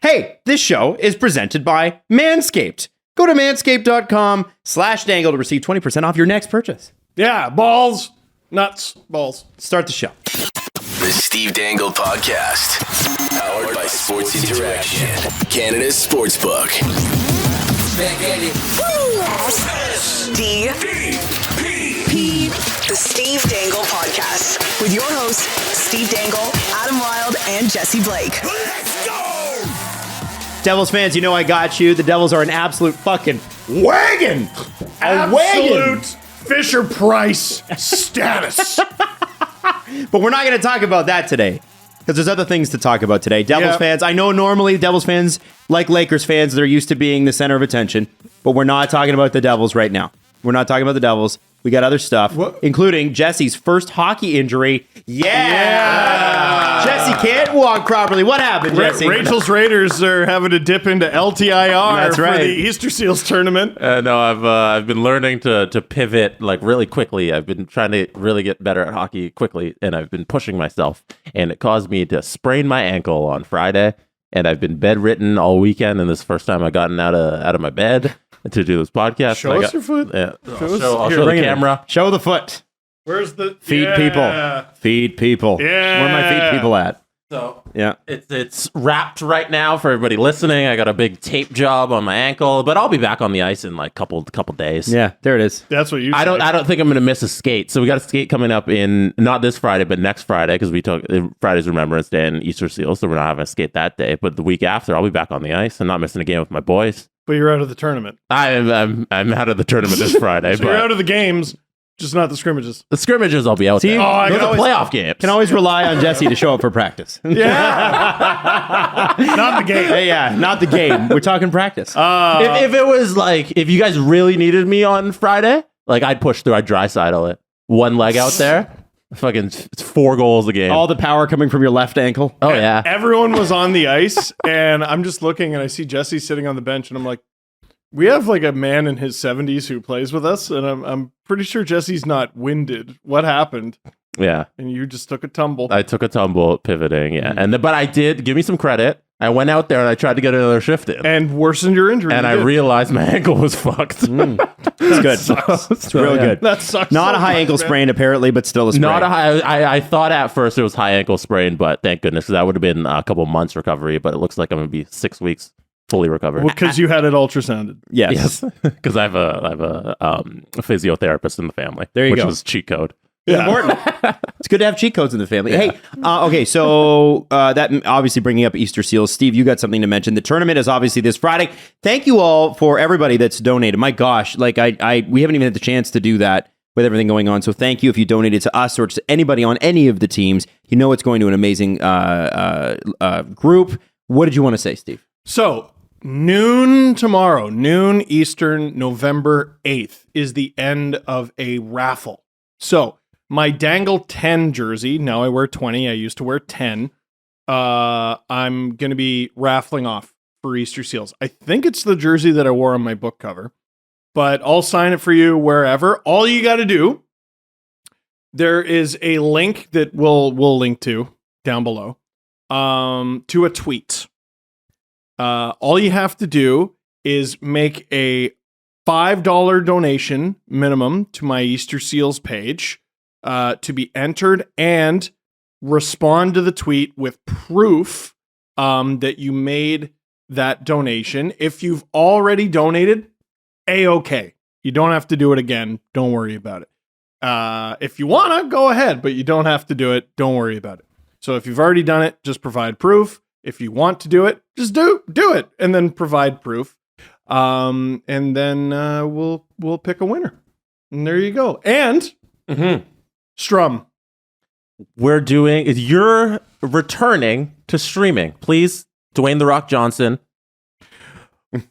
Hey, this show is presented by Manscaped. Go to manscaped.com/dangle to receive 20% off your next purchase. Yeah, balls, nuts, balls. Start the show. The Steve Dangle Podcast. Powered by Sports Interaction. Canada's Sportsbook. The Steve Dangle Podcast with your hosts, Steve Dangle, Adam Wilde, and Jesse Blake. Let's go! Devils fans, you know I got you. The Devils are an absolute fucking wagon. Absolute Fisher-Price status. But we're not going to talk about that today because there's other things to talk about today. Devils fans, I know normally Devils fans, like Lakers fans, they're used to being the center of attention, but we're not talking about the Devils right now. We're not talking about the Devils. We got other stuff, including Jesse's first hockey injury. Yeah! Jesse can't walk properly. What happened, Jesse? Rachel's Raiders are having to dip into LTIR for the Easter Seals tournament. No, I've been learning to pivot like really quickly. I've been trying to really get better at hockey quickly, and I've been pushing myself, and it caused me to sprain my ankle on Friday, and I've been bedridden all weekend, and this is the first time I've gotten out of my bed to do this podcast. Show us your foot. Yeah, I'll show the camera. Show the foot. Where's the feed people? Feed people. Yeah. Where are my feed people at? So yeah, it's wrapped right now for everybody listening. I got a big tape job on my ankle, but I'll be back on the ice in like couple days. Yeah, there it is. That's what you. I don't think I'm gonna miss a skate. So we got a skate coming up in not this Friday, but next Friday because we took Friday's Remembrance Day and Easter Seals, so we're not having a skate that day. But the week after, I'll be back on the ice and not missing a game with my boys. But you're out of the tournament. I'm out of the tournament this Friday. So you're out of the games, just not the scrimmages. The scrimmages I'll be out there. Those are playoff games. Can always rely on Jesse to show up for practice. Yeah. Not the game. Yeah, not the game. We're talking practice. If it was like, if you guys really needed me on Friday, like I'd push through, I'd dry sidle it. One leg out there. Fucking it's 4 goals a game. All the power coming from your left ankle. Oh, yeah. Everyone was on the ice, and I'm just looking, and I see Jesse sitting on the bench, and I'm like, we have like a man in his 70s who plays with us, and I'm pretty sure Jesse's not winded. What happened? Yeah. And you just took a tumble. I took a tumble pivoting, yeah. But I did, give me some credit. I went out there and I tried to get another shift in. And worsened your injury. And I realized my ankle was fucked. That's good. It's really good. That sucks. Not a high ankle sprain, apparently, but still a sprain. Not a high. I thought at first it was high ankle sprain, but thank goodness, because that would have been a couple months recovery. But it looks like I'm going to be 6 weeks fully recovered. Well, because you had it ultrasounded. Yes. Because I have a physiotherapist in the family. There you go. Which was cheat code. Yeah. Important. It's good to have cheat codes in the family. Yeah. Hey, okay, so that obviously bringing up Easter Seals. Steve, you got something to mention. The tournament is obviously this Friday. Thank you all for everybody that's donated. My gosh, like we haven't even had the chance to do that with everything going on. So thank you if you donated to us or to anybody on any of the teams. You know it's going to an amazing group. What did you want to say, Steve? So noon tomorrow, noon Eastern, November 8th is the end of a raffle. So my Dangle 10 jersey, now I wear 20, I used to wear 10, I'm going to be raffling off for Easter Seals. I think it's the jersey that I wore on my book cover, but I'll sign it for you wherever. All you got to do, there is a link that we'll link to down below, to a tweet. All you have to do is make a $5 donation minimum to my Easter Seals page to be entered, and respond to the tweet with proof that you made that donation. If you've already donated, A-okay. You don't have to do it again. Don't worry about it. If you want to, go ahead, but you don't have to do it. Don't worry about it. So if you've already done it, just provide proof. If you want to do it, just do it, and then provide proof. And then we'll pick a winner. And there you go. And Strum. You're returning to streaming. Please, Dwayne "The Rock" Johnson.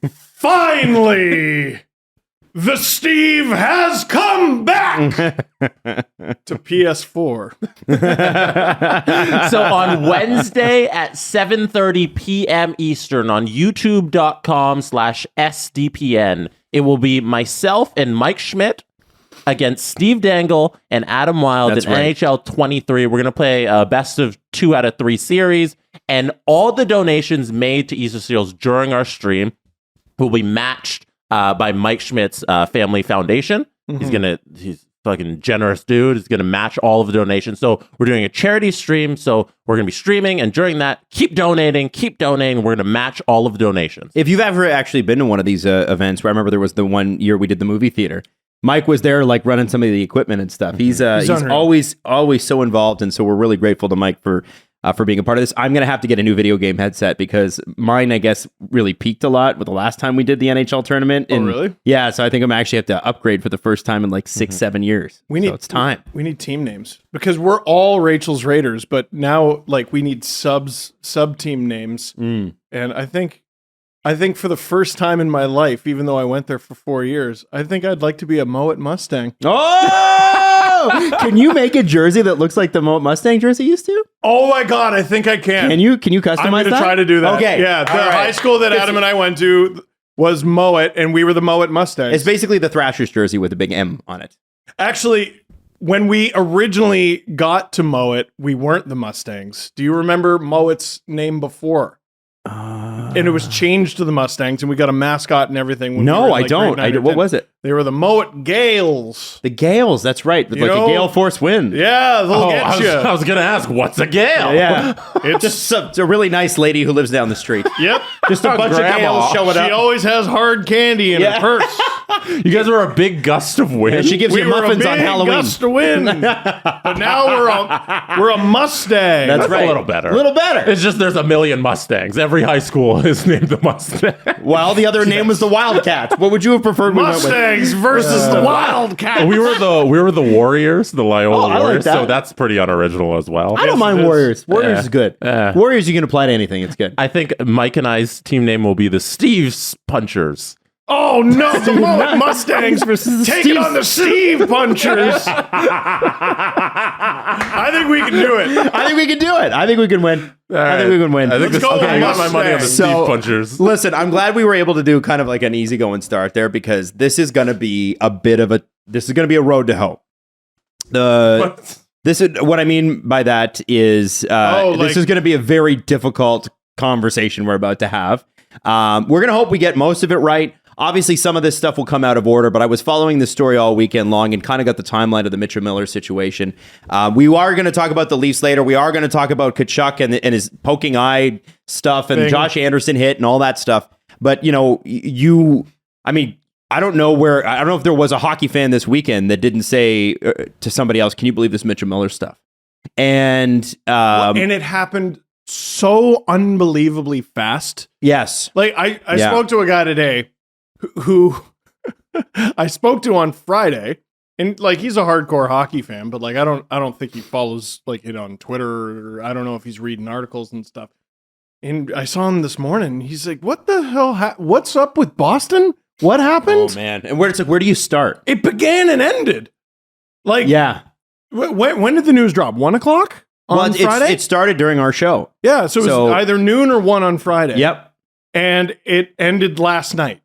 Finally, the Steve has come back to PS4. So on Wednesday at 7:30 p.m. Eastern on youtube.com/SDPN, it will be myself and Mike Schmidt against Steve Dangle and Adam Wilde That's in right. NHL 23. We're going to play a best of 2 out of 3 series, and all the donations made to Easter Seals during our stream will be matched by Mike Schmidt's Family Foundation. He's fucking generous dude. He's going to match all of the donations. So we're doing a charity stream. So we're going to be streaming, and during that, keep donating. We're going to match all of the donations. If you've ever actually been to one of these events, where I remember there was the one year we did the movie theater, Mike was there, like running some of the equipment and stuff. He's always so involved, and so we're really grateful to Mike for being a part of this. I'm gonna have to get a new video game headset because mine, I guess, really peaked a lot with the last time we did the NHL tournament. Oh, really? Yeah, so I think I'm actually have to upgrade for the first time in like 6-7 years. It's time. We need team names because we're all Rachel's Raiders, but now like we need sub team names. And I think for the first time in my life, even though I went there for 4 years, I think I'd like to be a Moet Mustang. Oh! Can you make a jersey that looks like the Moet Mustang jersey used to? Oh my God, I think I can. Can you customize I'm going to that? try to do that. Okay. Yeah, the All right. high school that Adam and I went to was Moet, and we were the Moet Mustangs. It's basically the Thrashers jersey with a big M on it. Actually, when we originally got to Moet, we weren't the Mustangs. Do you remember Moet's name before? And it was changed to the Mustangs, and we got a mascot and everything. No, I don't. What was it? They were the Moet Gales. The Gales, that's right. With You like know- a gale force wind. Yeah, they'll get you. I was going to ask, what's a gale? Yeah. It's Just a really nice lady who lives down the street. Yep. Just a bunch grandma. of Gales showing She up. always has hard candy in her purse. You guys were a big gust of wind. And she gives We you were a muffins on big Halloween. gust of wind. But now we're a Mustang. That's right. a little better. A little better. It's just there's a million Mustangs. Every high school is named the Mustang. Well, the other name was the Wildcats. What would you have preferred we went with? Mustangs versus the Wildcats. we were the Warriors, the Loyola Oh, I like Warriors. that. So that's pretty unoriginal as well. I don't mind it is. Warriors. Warriors is good. Warriors, you can apply to anything. It's good. I think Mike and I's team name will be the Steve's Punchers. Oh no, the Moet Mustangs versus the taking Steve- on the Steve Punchers. I think we can do it. I think we can do it. I think we can win. I think we can win. I think Let's go I got my money on the Mustang. Steve Punchers. Listen, I'm glad we were able to do kind of like an easygoing start there because this is going to be a road to hoe. This is what I mean by that is this is going to be a very difficult conversation we're about to have. We're going to hope we get most of it right. Obviously, some of this stuff will come out of order, but I was following this story all weekend long and kind of got the timeline of the Mitchell Miller situation. We are going to talk about the Leafs later. We are going to talk about Tkachuk and his poking eye stuff and Josh Anderson hit and all that stuff. But, I don't know if there was a hockey fan this weekend that didn't say to somebody else, can you believe this Mitchell Miller stuff? And it happened so unbelievably fast. yes. Like I spoke to a guy today who I spoke to on Friday, and like he's a hardcore hockey fan, but like I don't think he follows like it on Twitter, or I don't know if he's reading articles and stuff. And I saw him this morning. He's like, "What the hell? What's up with Boston? What happened?" Oh man. And where do you start? It began and ended. Like Yeah. when did the news drop? 1 o'clock on Friday. It started during our show. Yeah, so it was either noon or 1 on Friday. Yep. And it ended last night.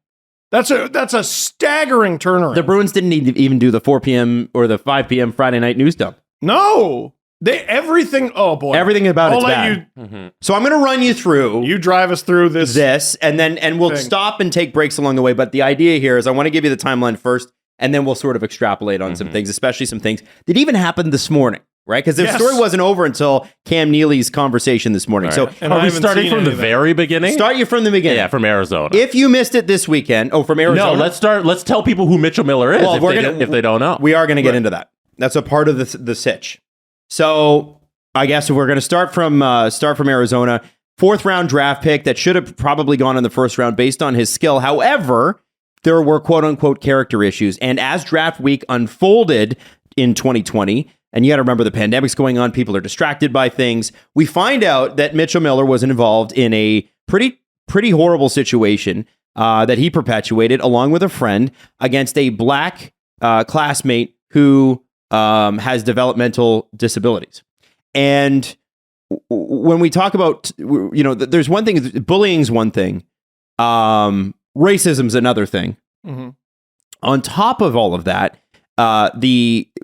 That's a staggering turnaround. The Bruins didn't even do the 4 p.m. or the 5 p.m. Friday night news dump. No. Everything, oh boy. Everything about I'll it's let bad. So I'm going to run you through you drive us through this. and we'll thing. stop and take breaks along the way. But the idea here is I want to give you the timeline first, and then we'll sort of extrapolate on some things, especially some things that even happened this morning. Right? Because the story wasn't over until Cam Neely's conversation this morning. Right. So And are I we haven't starting seen from any the of that. very beginning? start you from the beginning. Yeah, from Arizona. If you missed it this weekend, from Arizona. No, let's tell people who Mitchell Miller is Well, if they don't know. We are going to get into that. That's a part of the sitch. So I guess if we're going to start from Arizona, 4th round draft pick that should have probably gone in the 1st round based on his skill. However, there were quote unquote character issues. And as draft week unfolded in 2020, and you got to remember the pandemic's going on, people are distracted by things. We find out that Mitchell Miller was involved in a pretty horrible situation that he perpetuated along with a friend against a black classmate who has developmental disabilities. And when we talk about, there's one thing, bullying's one thing, racism's another thing. Mm-hmm. On top of all of that,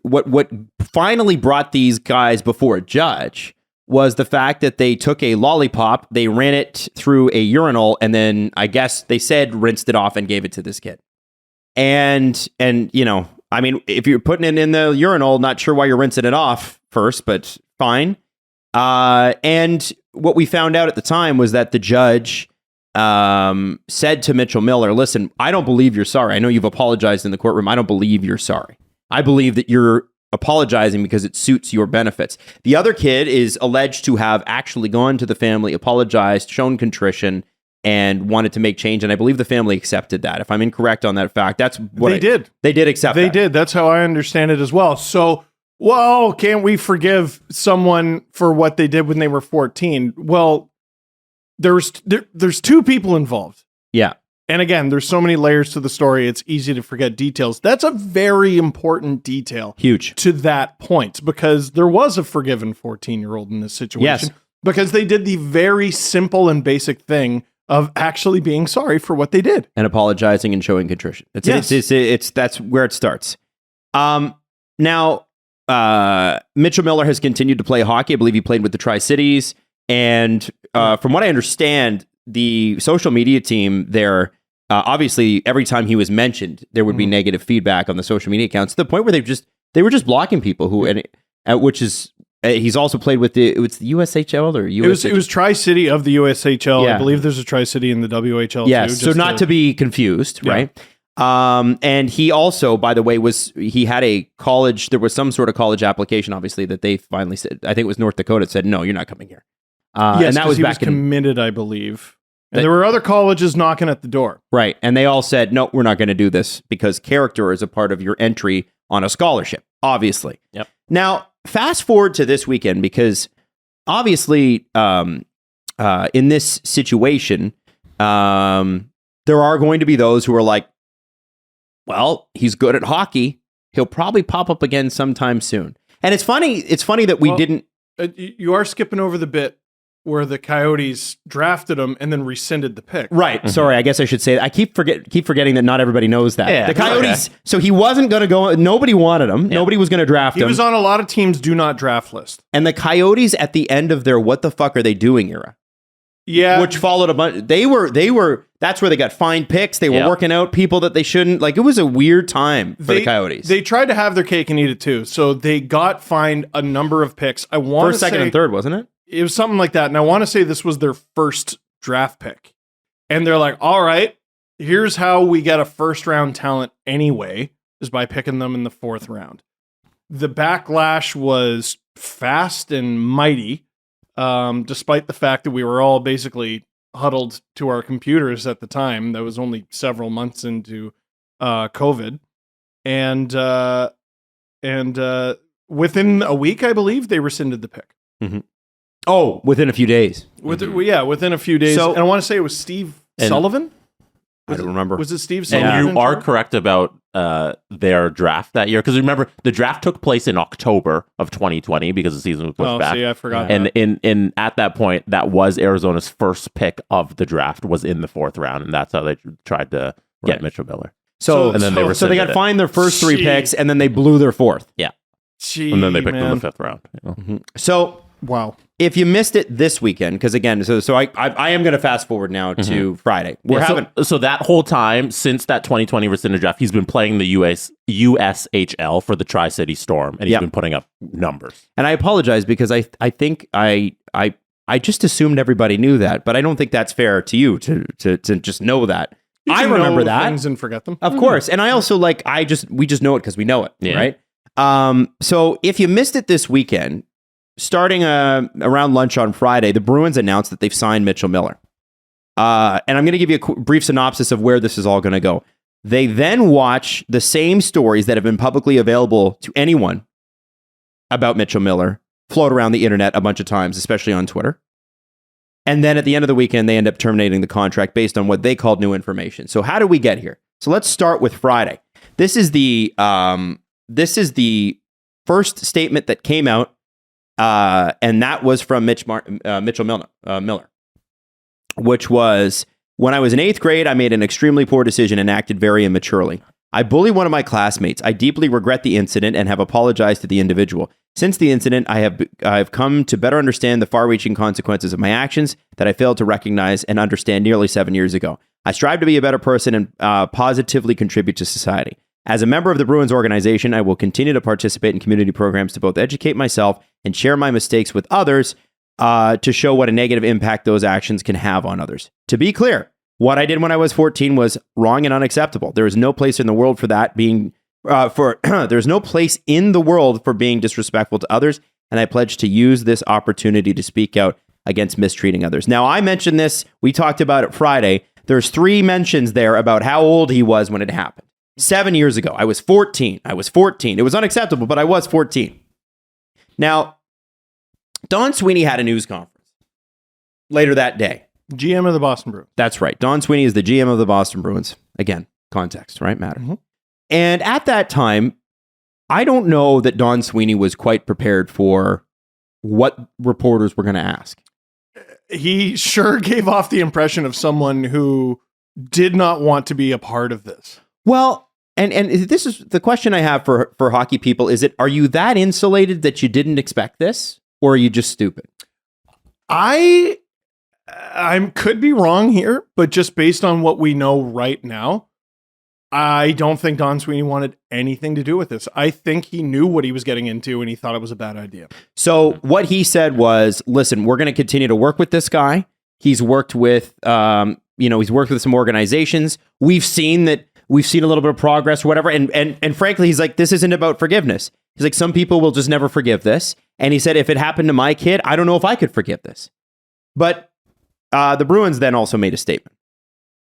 what finally brought these guys before a judge was the fact that they took a lollipop, they ran it through a urinal, and then I guess they said rinsed it off and gave it to this kid. And you know, I mean, if you're putting it in the urinal, not sure why you're rinsing it off first, but fine. And what we found out at the time was that the judge said to Mitchell Miller, listen, I don't believe you're sorry. I know you've apologized in the courtroom. I don't believe you're sorry. I believe that you're apologizing because it suits your benefits. The other kid is alleged to have actually gone to the family, apologized, shown contrition, and wanted to make change. And I believe the family accepted that. If I'm incorrect on that fact, that's what they did. They did accept that. They did. That's how I understand it as well. So, well, can't we forgive someone for what they did when they were 14? Well, there's two people involved. Yeah. And again, there's so many layers to the story, it's easy to forget details. That's a very important detail. Huge. To that point, because there was a forgiven 14-year-old in this situation. Yes. Because they did the very simple and basic thing of actually being sorry for what they did. And apologizing and showing contrition. That's where it starts. Now, Mitchell Miller has continued to play hockey. I believe he played with the Tri-Cities. And from what I understand, the social media team there, obviously, every time he was mentioned, there would be negative feedback on the social media accounts to the point where they were just blocking people who, which is, he's also played with the USHL or USHL. It was Tri-City of the USHL. Yeah. I believe there's a Tri-City in the WHL yes, too. so not to be confused, Yeah. right? And he also, by the way, he had a college, there was some sort of college application, obviously, that they finally said, I think it was North Dakota, said, no, you're not coming here. Yes, and that was he back was committed, I believe. And there were other colleges knocking at the door. Right. And they all said, no, we're not going to do this because character is a part of your entry on a scholarship, obviously. Yep. Now, fast forward to this weekend, because obviously in this situation, there are going to be those who are like, well, he's good at hockey. He'll probably pop up again sometime soon. And it's funny that we didn't. You are skipping over the bit where the Coyotes drafted him and then rescinded the pick. Right. Mm-hmm. Sorry, I guess I should say that. I keep forgetting that not everybody knows that. Yeah, the Coyotes, so he wasn't going to go, nobody wanted him. Yeah. Nobody was going to draft him. He was on a lot of teams' do not draft list. And the Coyotes at the end of their what the fuck are they doing era? Yeah. Which followed a bunch. They were, that's where they got fine picks. They were working out people that they shouldn't. Like, it was a weird time for the Coyotes. They tried to have their cake and eat it too. So they got fined a number of picks. I want First, second, and third, wasn't it? It was something like that. And I want to say this was their first draft pick. And they're like, all right, here's how we get a first round talent anyway, is by picking them in the fourth round. The backlash was fast and mighty, despite the fact that we were all basically huddled to our computers at the time. That was only several months into COVID. And within a week, I believe, they rescinded the pick. Mm-hmm. Oh, within a few days. Within a few days. So, and I want to say it was Steve Sullivan. I don't remember. Was it Steve Sullivan? And you are correct about their draft that year. Because remember, the draft took place in October of 2020 because the season was pushed back. See, I forgot. And in at that point, that was Arizona's first pick of the draft, was in the fourth round. And that's how they tried to get Mitchell Miller. So they got fined their first three picks, and then they blew their fourth. Yeah. And then they picked in the fifth round. Mm-hmm. So, wow. If you missed it this weekend, because again, so I am going to fast forward now to Friday. So that whole time since that 2020 rescinded draft, he's been playing the USHL for the Tri-City Storm, and he's been putting up numbers. And I apologize because I think I just assumed everybody knew that, but I don't think that's fair to you to just know that. I remember that things and forget them, of course, and I also we just know it because we know it, right? So if you missed it this weekend. Starting around lunch on Friday, the Bruins announced that they've signed Mitchell Miller. And I'm going to give you a brief synopsis of where this is all going to go. They then watch the same stories that have been publicly available to anyone about Mitchell Miller float around the internet a bunch of times, especially on Twitter. And then at the end of the weekend, they end up terminating the contract based on what they called new information. So how did we get here? So let's start with Friday. This is the first statement that came out. And that was from Mitchell Miller, which was, when I was in 8th grade, I made an extremely poor decision and acted very immaturely. I bullied one of my classmates. I deeply regret the incident and have apologized to the individual. Since the incident, I've come to better understand the far-reaching consequences of my actions that I failed to recognize and understand nearly 7 years ago. I strive to be a better person and positively contribute to society. As a member of the Bruins organization, I will continue to participate in community programs to both educate myself and share my mistakes with others to show what a negative impact those actions can have on others. To be clear, what I did when I was 14 was wrong and unacceptable. There is no place in the world for that being there's no place in the world for being disrespectful to others, and I pledge to use this opportunity to speak out against mistreating others. Now, I mentioned this. We talked about it Friday. There's 3 mentions there about how old he was when it happened. 7 years ago, I was 14. It was unacceptable, but I was 14. Now, Don Sweeney had a news conference later that day. GM of the Boston Bruins. That's right. Don Sweeney is the GM of the Boston Bruins. Again, context, right? Matter. Mm-hmm. And at that time, I don't know that Don Sweeney was quite prepared for what reporters were going to ask. He sure gave off the impression of someone who did not want to be a part of this. Well, and this is the question I have for hockey people. Are you that insulated that you didn't expect this, or are you just stupid? I could be wrong here, but just based on what we know right now, I don't think Don Sweeney wanted anything to do with this. I think he knew what he was getting into and he thought it was a bad idea. So what he said was, listen, we're going to continue to work with this guy. He's worked with, he's worked with some organizations. We've seen a little bit of progress or whatever. And frankly, he's like, this isn't about forgiveness. He's like, some people will just never forgive this. And he said, if it happened to my kid, I don't know if I could forgive this. But the Bruins then also made a statement.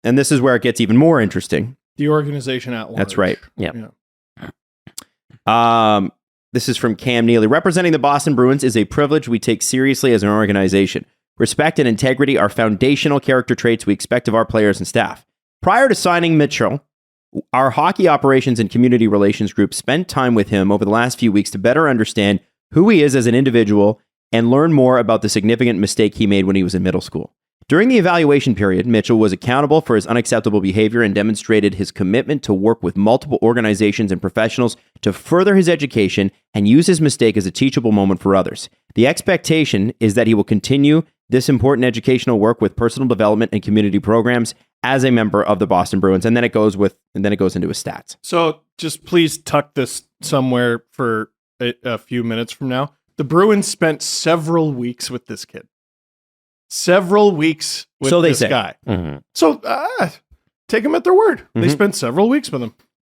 And this is where it gets even more interesting. The organization at large. That's right. Yeah. This is from Cam Neely. Representing the Boston Bruins is a privilege we take seriously as an organization. Respect and integrity are foundational character traits we expect of our players and staff. Prior to signing Mitchell, our hockey operations and community relations group spent time with him over the last few weeks to better understand who he is as an individual and learn more about the significant mistake he made when he was in middle school. During the evaluation period, Mitchell was accountable for his unacceptable behavior and demonstrated his commitment to work with multiple organizations and professionals to further his education and use his mistake as a teachable moment for others. The expectation is that he will continue this important educational work with personal development and community programs as a member of the Boston Bruins. And then it goes into his stats. So just please tuck this somewhere for a few minutes from now. The Bruins spent several weeks with this kid. Several weeks with this guy. Mm-hmm. So take them at their word. Mm-hmm. They spent several weeks with him.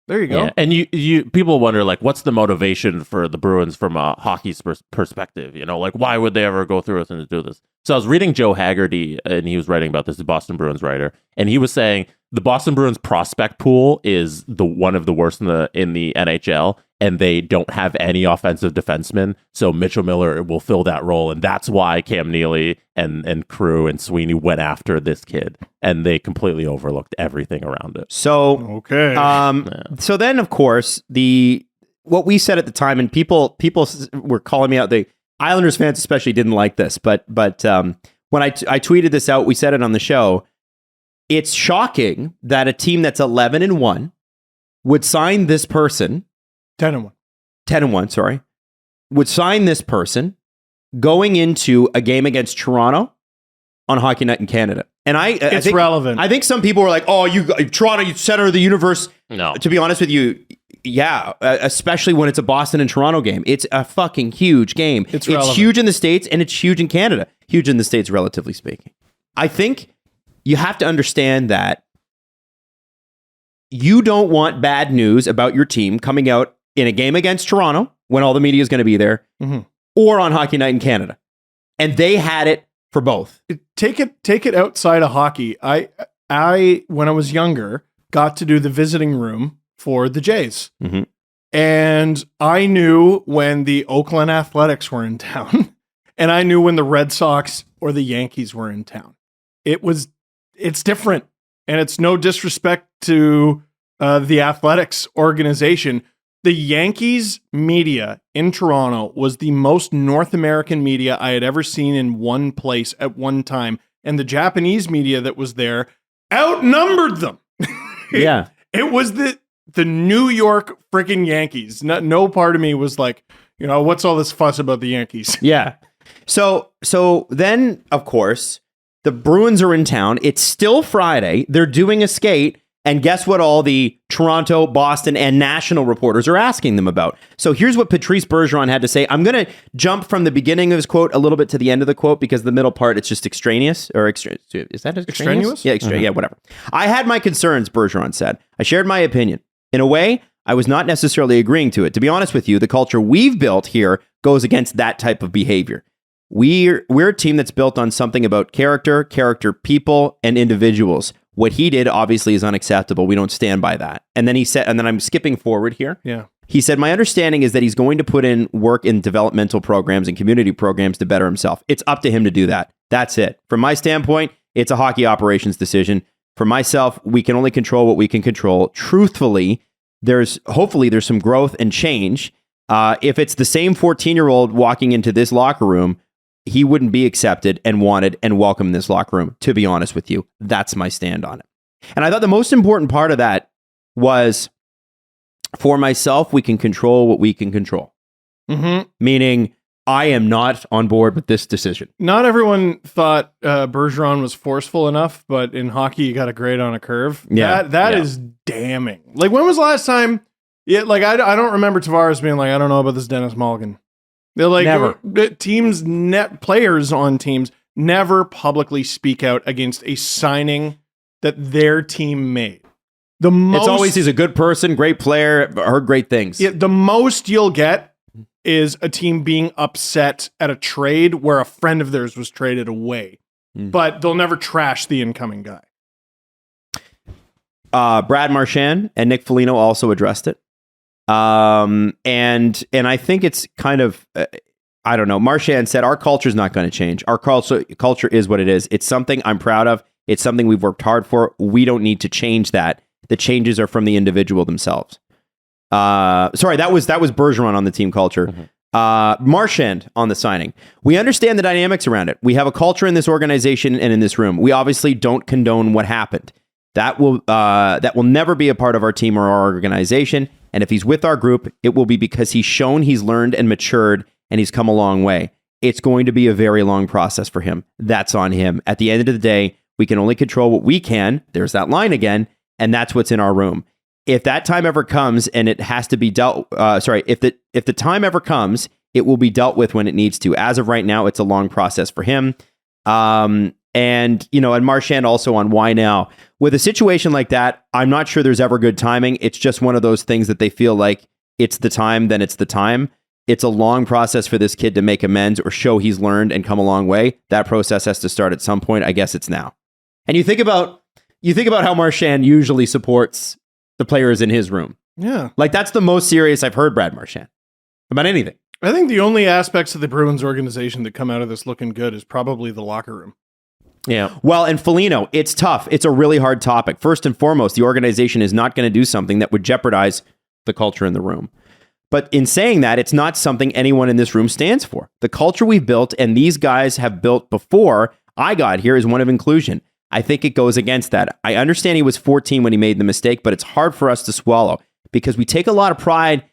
There you go. Yeah. And you people wonder, like, what's the motivation for the Bruins from a hockey perspective? You know, like, why would they ever go through with and do this? So I was reading Joe Haggerty, and he was writing about this, the Boston Bruins writer, and he was saying the Boston Bruins prospect pool is one of the worst in the NHL, and they don't have any offensive defensemen. So Mitchell Miller will fill that role, and that's why Cam Neely and crew and Sweeney went after this kid, and they completely overlooked everything around it. So okay. So then, of course, what we said at the time, and people were calling me out. The Islanders fans especially didn't like this, but when I tweeted this out, we said it on the show. It's shocking that a team that's 11-1 would sign this person. 10-1, sorry. Would sign this person going into a game against Toronto on Hockey Night in Canada. And I think relevant. I think some people were like, "Oh, Toronto, you center of the universe." No. To be honest with you, yeah, especially when it's a Boston and Toronto game. It's a fucking huge game. It's huge in the States and it's huge in Canada. Huge in the States, relatively speaking. I think you have to understand that you don't want bad news about your team coming out in a game against Toronto when all the media is going to be there, mm-hmm. or on Hockey Night in Canada. And they had it for both. Take it outside of hockey. I when I was younger, got to do the visiting room for the Jays. Mm-hmm. And I knew when the Oakland Athletics were in town, and I knew when the Red Sox or the Yankees were in town. It's different, and it's no disrespect to the Athletics organization. The Yankees media in Toronto was the most North American media I had ever seen in one place at one time. And the Japanese media that was there outnumbered them. Yeah. It was the New York freaking Yankees. No part of me was like, what's all this fuss about the Yankees? Yeah. So then, of course, the Bruins are in town. It's still Friday. They're doing a skate. And guess what all the Toronto, Boston, and national reporters are asking them about? So here's what Patrice Bergeron had to say. I'm going to jump from the beginning of his quote a little bit to the end of the quote because the middle part, it's just extraneous. Is that extraneous? Yeah, yeah, whatever. I had my concerns, Bergeron said. I shared my opinion. In a way, I was not necessarily agreeing to it. To be honest with you, the culture we've built here goes against that type of behavior. We're a team that's built on something about character, people, and individuals. What he did obviously is unacceptable. We don't stand by that. And then he said, and then I'm skipping forward here. Yeah. He said, my understanding is that he's going to put in work in developmental programs and community programs to better himself. It's up to him to do that. That's it. From my standpoint, it's a hockey operations decision. For myself, we can only control what we can control. Truthfully, hopefully there's some growth and change. If it's the same 14-year-old walking into this locker room, he wouldn't be accepted and wanted and welcome in this locker room, to be honest with you. That's my stand on it. And I thought the most important part of that was, for myself, we can control what we can control. Mm-hmm. Meaning, I am not on board with this decision. Not everyone thought Bergeron was forceful enough, but in hockey, you got a grade on a curve. Yeah. That is damning. Like, when was the last time? Yeah, like, I don't remember Tavares being like, I don't know about this Dennis Mulligan. They're like, never. Players on teams never publicly speak out against a signing that their team made. It's always he's a good person, great player, heard great things. Yeah, the most you'll get is a team being upset at a trade where a friend of theirs was traded away. But they'll never trash the incoming guy. Brad Marchand and Nick Foligno also addressed it. And I think it's kind of, I don't know. Marchand said, our culture is not going to change. Our culture is what it is. It's something I'm proud of. It's something we've worked hard for. We don't need to change that. The changes are from the individual themselves. Sorry, that was Bergeron on the team culture. Mm-hmm. Marchand on the signing. We understand the dynamics around it. We have a culture in this organization and in this room. We obviously don't condone what happened. That will never be a part of our team or our organization. And if he's with our group, it will be because he's shown he's learned and matured and he's come a long way. It's going to be a very long process for him. That's on him. At the end of the day, we can only control what we can. There's that line again. And that's what's in our room. If that time ever comes and it has to be dealt, if the time ever comes, it will be dealt with when it needs to. As of right now, it's a long process for him. And Marchand also on why now. With a situation like that, I'm not sure there's ever good timing. It's just one of those things that they feel like it's the time, then it's the time. It's a long process for this kid to make amends or show he's learned and come a long way. That process has to start at some point. I guess it's now. And you think about how Marchand usually supports the players in his room. Yeah. Like, that's the most serious I've heard Brad Marchand about anything. I think the only aspects of the Bruins organization that come out of this looking good is probably the locker room. Yeah. Well, and Foligno, it's tough. It's a really hard topic. First and foremost, the organization is not going to do something that would jeopardize the culture in the room. But in saying that, it's not something anyone in this room stands for. The culture we've built and these guys have built before I got here is one of inclusion. I think it goes against that. I understand he was 14 when he made the mistake, but it's hard for us to swallow because we take a lot of pride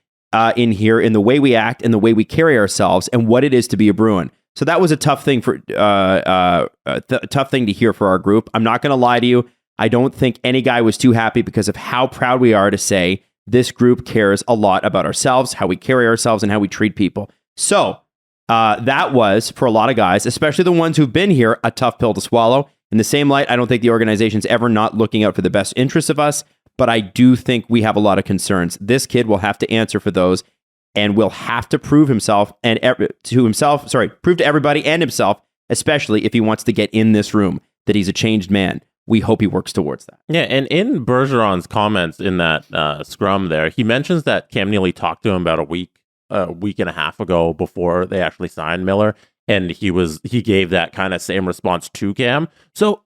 in here in the way we act and the way we carry ourselves and what it is to be a Bruin. So that was a tough thing tough thing to hear for our group. I'm not going to lie to you. I don't think any guy was too happy because of how proud we are to say this group cares a lot about ourselves, how we carry ourselves, and how we treat people. So that was, for a lot of guys, especially the ones who've been here, a tough pill to swallow. In the same light, I don't think the organization's ever not looking out for the best interests of us, but I do think we have a lot of concerns. This kid will have to answer for those and will have to prove himself prove to everybody and himself, especially if he wants to get in this room, that he's a changed man. We hope he works towards that. Yeah, and in Bergeron's comments in that scrum there, he mentions that Cam Neely talked to him about a week and a half ago before they actually signed Miller, and he gave that kind of same response to Cam. So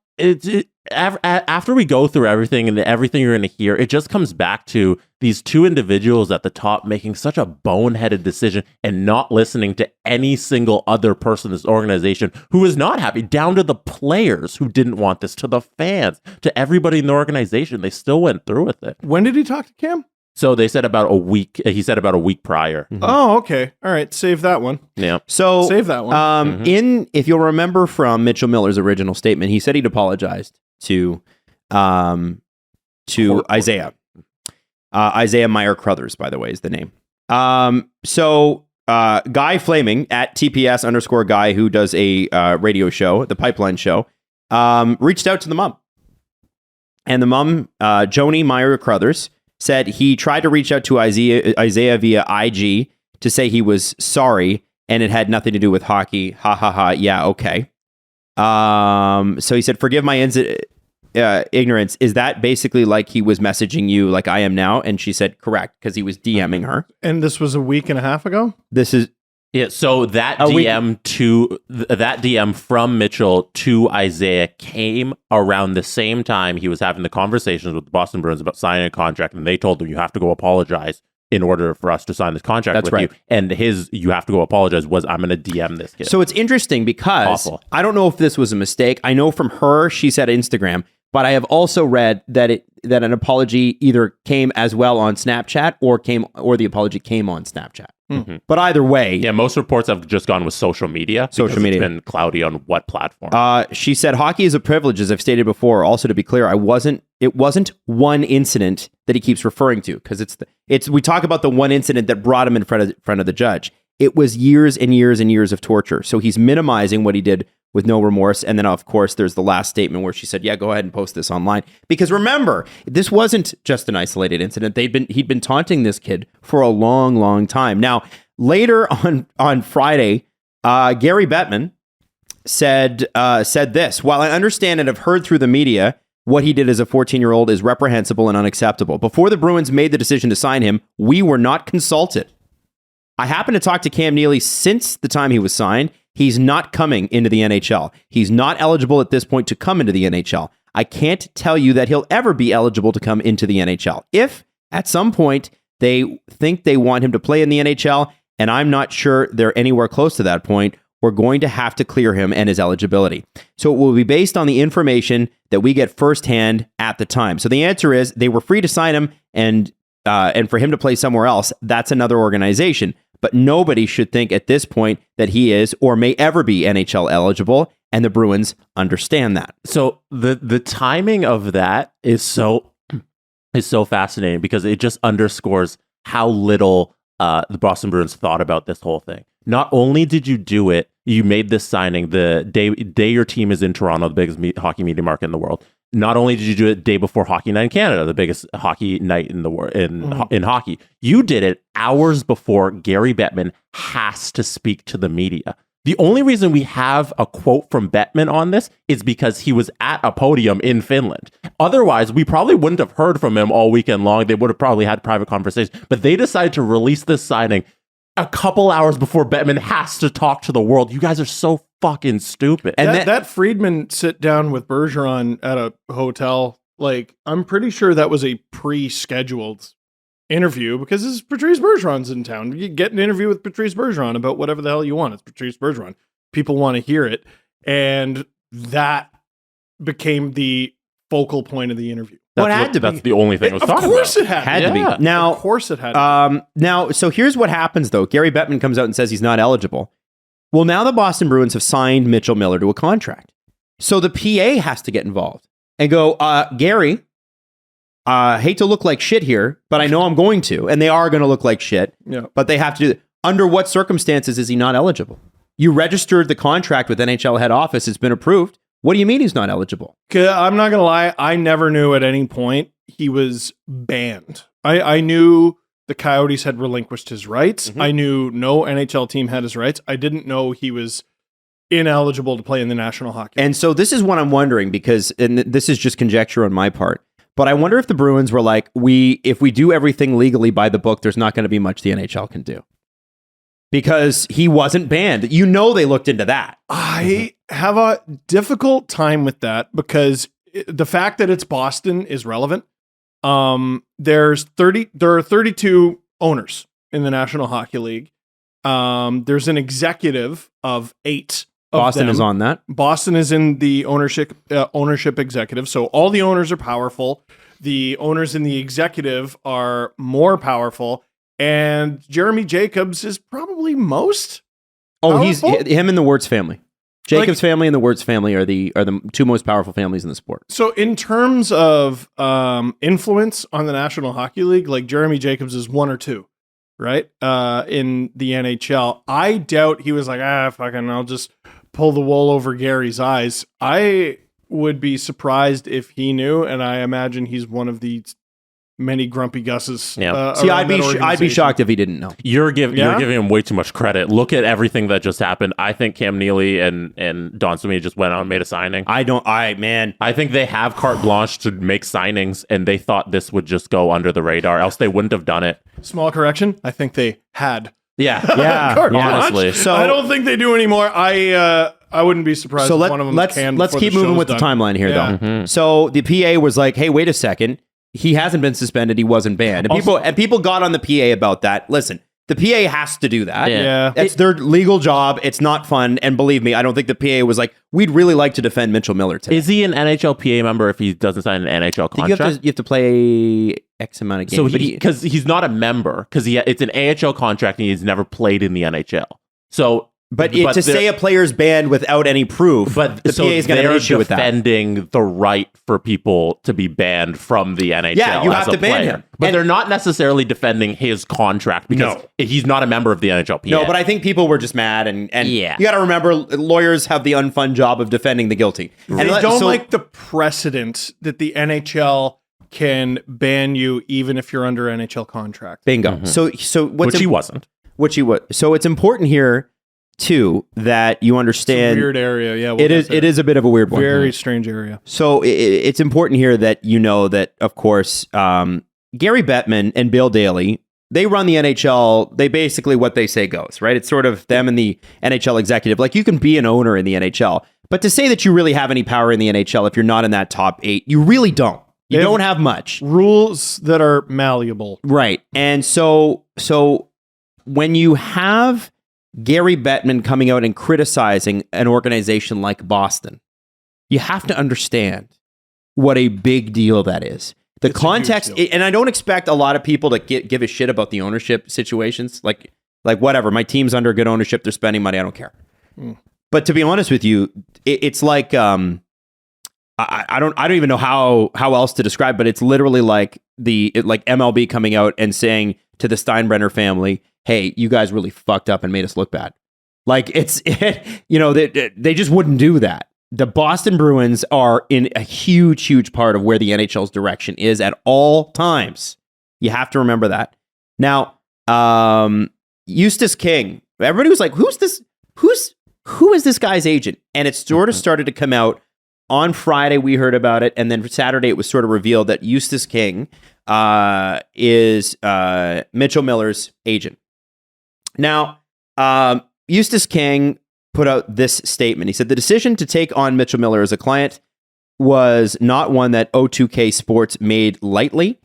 after we go through everything and everything you're going to hear, it just comes back to these two individuals at the top making such a boneheaded decision and not listening to any single other person in this organization who was not happy, down to the players who didn't want this, to the fans, to everybody in the organization. They still went through with it. When did he talk to Cam? So they said about a week. He said about a week prior. Oh, okay. All right. Save that one. Yeah. So Save that one. if you'll remember from Mitchell Miller's original statement, he said he'd apologized to Isaiah. Isaiah Meyer Crothers, by the way, is the name. Guy Flaming at TPS_guy, who does a radio show, the Pipeline Show, reached out to the mom. And the mom, Joni Meyer Crothers, said he tried to reach out to Isaiah via IG to say he was sorry and it had nothing to do with hockey. Ha ha ha. Yeah, okay. So he said, forgive my ignorance. Is that basically like he was messaging you like I am now? And she said, correct, because he was DMing her. And this was a week and a half ago? This is... Yeah, so that DM from Mitchell to Isaiah came around the same time he was having the conversations with the Boston Bruins about signing a contract, and they told him, you have to go apologize in order for us to sign this contract with you. And his you have to go apologize was, I'm going to DM this kid. So it's interesting because I don't know if this was a mistake. I know from her, she said Instagram, but I have also read that an apology either came as well on Snapchat or the apology came on Snapchat. Mm-hmm. But either way, yeah, most reports have just gone with social media. It's been cloudy on what platform. She said, "Hockey is a privilege, as I've stated before. Also, to be clear, it wasn't one incident that he keeps referring to, because we talk about the one incident that brought him in front of the judge. It was years and years and years of torture. So he's minimizing what he did with no remorse. And then, of course, there's the last statement where she said, yeah, go ahead and post this online. Because remember, this wasn't just an isolated incident. He'd been taunting this kid for a long, long time. Now, later on Friday, Gary Bettman said this: while I understand and have heard through the media what he did as a 14-year-old is reprehensible and unacceptable, before the Bruins made the decision to sign him, we were not consulted. I happened to talk to Cam Neely since the time he was signed. He's not coming into the NHL. He's not eligible at this point to come into the NHL. I can't tell you that he'll ever be eligible to come into the NHL. If at some point they think they want him to play in the NHL, and I'm not sure they're anywhere close to that point, we're going to have to clear him and his eligibility. So it will be based on the information that we get firsthand at the time. So the answer is they were free to sign him, and for him to play somewhere else, that's another organization. But nobody should think at this point that he is or may ever be NHL eligible, and the Bruins understand that. So the timing of that is so fascinating, because it just underscores how little the Boston Bruins thought about this whole thing. Not only did you do it, you made this signing the day your team is in Toronto, the biggest hockey media market in the world. Not only did you do it the day before Hockey Night in Canada, the biggest hockey night in the world in hockey, you did it hours before Gary Bettman has to speak to the media. The only reason we have a quote from Bettman on this is because he was at a podium in Finland. Otherwise, we probably wouldn't have heard from him all weekend long. They would have probably had private conversations. But they decided to release this signing a couple hours before Bettman has to talk to the world. You guys are so fucking stupid. And that Friedman sit down with Bergeron at a hotel, like, I'm pretty sure that was a pre-scheduled interview, because this is Patrice Bergeron's in town. You get an interview with Patrice Bergeron about whatever the hell you want. It's Patrice Bergeron. People want to hear it. And that became the focal point of the interview. That's the only thing I was talking about. Of course it had to be. Now, of course it had to be. Now, so here's what happens, though. Gary Bettman comes out and says he's not eligible. Well, now the Boston Bruins have signed Mitchell Miller to a contract. So the PA has to get involved and go, Gary, hate to look like shit here, but I know I'm going to. And they are going to look like shit. Yeah. But they have to do it. Under what circumstances is he not eligible? You registered the contract with NHL head office. It's been approved. What do you mean he's not eligible? I'm not going to lie. I never knew at any point he was banned. I knew the Coyotes had relinquished his rights. Mm-hmm. I knew no NHL team had his rights. I didn't know he was ineligible to play in the National Hockey League. And so this is what I'm wondering, because, and this is just conjecture on my part, but I wonder if the Bruins were like, if we do everything legally by the book, there's not going to be much the NHL can do. Because he wasn't banned. You know they looked into that. I have a difficult time with that, because the fact that it's Boston is relevant. There are 32 owners in the National Hockey League. There's an executive of 8 Boston them. is on that. Boston is in the ownership executive. So all the owners are powerful. The owners in the executive are more powerful. And Jeremy Jacobs is probably most He's powerful? him and the Wirtz family. Jacobs family and the Wirtz family are the two most powerful families in the sport. So in terms of influence on the National Hockey League, like Jeremy Jacobs is 1 or 2, right? In the NHL. I doubt he was like, fucking, I'll just pull the wool over Gary's eyes. I would be surprised if he knew, and I imagine he's one of the many grumpy Gusses. Yeah. See, I'd be shocked if he didn't know. You're giving him way too much credit. Look at everything that just happened. I think Cam Neely and Don Sweeney just went out and made a signing. I think they have carte blanche to make signings, and they thought this would just go under the radar, else they wouldn't have done it. Small correction. I think they had. Yeah, Carte blanche. honestly. So I don't think they do anymore. I wouldn't be surprised if one of them let's keep moving with the timeline here, Yeah. though. Mm-hmm. So the PA was like, "Hey, wait a second. He hasn't been suspended. He wasn't banned." And people got on the PA about that. Listen, the PA has to do that. Yeah. It's their legal job. It's not fun. And believe me, I don't think the PA was like, "We'd really like to defend Mitchell Miller today." Is he an NHL PA member if he doesn't sign an NHL contract? You have to play X amount of games. So because he's not a member, because it's an AHL contract and he's never played in the NHL. So, to say a player's banned without any proof, but the PA is going to have an issue with that. Defending the right for people to be banned from the NHL. Yeah, you as have to ban player. him. But they're not necessarily defending his contract because he's not a member of the NHL PA. No, but I think people were just mad, and Yeah. you got to remember, lawyers have the unfun job of defending the guilty. And I don't like the precedent that the NHL can ban you even if you're under NHL contract. Bingo. So which he wasn't. Which he was. So it's important here too that you understand. It's a weird area, yeah. It is a bit of a weird one. Very strange area. So it's important here that you know that, of course, Gary Bettman and Bill Daly, they run the NHL. They basically, what they say goes, right? It's sort of them and the NHL executive. Like, you can be an owner in the NHL, but to say that you really have any power in the NHL if you're not in that top 8, you really don't. You don't have much. Rules that are malleable. Right. And so when you have Gary Bettman coming out and criticizing an organization like Boston, you have to understand what a big deal that is. The context, and I don't expect a lot of people to give a shit about the ownership situations. Like whatever, my team's under good ownership, they're spending money, I don't care. But to be honest with you, it's like I don't even know how else to describe, but it's literally like MLB coming out and saying to the Steinbrenner family, "Hey, you guys really fucked up and made us look bad." Like they just wouldn't do that. The Boston Bruins are in a huge part of where the NHL's direction is at all times. You have to remember that. Now, Eustace King, everybody was like, who is this guy's agent? And it sort of started to come out. On Friday, we heard about it, and then for Saturday, it was sort of revealed that Eustace King is Mitchell Miller's agent. Now, Eustace King put out this statement. He said, "The decision to take on Mitchell Miller as a client was not one that O2K Sports made lightly.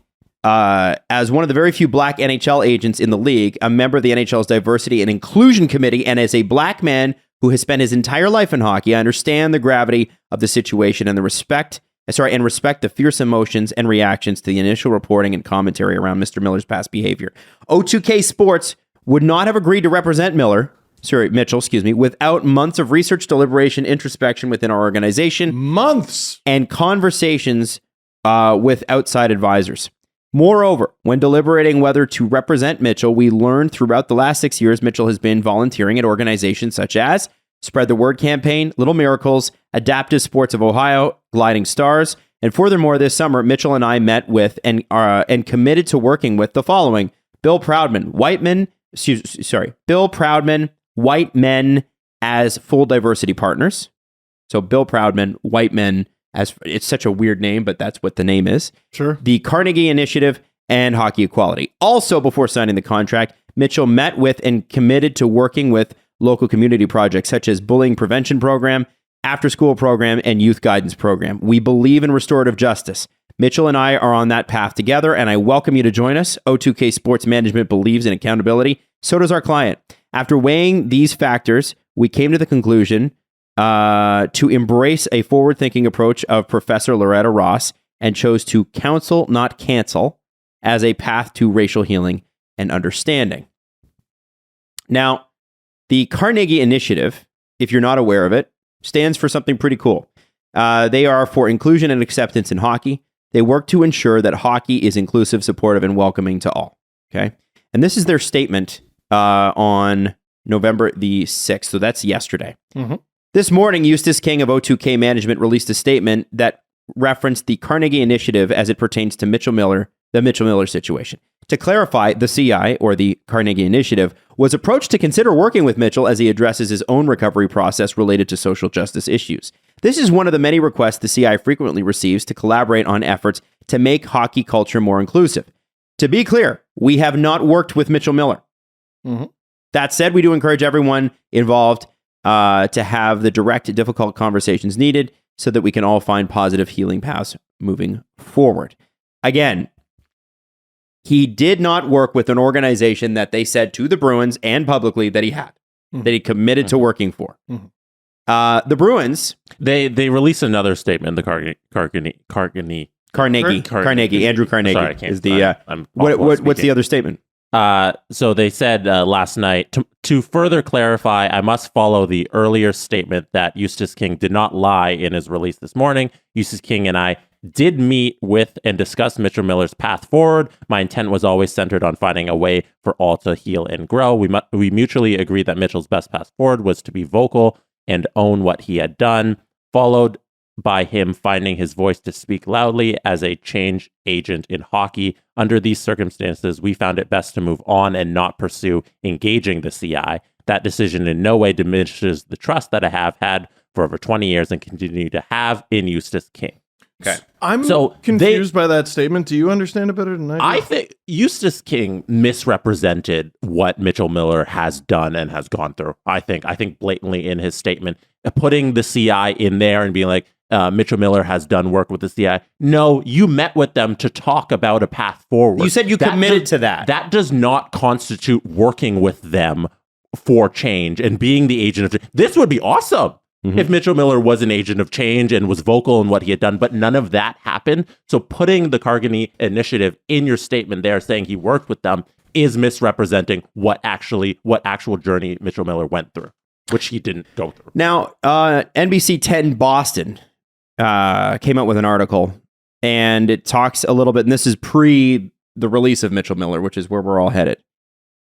As one of the very few black NHL agents in the league, a member of the NHL's Diversity and Inclusion Committee, and as a black man who has spent his entire life in hockey, I understand the gravity of the situation and respect the fierce emotions and reactions to the initial reporting and commentary around Mr. Miller's past behavior. O2K Sports would not have agreed to represent Mitchell, without months of research, deliberation, introspection within our organization. Months! And conversations with outside advisors. Moreover, when deliberating whether to represent Mitchell, we learned throughout the last 6 years Mitchell has been volunteering at organizations such as Spread the Word Campaign, Little Miracles, Adaptive Sports of Ohio, Gliding Stars, and furthermore, this summer, Mitchell and I met with and committed to working with the following: Bill Proudman, white men as full diversity partners. So Bill Proudman, white men, as it's such a weird name, but that's what the name is. Sure. The Carnegie Initiative and Hockey Equality. Also, before signing the contract, Mitchell met with and committed to working with local community projects such as Bullying Prevention Program, After School Program, and Youth Guidance Program. We believe in restorative justice. Mitchell and I are on that path together, and I welcome you to join us. O2K Sports Management believes in accountability. So does our client. After weighing these factors, we came to the conclusion to embrace a forward-thinking approach of Professor Loretta Ross and chose to counsel, not cancel, as a path to racial healing and understanding. Now, the Carnegie Initiative, if you're not aware of it, stands for something pretty cool. They are for inclusion and acceptance in hockey. They work to ensure that hockey is inclusive, supportive, and welcoming to all. Okay, and this is their statement on November the 6th. So that's yesterday. Mm-hmm. This morning, Eustace King of O2K Management released a statement that referenced the Carnegie Initiative as it pertains to Mitchell Miller, the Mitchell Miller situation. To clarify, the CI, or the Carnegie Initiative, was approached to consider working with Mitchell as he addresses his own recovery process related to social justice issues. This is one of the many requests the CI frequently receives to collaborate on efforts to make hockey culture more inclusive. To be clear, we have not worked with Mitchell Miller. Mm-hmm. That said, we do encourage everyone involved to have the direct, difficult conversations needed so that we can all find positive healing paths moving forward. Again, he did not work with an organization that they said to the Bruins and publicly that he had, that he committed to working for. The Bruins... They released another statement, the Carnegie, Andrew Carnegie. Sorry, I can't, is the... what's the other statement? So they said last night, to further clarify, I must follow the earlier statement that Eustace King did not lie in his release this morning. Eustace King and I did meet with and discuss Mitchell Miller's path forward. My intent was always centered on finding a way for all to heal and grow. We mutually agreed that Mitchell's best path forward was to be vocal and own what he had done, followed by him finding his voice to speak loudly as a change agent in hockey. Under these circumstances, we found it best to move on and not pursue engaging the CI. That decision in no way diminishes the trust that I have had for over 20 years and continue to have in Eustace King. Okay. I'm confused by that statement. Do you understand it better than I do? I think Eustace King misrepresented what Mitchell Miller has done and has gone through. I think blatantly in his statement, putting the CI in there and being like, Mitchell Miller has done work with the CI. No, you met with them to talk about a path forward. You said you committed to that. That does not constitute working with them for change and being the agent of change. This would be awesome if Mitchell Miller was an agent of change and was vocal in what he had done, but none of that happened. So putting the Carnegie Initiative in your statement there saying he worked with them is misrepresenting what actual journey Mitchell Miller went through, which he didn't go through. Now, NBC 10 Boston came out with an article, and it talks a little bit, and this is pre the release of Mitchell Miller, which is where we're all headed.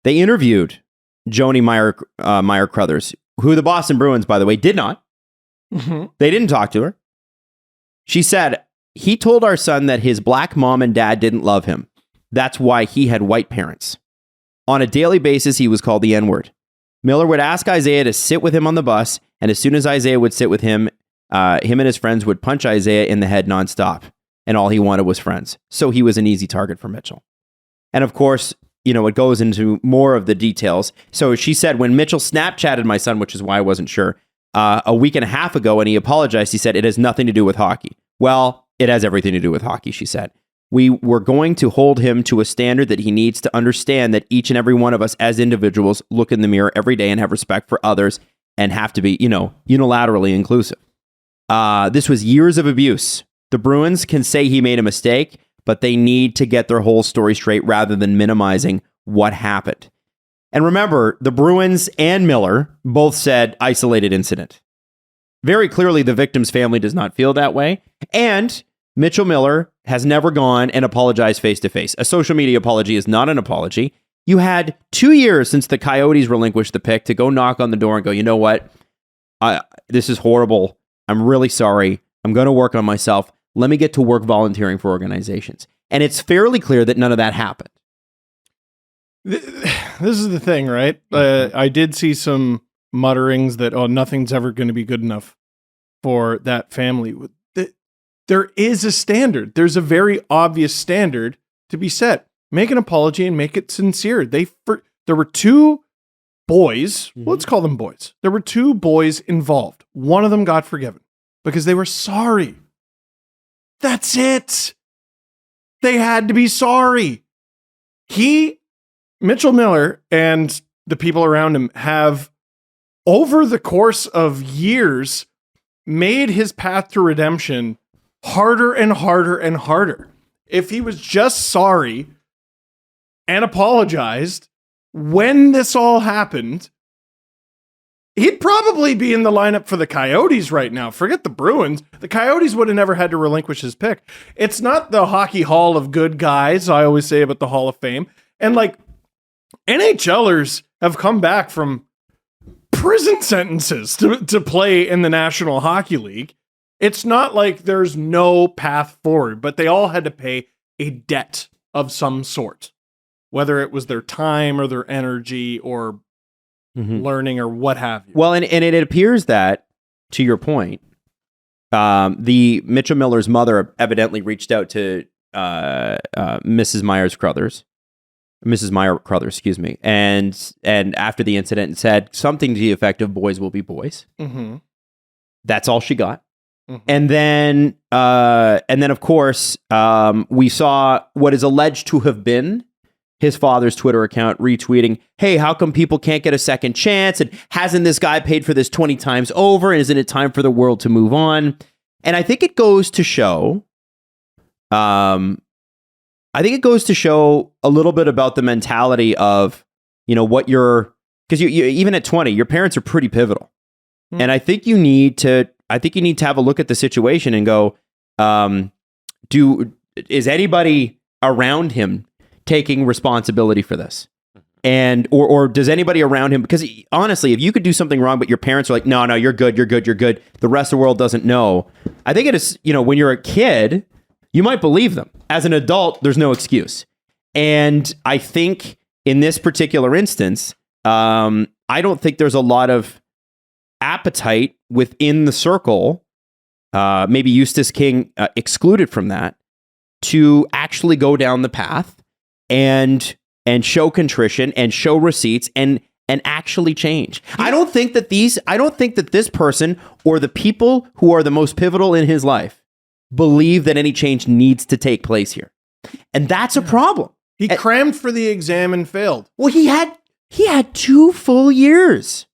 They interviewed Joni Meyer Crothers, who the Boston Bruins, by the way, did not. They didn't talk to her. She said, he told our son that his black mom and dad didn't love him. That's why he had white parents. On a daily basis, he was called the N-word. Miller would ask Isaiah to sit with him on the bus, and as soon as Isaiah would sit with him, him and his friends would punch Isaiah in the head nonstop, and all he wanted was friends. So he was an easy target for Mitchell. And of course, it goes into more of the details. So she said, when Mitchell Snapchatted my son, which is why I wasn't sure, a week and a half ago, and he apologized, he said, it has nothing to do with hockey. Well, it has everything to do with hockey, she said. We were going to hold him to a standard that he needs to understand that each and every one of us as individuals look in the mirror every day and have respect for others and have to be, unilaterally inclusive. This was years of abuse. The Bruins can say he made a mistake, but they need to get their whole story straight rather than minimizing what happened. And remember, the Bruins and Miller both said isolated incident. Very clearly, the victim's family does not feel that way. And Mitchell Miller has never gone and apologized face-to-face. A social media apology is not an apology. You had 2 years since the Coyotes relinquished the pick to go knock on the door and go, you know what? This is horrible. I'm really sorry. I'm going to work on myself. Let me get to work volunteering for organizations. And it's fairly clear that none of that happened. This is the thing, right? I did see some mutterings that, nothing's ever going to be good enough for that family. There is a standard. There's a very obvious standard to be set. Make an apology and make it sincere. There were two boys, let's call them boys. There were two boys involved. One of them got forgiven because they were sorry. That's it. They had to be sorry. Mitchell Miller and the people around him have over the course of years, made his path to redemption harder and harder and harder. If he was just sorry and apologized when this all happened, he'd probably be in the lineup for the Coyotes right now. Forget the Bruins. The Coyotes would have never had to relinquish his pick. It's not the Hockey Hall of Good Guys, I always say about the Hall of Fame. And like, NHLers have come back from prison sentences to play in the National Hockey League. It's not like there's no path forward, but they all had to pay a debt of some sort, whether it was their time or their energy or learning or what have you. Well, and it appears that, to your point, the Mitchell Miller's mother evidently reached out to Mrs. Meyer Crothers, excuse me, and after the incident said something to the effect of "boys will be boys." Mm-hmm. That's all she got. Mm-hmm. And then, of course, we saw what is alleged to have been his father's Twitter account retweeting, "Hey, how come people can't get a second chance? And hasn't this guy paid for this 20 times over? And isn't it time for the world to move on?" And I think it goes to show, a little bit about the mentality of, what you're, because you even at 20, your parents are pretty pivotal. Mm. And I think you need to have a look at the situation and go, is anybody around him taking responsibility for this? And, or does anybody around him, because honestly, if you could do something wrong, but your parents are like, no, you're good. The rest of the world doesn't know. I think it is, when you're a kid, you might believe them. As an adult, there's no excuse. And I think in this particular instance, I don't think there's a lot of appetite within the circle, maybe Eustace King excluded from that, to actually go down the path and show contrition and show receipts and actually change. I don't think that this person or the people who are the most pivotal in his life believe that any change needs to take place here. And that's a problem. He crammed for the exam and failed. Well, he had 2 full years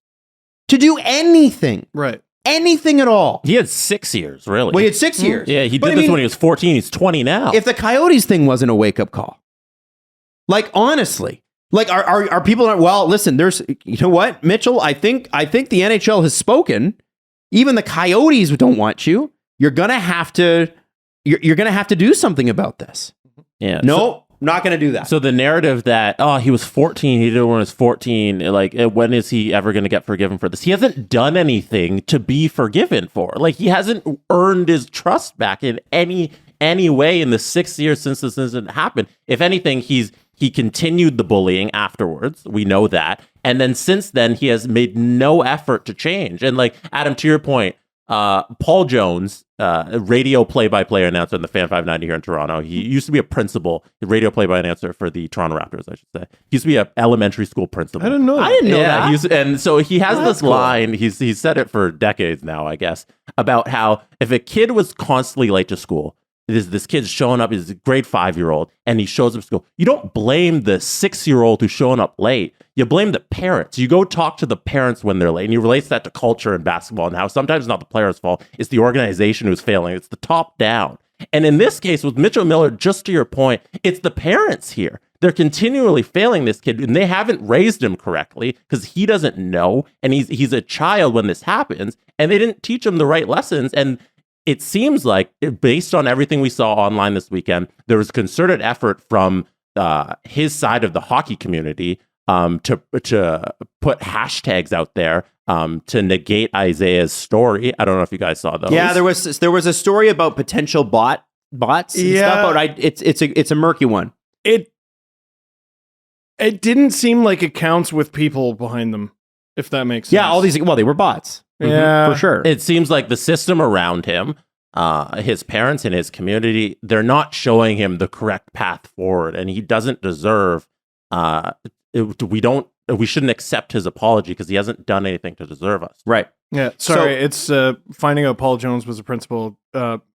to do anything. Right. Anything at all. He had 6 years, really. Well, he had 6 years. Yeah, he did this when he was 14. He's 20 now. If the Coyotes thing wasn't a wake-up call, like, honestly, like, are people, well, listen, there's, you know what, Mitchell, I think the NHL has spoken. Even the Coyotes don't want you. You're going to have to do something about this. Yeah. No, not going to do that. So the narrative that, he was 14, he did it when he was 14, like, when is he ever going to get forgiven for this? He hasn't done anything to be forgiven for. Like, he hasn't earned his trust back in any way in the 6 years since this incident happened. If anything, he continued the bullying afterwards. We know that. And then since then, he has made no effort to change. And like, Adam, to your point, Paul Jones, radio play-by-play announcer in the Fan 590 here in Toronto. He used to be a principal, the radio play-by announcer for the Toronto Raptors, I should say. He used to be an elementary school principal. I didn't know that. And so he has this line, he's said it for decades now, I guess, about how if a kid was constantly late to school, this kid's showing up, he's a grade 5-year-old, and he shows up to school. You don't blame the 6-year-old who's showing up late. You blame the parents. You go talk to the parents when they're late, and he relates that to culture and basketball and how sometimes it's not the player's fault. It's the organization who's failing. It's the top down. And in this case, with Mitchell Miller, just to your point, it's the parents here. They're continually failing this kid, and they haven't raised him correctly because he doesn't know, and he's a child when this happens, and they didn't teach him the right lessons. And it seems like, based on everything we saw online this weekend, there was concerted effort from his side of the hockey community to put hashtags out there to negate Isaiah's story. I don't know if you guys saw those. Yeah, there was a story about potential bots and stuff, but it's a murky one. It didn't seem like it counts with people behind them, if that makes sense. Yeah, all these, they were bots. Yeah, for sure. It seems like the system around him, his parents and his community, they're not showing him the correct path forward, and he doesn't deserve. We shouldn't accept his apology because he hasn't done anything to deserve us. Right. Yeah. Sorry, it's finding out Paul Jones was a principal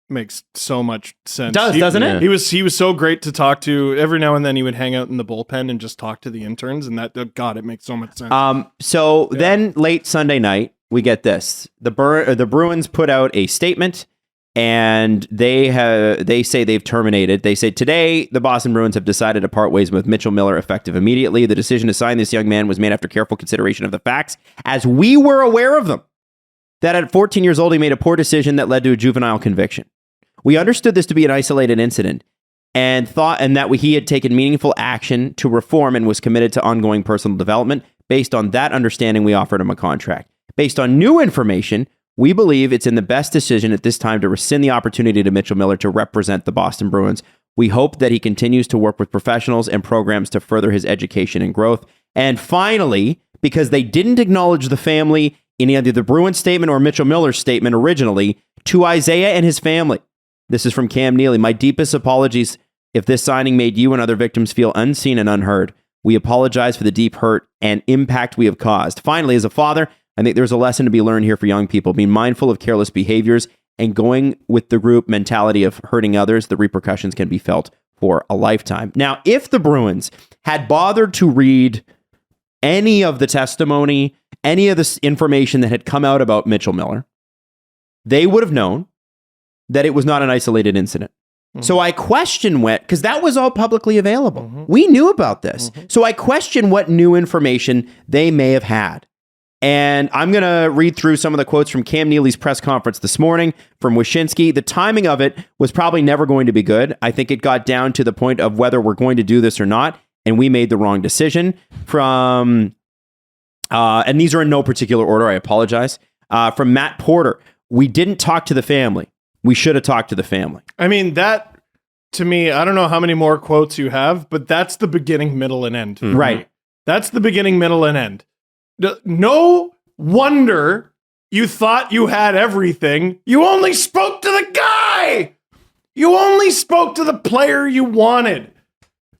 makes so much sense. Doesn't it? He was so great to talk to. Every now and then he would hang out in the bullpen and just talk to the interns, and God, it makes so much sense. Then late Sunday night, we get this. The Bruins put out a statement, and they say they've terminated. They say today the Boston Bruins have decided to part ways with Mitchell Miller effective immediately. The decision to sign this young man was made after careful consideration of the facts, as we were aware of them. That at 14 years old, he made a poor decision that led to a juvenile conviction. We understood this to be an isolated incident and that he had taken meaningful action to reform and was committed to ongoing personal development. Based on that understanding, we offered him a contract. Based on new information, we believe it's in the best decision at this time to rescind the opportunity to Mitchell Miller to represent the Boston Bruins. We hope that he continues to work with professionals and programs to further his education and growth. And finally, because they didn't acknowledge the family in either the Bruins statement or Mitchell Miller's statement originally, to Isaiah and his family. This is from Cam Neely. My deepest apologies if this signing made you and other victims feel unseen and unheard. We apologize for the deep hurt and impact we have caused. Finally, as a father, I think there's a lesson to be learned here for young people. Being mindful of careless behaviors and going with the group mentality of hurting others, the repercussions can be felt for a lifetime. Now, if the Bruins had bothered to read any of the testimony, any of this information that had come out about Mitchell Miller, they would have known that it was not an isolated incident. Mm-hmm. So I question because that was all publicly available. Mm-hmm. We knew about this. Mm-hmm. So I question what new information they may have had. And I'm going to read through some of the quotes from Cam Neely's press conference this morning from Wyshynski. The timing of it was probably never going to be good. I think it got down to the point of whether we're going to do this or not, and we made the wrong decision. And these are in no particular order, I apologize. From Matt Porter, we didn't talk to the family. We should have talked to the family. I mean, that, to me, I don't know how many more quotes you have, but that's the beginning, middle, and end. Mm-hmm. Right. That's the beginning, middle, and end. No wonder you thought you had everything. You only spoke to the guy. You only spoke to the player you wanted.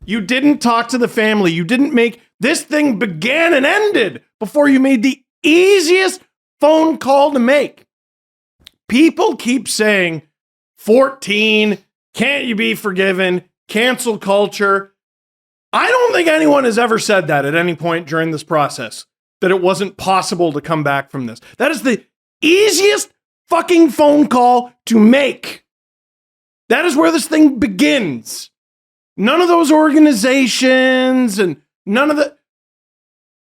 You didn't talk to the family. You didn't make... This thing began and ended before you made the easiest phone call to make. People keep saying, 14, can't you be forgiven, cancel culture. I don't think anyone has ever said that at any point during this process, that it wasn't possible to come back from this. That is the easiest fucking phone call to make. That is where this thing begins. None of those organizations and none of the...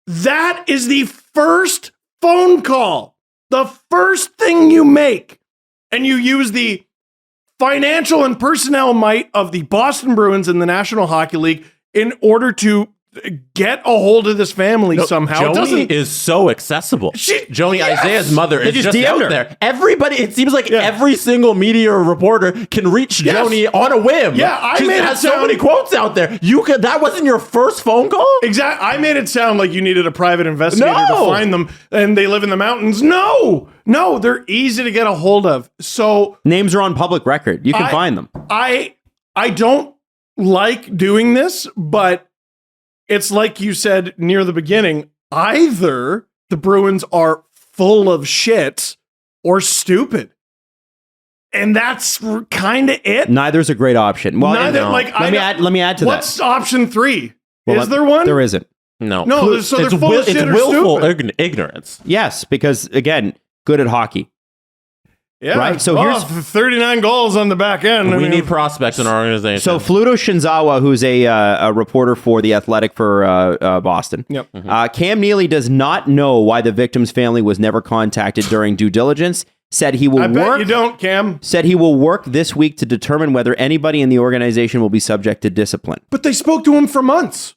That is the first phone call. The first thing you make. And you use the financial and personnel might of the Boston Bruins and the National Hockey League in order to get a hold of this family somehow. Joni is so accessible. Joni, yes! Isaiah's mother, is just out her. there. Everybody, it seems like every single media reporter can reach Joni on a whim. Yeah, I made it has so many quotes out there. That wasn't your first phone call? Exactly. I made it sound like you needed a private investigator to find them, and they live in the mountains. No, they're easy to get a hold of. So names are on public record. You can find them. I don't like doing this, but it's like you said near the beginning, either the Bruins are full of shit or stupid. And that's kind of it. Neither's a great option. Well, let me add to that. What's option 3? Is there one? There isn't. No. So they're full of shit or willful stupid. ignorance. Yes, because again, good at hockey. Yeah. Right. So here's 39 goals on the back end. We need prospects in our organization. So Fluto Shinzawa, who's a reporter for The Athletic for Boston. Yep. Cam Neely does not know why the victim's family was never contacted during due diligence. Said he will bet you don't, Cam. Said he will work this week to determine whether anybody in the organization will be subject to discipline. But they spoke to him for months.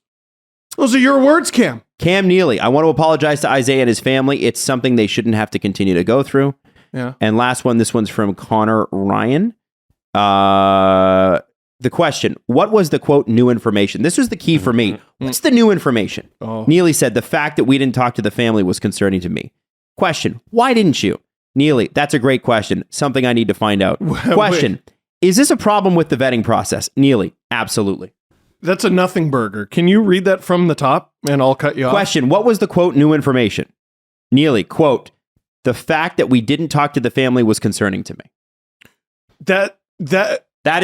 Those are your words, Cam. Cam Neely, I want to apologize to Isaiah and his family. It's something they shouldn't have to continue to go through. Yeah. And last one, this one's from Connor Ryan. The question, what was the quote new information? This was the key for me. What's the new information? Neely said, the fact that we didn't talk to the family was concerning to me. Question, why didn't you? Neely, that's a great question. Something I need to find out. Question, is this a problem with the vetting process? Neely, absolutely. That's a nothing burger. Can you read that from the top and I'll cut you off? Question, what was the quote new information? Neely, quote, the fact that we didn't talk to the family was concerning to me. That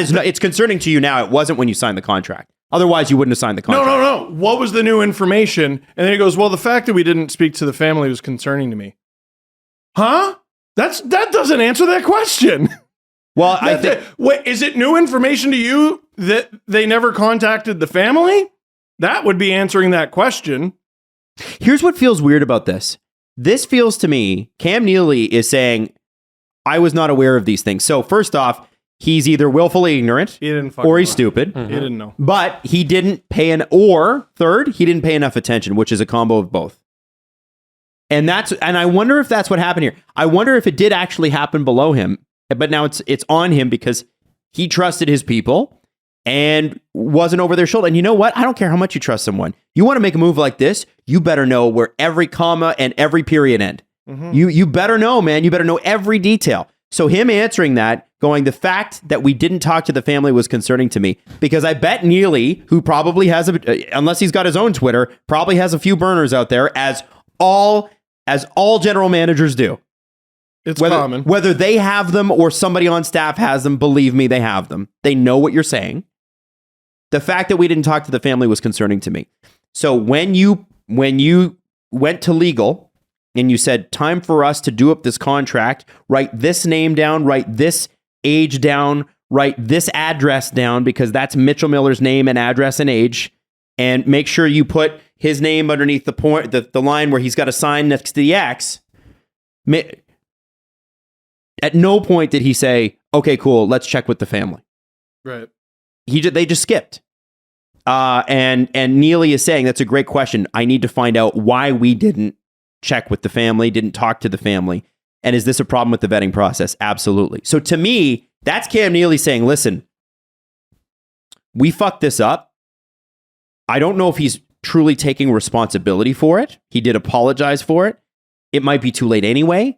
is it's concerning to you now. It wasn't when you signed the contract. Otherwise, you wouldn't have signed the contract. No. What was the new information? And then he goes, well, the fact that we didn't speak to the family was concerning to me. Huh? That doesn't answer that question. Well, I think... Wait, is it new information to you that they never contacted the family? That would be answering that question. Here's what feels weird about this. This feels to me, Cam Neely is saying, I was not aware of these things. So first off, he's either willfully ignorant or he's stupid. He didn't know. But he didn't pay third, he didn't pay enough attention, which is a combo of both. And I wonder if that's what happened here. I wonder if it did actually happen below him, but now it's on him because he trusted his people and wasn't over their shoulder. And you know what? I don't care how much you trust someone. You want to make a move like this, you better know where every comma and every period end. Mm-hmm. You better know, man. You better know every detail. So him answering that, going, the fact that we didn't talk to the family was concerning to me, because I bet Neely, who probably has, unless he's got his own Twitter, probably has a few burners out there, as all general managers do. It's common. Whether they have them or somebody on staff has them, believe me, they have them. They know what you're saying. The fact that we didn't talk to the family was concerning to me. So when you went to legal and you said, time for us to do up this contract, write this name down, write this age down, write this address down, because that's Mitchell Miller's name and address and age, and make sure you put his name underneath the line where he's got a sign next to the X. At no point did he say, okay, cool, let's check with the family. Right. They just skipped. And Neely is saying, that's a great question. I need to find out why we didn't check with the family, didn't talk to the family. And is this a problem with the vetting process? Absolutely. So to me, that's Cam Neely saying, listen, we fucked this up. I don't know if he's truly taking responsibility for it. He did apologize for it. It might be too late anyway.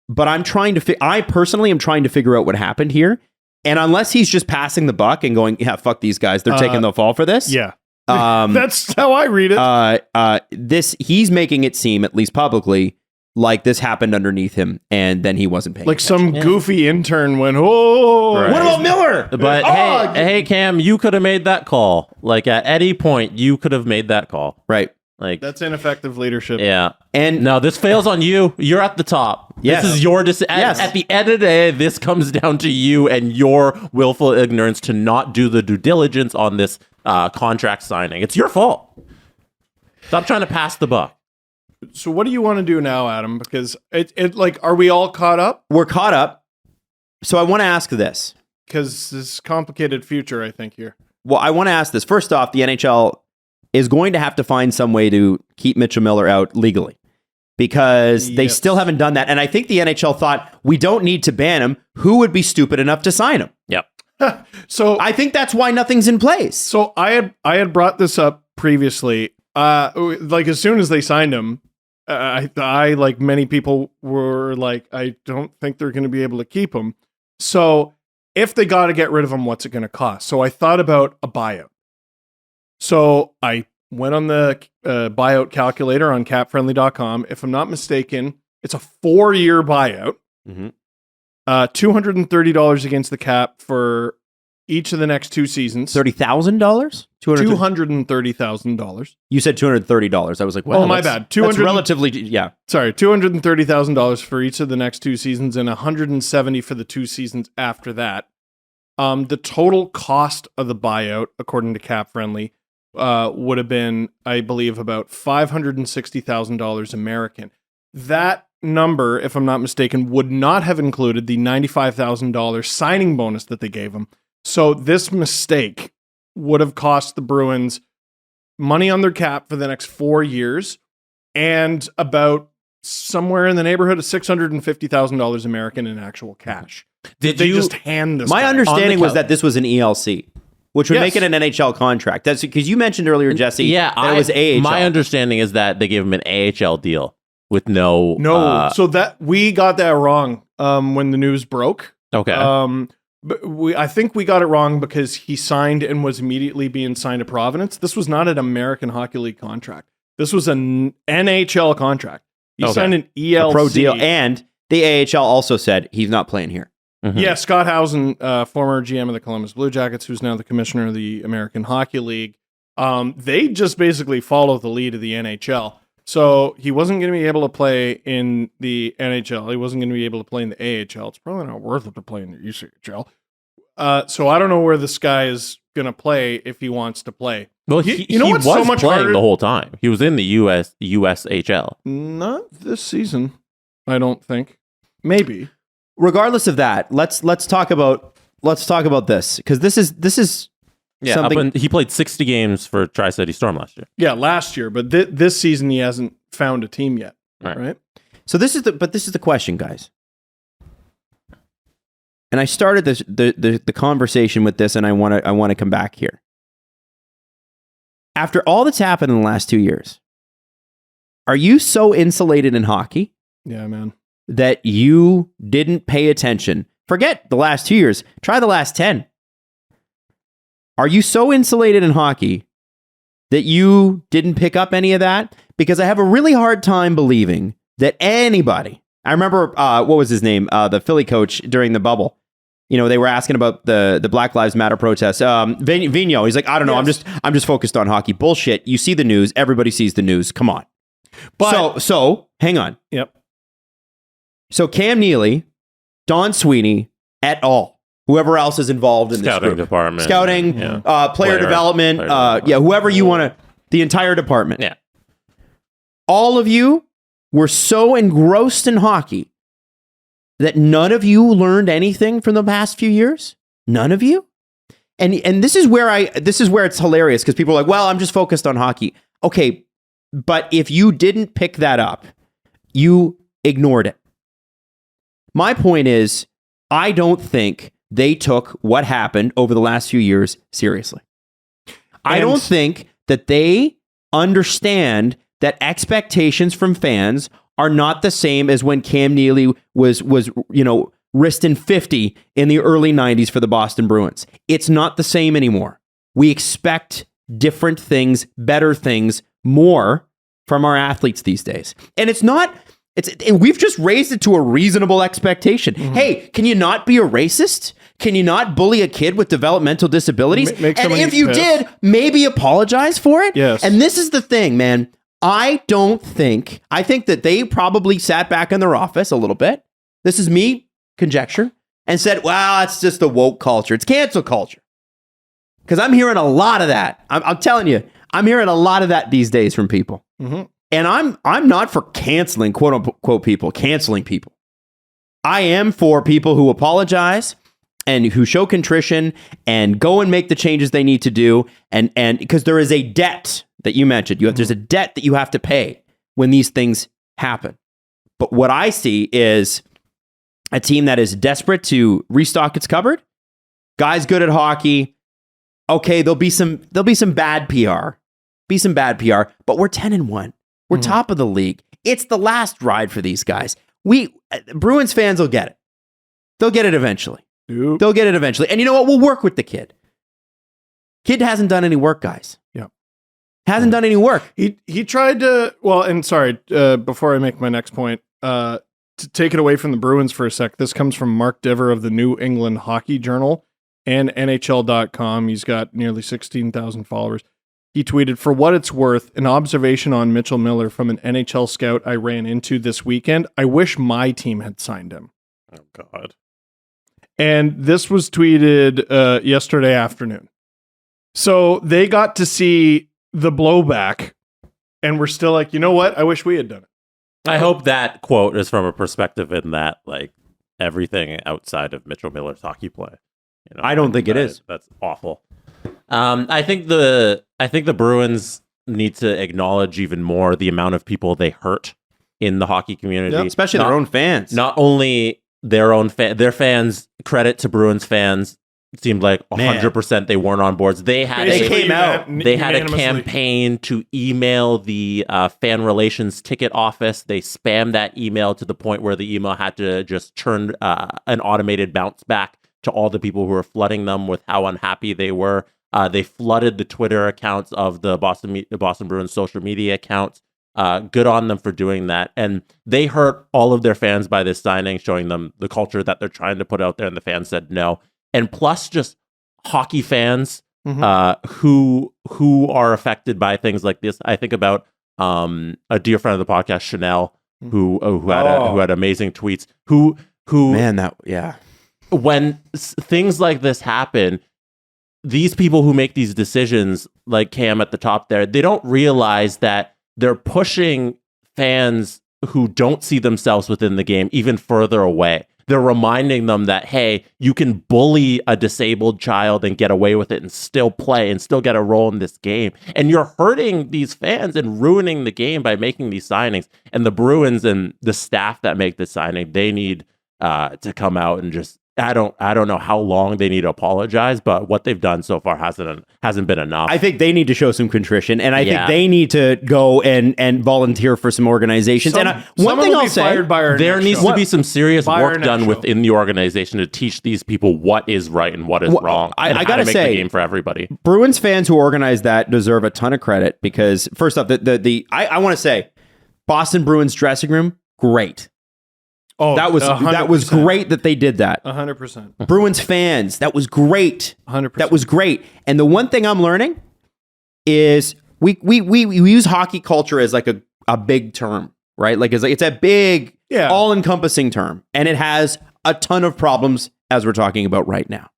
But I personally am trying to figure out what happened here. And unless he's just passing the buck and going, yeah, fuck these guys, they're taking the fall for this. Yeah. That's how I read it. He's making it seem, at least publicly, like this happened underneath him, and then he wasn't paying attention. Some goofy intern went, oh, right. What about Miller? But hey, Cam, you could have made that call. Like at any point, you could have made that call. Right. Like that's ineffective leadership. Yeah. And no, this fails on you. You're at the top. Yes. This is your decision. Yes. At the end of the day, this comes down to you and your willful ignorance to not do the due diligence on this contract signing. It's your fault. Stop trying to pass the buck. So what do you want to do now, Adam? Because are we all caught up? We're caught up. So I want to ask this. Because this complicated future, I think, here. Well, I want to ask this. First off, the NHL is going to have to find some way to keep Mitchell Miller out legally, because they still haven't done that. And I think the NHL thought, we don't need to ban him. Who would be stupid enough to sign him? Yep. So I think that's why nothing's in place. So I had brought this up previously. Like as soon as they signed him, I like many people were like, I don't think they're going to be able to keep him. So if they got to get rid of him, what's it going to cost? So I thought about a buyout. So I went on the buyout calculator on capfriendly.com. If I'm not mistaken, it's a 4-year buyout. Mm-hmm. $230 against the cap for each of the next 2 seasons. $30,000? $230,000. You said $230. I was like, well, oh, my bad. That's relatively, yeah. Sorry, $230,000 for each of the next 2 seasons and $170,000 for the 2 seasons after that. The total cost of the buyout, according to Cap Friendly, would have been, I believe, about $560,000 American. That number, if I'm not mistaken, would not have included the $95,000 signing bonus that they gave him. So this mistake would have cost the Bruins money on their cap for the next 4 years and about somewhere in the neighborhood of $650,000 American in actual cash. Did they just hand this? My understanding was that this was an ELC, which would make it an NHL contract. That's because you mentioned earlier, Jesse. Yeah, that it was AHL. My understanding is that they gave him an AHL deal with no. So that we got that wrong when the news broke. Okay. But I think we got it wrong because he signed and was immediately being signed to Providence. This was not an American Hockey League contract. This was an NHL contract. He signed an ELC. A pro deal. And the AHL also said he's not playing here. Mm-hmm. Yeah, Scott Housen, former GM of the Columbus Blue Jackets, who's now the commissioner of the American Hockey League, they just basically follow the lead of the NHL. So he wasn't going to be able to play in the NHL. He wasn't going to be able to play in the AHL. It's probably not worth it to play in the ECHL. So I don't know where this guy is going to play if he wants to play. Well, he was so much playing harder the whole time. He was in the USHL. Not this season, I don't think. Maybe. Regardless of that, let's talk about this, because this is something. He played 60 games for Tri-City Storm last year. Yeah, last year, but this season he hasn't found a team yet. Right? So this is the question, guys. And I started the conversation with this, and I want to come back here. After all that's happened in the last 2 years, are you so insulated in hockey? Yeah, man. That you didn't pay attention? Forget the last 2 years. Try the last 10. Are you so insulated in hockey that you didn't pick up any of that? Because I have a really hard time believing that anybody... I remember, what was his name? The Philly coach during the bubble. You know, they were asking about the Black Lives Matter protests. Vigneault, he's like, I don't know. Yes. I'm just focused on hockey. Bullshit. You see the news. Everybody sees the news. Come on. But So hang on. Yep. So Cam Neely, Don Sweeney, et al. Whoever else is involved in Scouting this group. department. Scouting, player development, whoever you want to, the entire department. Yeah. All of you were so engrossed in hockey that none of you learned anything from the past few years? None of you? And this is where it's hilarious, because people are like, well, I'm just focused on hockey. Okay, but if you didn't pick that up, you ignored it. My point is, I don't think they took what happened over the last few years seriously. I don't think that they understand that expectations from fans are not the same as when Cam Neely was wrist in 50 in the early 90s for the Boston Bruins. It's not the same anymore. We expect different things, better things, more from our athletes these days. And we've just raised it to a reasonable expectation. Mm-hmm. Hey, can you not be a racist? Can you not bully a kid with developmental disabilities? And if you did, maybe apologize for it? Yes. And this is the thing, man. I think that they probably sat back in their office a little bit. This is me conjecture, and said, well, it's just the woke culture. It's cancel culture. Because I'm hearing a lot of that. I'm telling you, I'm hearing a lot of that these days from people. Mm-hmm. And I'm not for canceling, quote unquote, people, canceling people. I am for people who apologize and who show contrition and go and make the changes they need to do. And because there is a debt that you mentioned, there's a debt that you have to pay when these things happen. But what I see is a team that is desperate to restock its cupboard. Guys good at hockey. Okay, there'll be some bad PR. But we're 10-1. We're top of the league. It's the last ride for these guys. Bruins fans will get it. They'll get it eventually. Yep. They'll get it eventually. And you know what? We'll work with the kid. Kid hasn't done any work, guys. Yeah. Hasn't done any work. He tried to, before I make my next point, to take it away from the Bruins for a sec, this comes from Mark Diver of the New England Hockey Journal and NHL.com. He's got nearly 16,000 followers. He tweeted, for what it's worth, an observation on Mitchell Miller from an NHL scout I ran into this weekend. I wish my team had signed him. Oh, God. And this was tweeted yesterday afternoon. So they got to see the blowback and we're still like, you know what? I wish we had done it. I hope that quote is from a perspective in that, like, everything outside of Mitchell Miller's hockey play. You know, I don't think it is. That's awful. I think the Bruins need to acknowledge even more the amount of people they hurt in the hockey community, especially their own fans. Not only their own their fans. Credit to Bruins fans. It seemed like 100% they weren't on boards. They came out. They had a campaign to email the fan relations ticket office. They spammed that email to the point where the email had to just churn an automated bounce back to all the people who were flooding them with how unhappy they were. They flooded the Twitter accounts of the Boston Bruins social media accounts Good on them for doing that. And they hurt all of their fans by this signing, showing them the culture that they're trying to put out there, and the fans said no. And plus, just hockey fans who are affected by things like this. I think about a dear friend of the podcast, Chanel, who had amazing tweets. When things like this happen, these people who make these decisions, like Cam at the top there, they don't realize that they're pushing fans who don't see themselves within the game even further away. They're reminding them that, hey, you can bully a disabled child and get away with it and still play and still get a role in this game. And you're hurting these fans and ruining the game by making these signings. And the Bruins and the staff that make this signing, they need to come out and just, I don't know how long they need to apologize, but what they've done so far hasn't been enough. I think they need to show some contrition, and I think they need to go and volunteer for some organizations. One thing I'll say, there needs to be some serious work done within the organization to teach these people what is right and what is wrong. I gotta make say, the game for everybody. Bruins fans who organized that deserve a ton of credit because, first off, I want to say, Boston Bruins dressing room, great. Oh, that was great that they did that. 100%. Bruins fans, that was great. 100%. That was great. And the one thing I'm learning is we use hockey culture as like a big term, right? Like it's a big, all-encompassing term, and it has a ton of problems as we're talking about right now.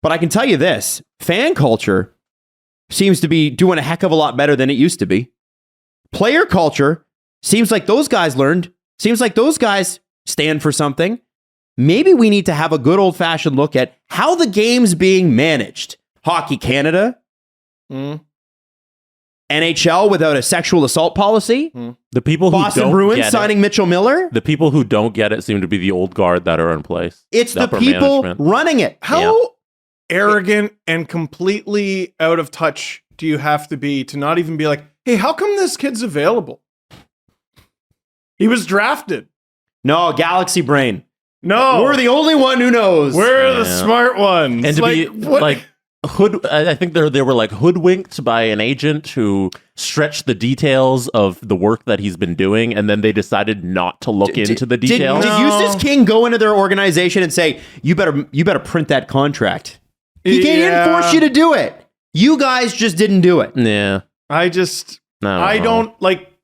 But I can tell you this: fan culture seems to be doing a heck of a lot better than it used to be. Player culture seems like those guys learned. Seems like those guys stand for something. Maybe we need to have a good old-fashioned look at how the game's being managed. Hockey Canada, NHL without a sexual assault policy, the people who Boston don't Bruins get signing Mitchell Miller. The people who don't get it seem to be the old guard that are in place. It's the people running it. How arrogant and completely out of touch do you have to be to not even be like, hey, how come this kid's available? He was drafted. No, Galaxy Brain. No. We're the only one who knows. We're the smart ones. And to be like, I think they were like hoodwinked by an agent who stretched the details of the work that he's been doing, and then they decided not to look into the details. Did Eustace King go into their organization and say, you better print that contract? He didn't force you to do it. You guys just didn't do it. Yeah. I don't like.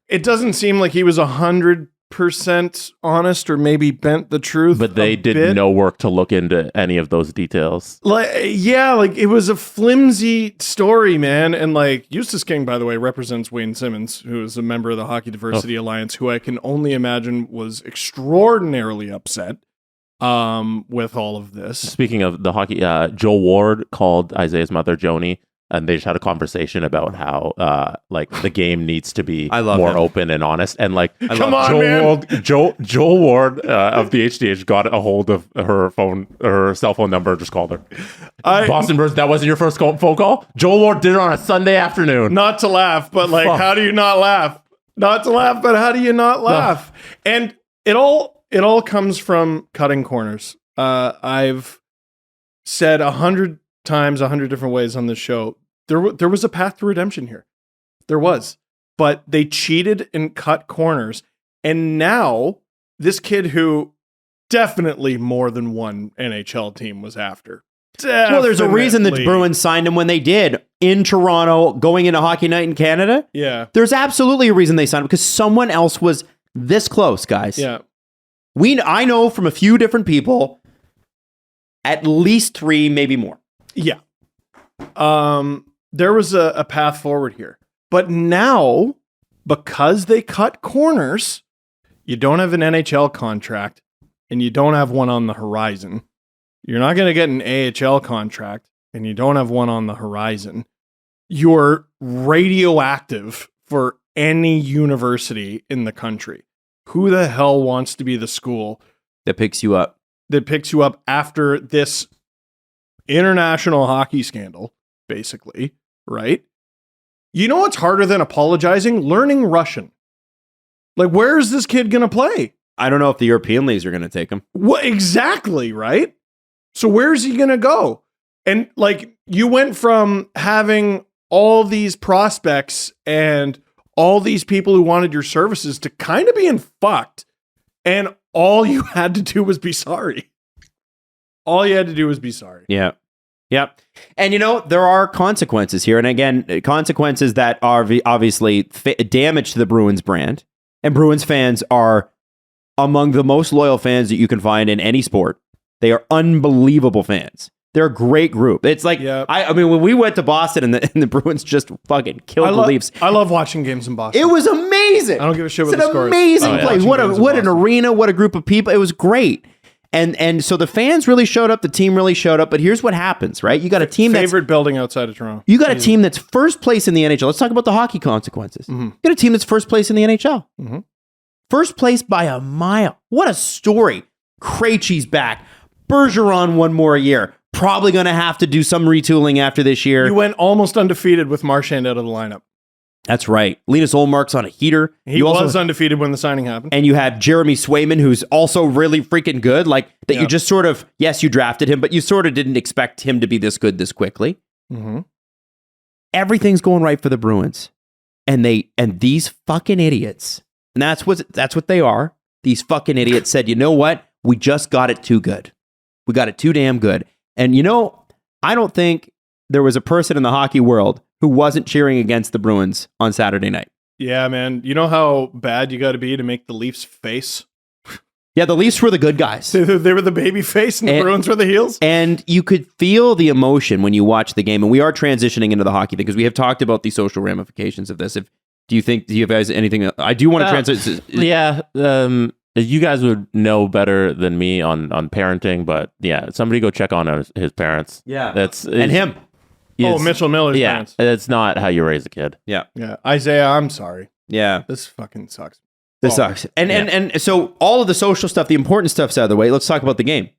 It doesn't seem like he was 100% honest or maybe bent the truth. But they did no work to look into any of those details. Like it was a flimsy story, man. And like Eustace King, by the way, represents Wayne Simmons, who is a member of the Hockey Diversity Alliance, who I can only imagine was extraordinarily upset with all of this. Speaking of the hockey, Joel Ward called Isaiah's mother Joni. And they just had a conversation about how, the game needs to be more open and honest. And Joel Ward of the HDH got a hold of her cell phone number, just called her. Boston Bruins. That wasn't your first phone call. Joel Ward did it on a Sunday afternoon. Not to laugh, but how do you not laugh? Not to laugh, but how do you not laugh? No. And it all comes from cutting corners. I've said 100 times, 100 different ways on this show, there was a path to redemption here. There was. But they cheated and cut corners. And now this kid who definitely more than one NHL team was after. Definitely. Well, there's a reason the Bruins signed him when they did in Toronto, going into Hockey Night in Canada. Yeah. There's absolutely a reason they signed him, because someone else was this close, guys. Yeah. I know from a few different people, at least 3, maybe more. Yeah. There was a path forward here. But now, because they cut corners, you don't have an NHL contract and you don't have one on the horizon. You're not going to get an AHL contract and you don't have one on the horizon. You're radioactive for any university in the country. Who the hell wants to be the school that picks you up after this international hockey scandal, basically, right? You know what's harder than apologizing? Learning Russian. Like, where is this kid going to play? I don't know if the European leagues are going to take him. Well, exactly, right? So where's he going to go? And like, you went from having all these prospects and all these people who wanted your services to kind of being fucked, and all you had to do was be sorry. All you had to do was be sorry. Yeah. Yep. And there are consequences here. And again, consequences that are obviously damage to the Bruins brand. And Bruins fans are among the most loyal fans that you can find in any sport. They are unbelievable fans. They're a great group. It's like, I mean, when we went to Boston and the Bruins just fucking killed the Leafs. I love watching games in Boston. It was amazing. I don't give a shit what it's the score is. It's an amazing place. What an arena. What a group of people. It was great. And so the fans really showed up. The team really showed up. But here's what happens, right? You got a team favorite building outside of Toronto. You got a team that's first place in the NHL. Let's talk about the hockey consequences. You got a team that's first place in the NHL. First place by a mile. What a story. Krejci's back. Bergeron one more year. Probably going to have to do some retooling after this year. You went almost undefeated with Marchand out of the lineup. That's right. Linus Ullmark's on a heater. He was undefeated when the signing happened. And you have Jeremy Swayman, who's also really freaking good. Like that, you just sort of, yes, you drafted him, but you sort of didn't expect him to be this good this quickly. Everything's going right for the Bruins, and these fucking idiots, and that's what they are. These fucking idiots said, you know what? We just got it too good. We got it too damn good. And I don't think there was a person in the hockey world who wasn't cheering against the Bruins on Saturday night. Yeah, man. You know how bad you got to be to make the Leafs face? Yeah, the Leafs were the good guys. They were the baby face and the Bruins were the heels. And you could feel the emotion when you watch the game. And we are transitioning into the hockey thing because we have talked about the social ramifications of this. Do you guys anything? I do want to transition. Yeah. You guys would know better than me on parenting, but yeah, somebody go check on his parents. Yeah. And him. Mitchell Miller's parents. That's not how you raise a kid. Yeah. Yeah. Isaiah, I'm sorry. Yeah. This fucking sucks. This sucks. And so all of the social stuff, the important stuff's out of the way. Let's talk about the game.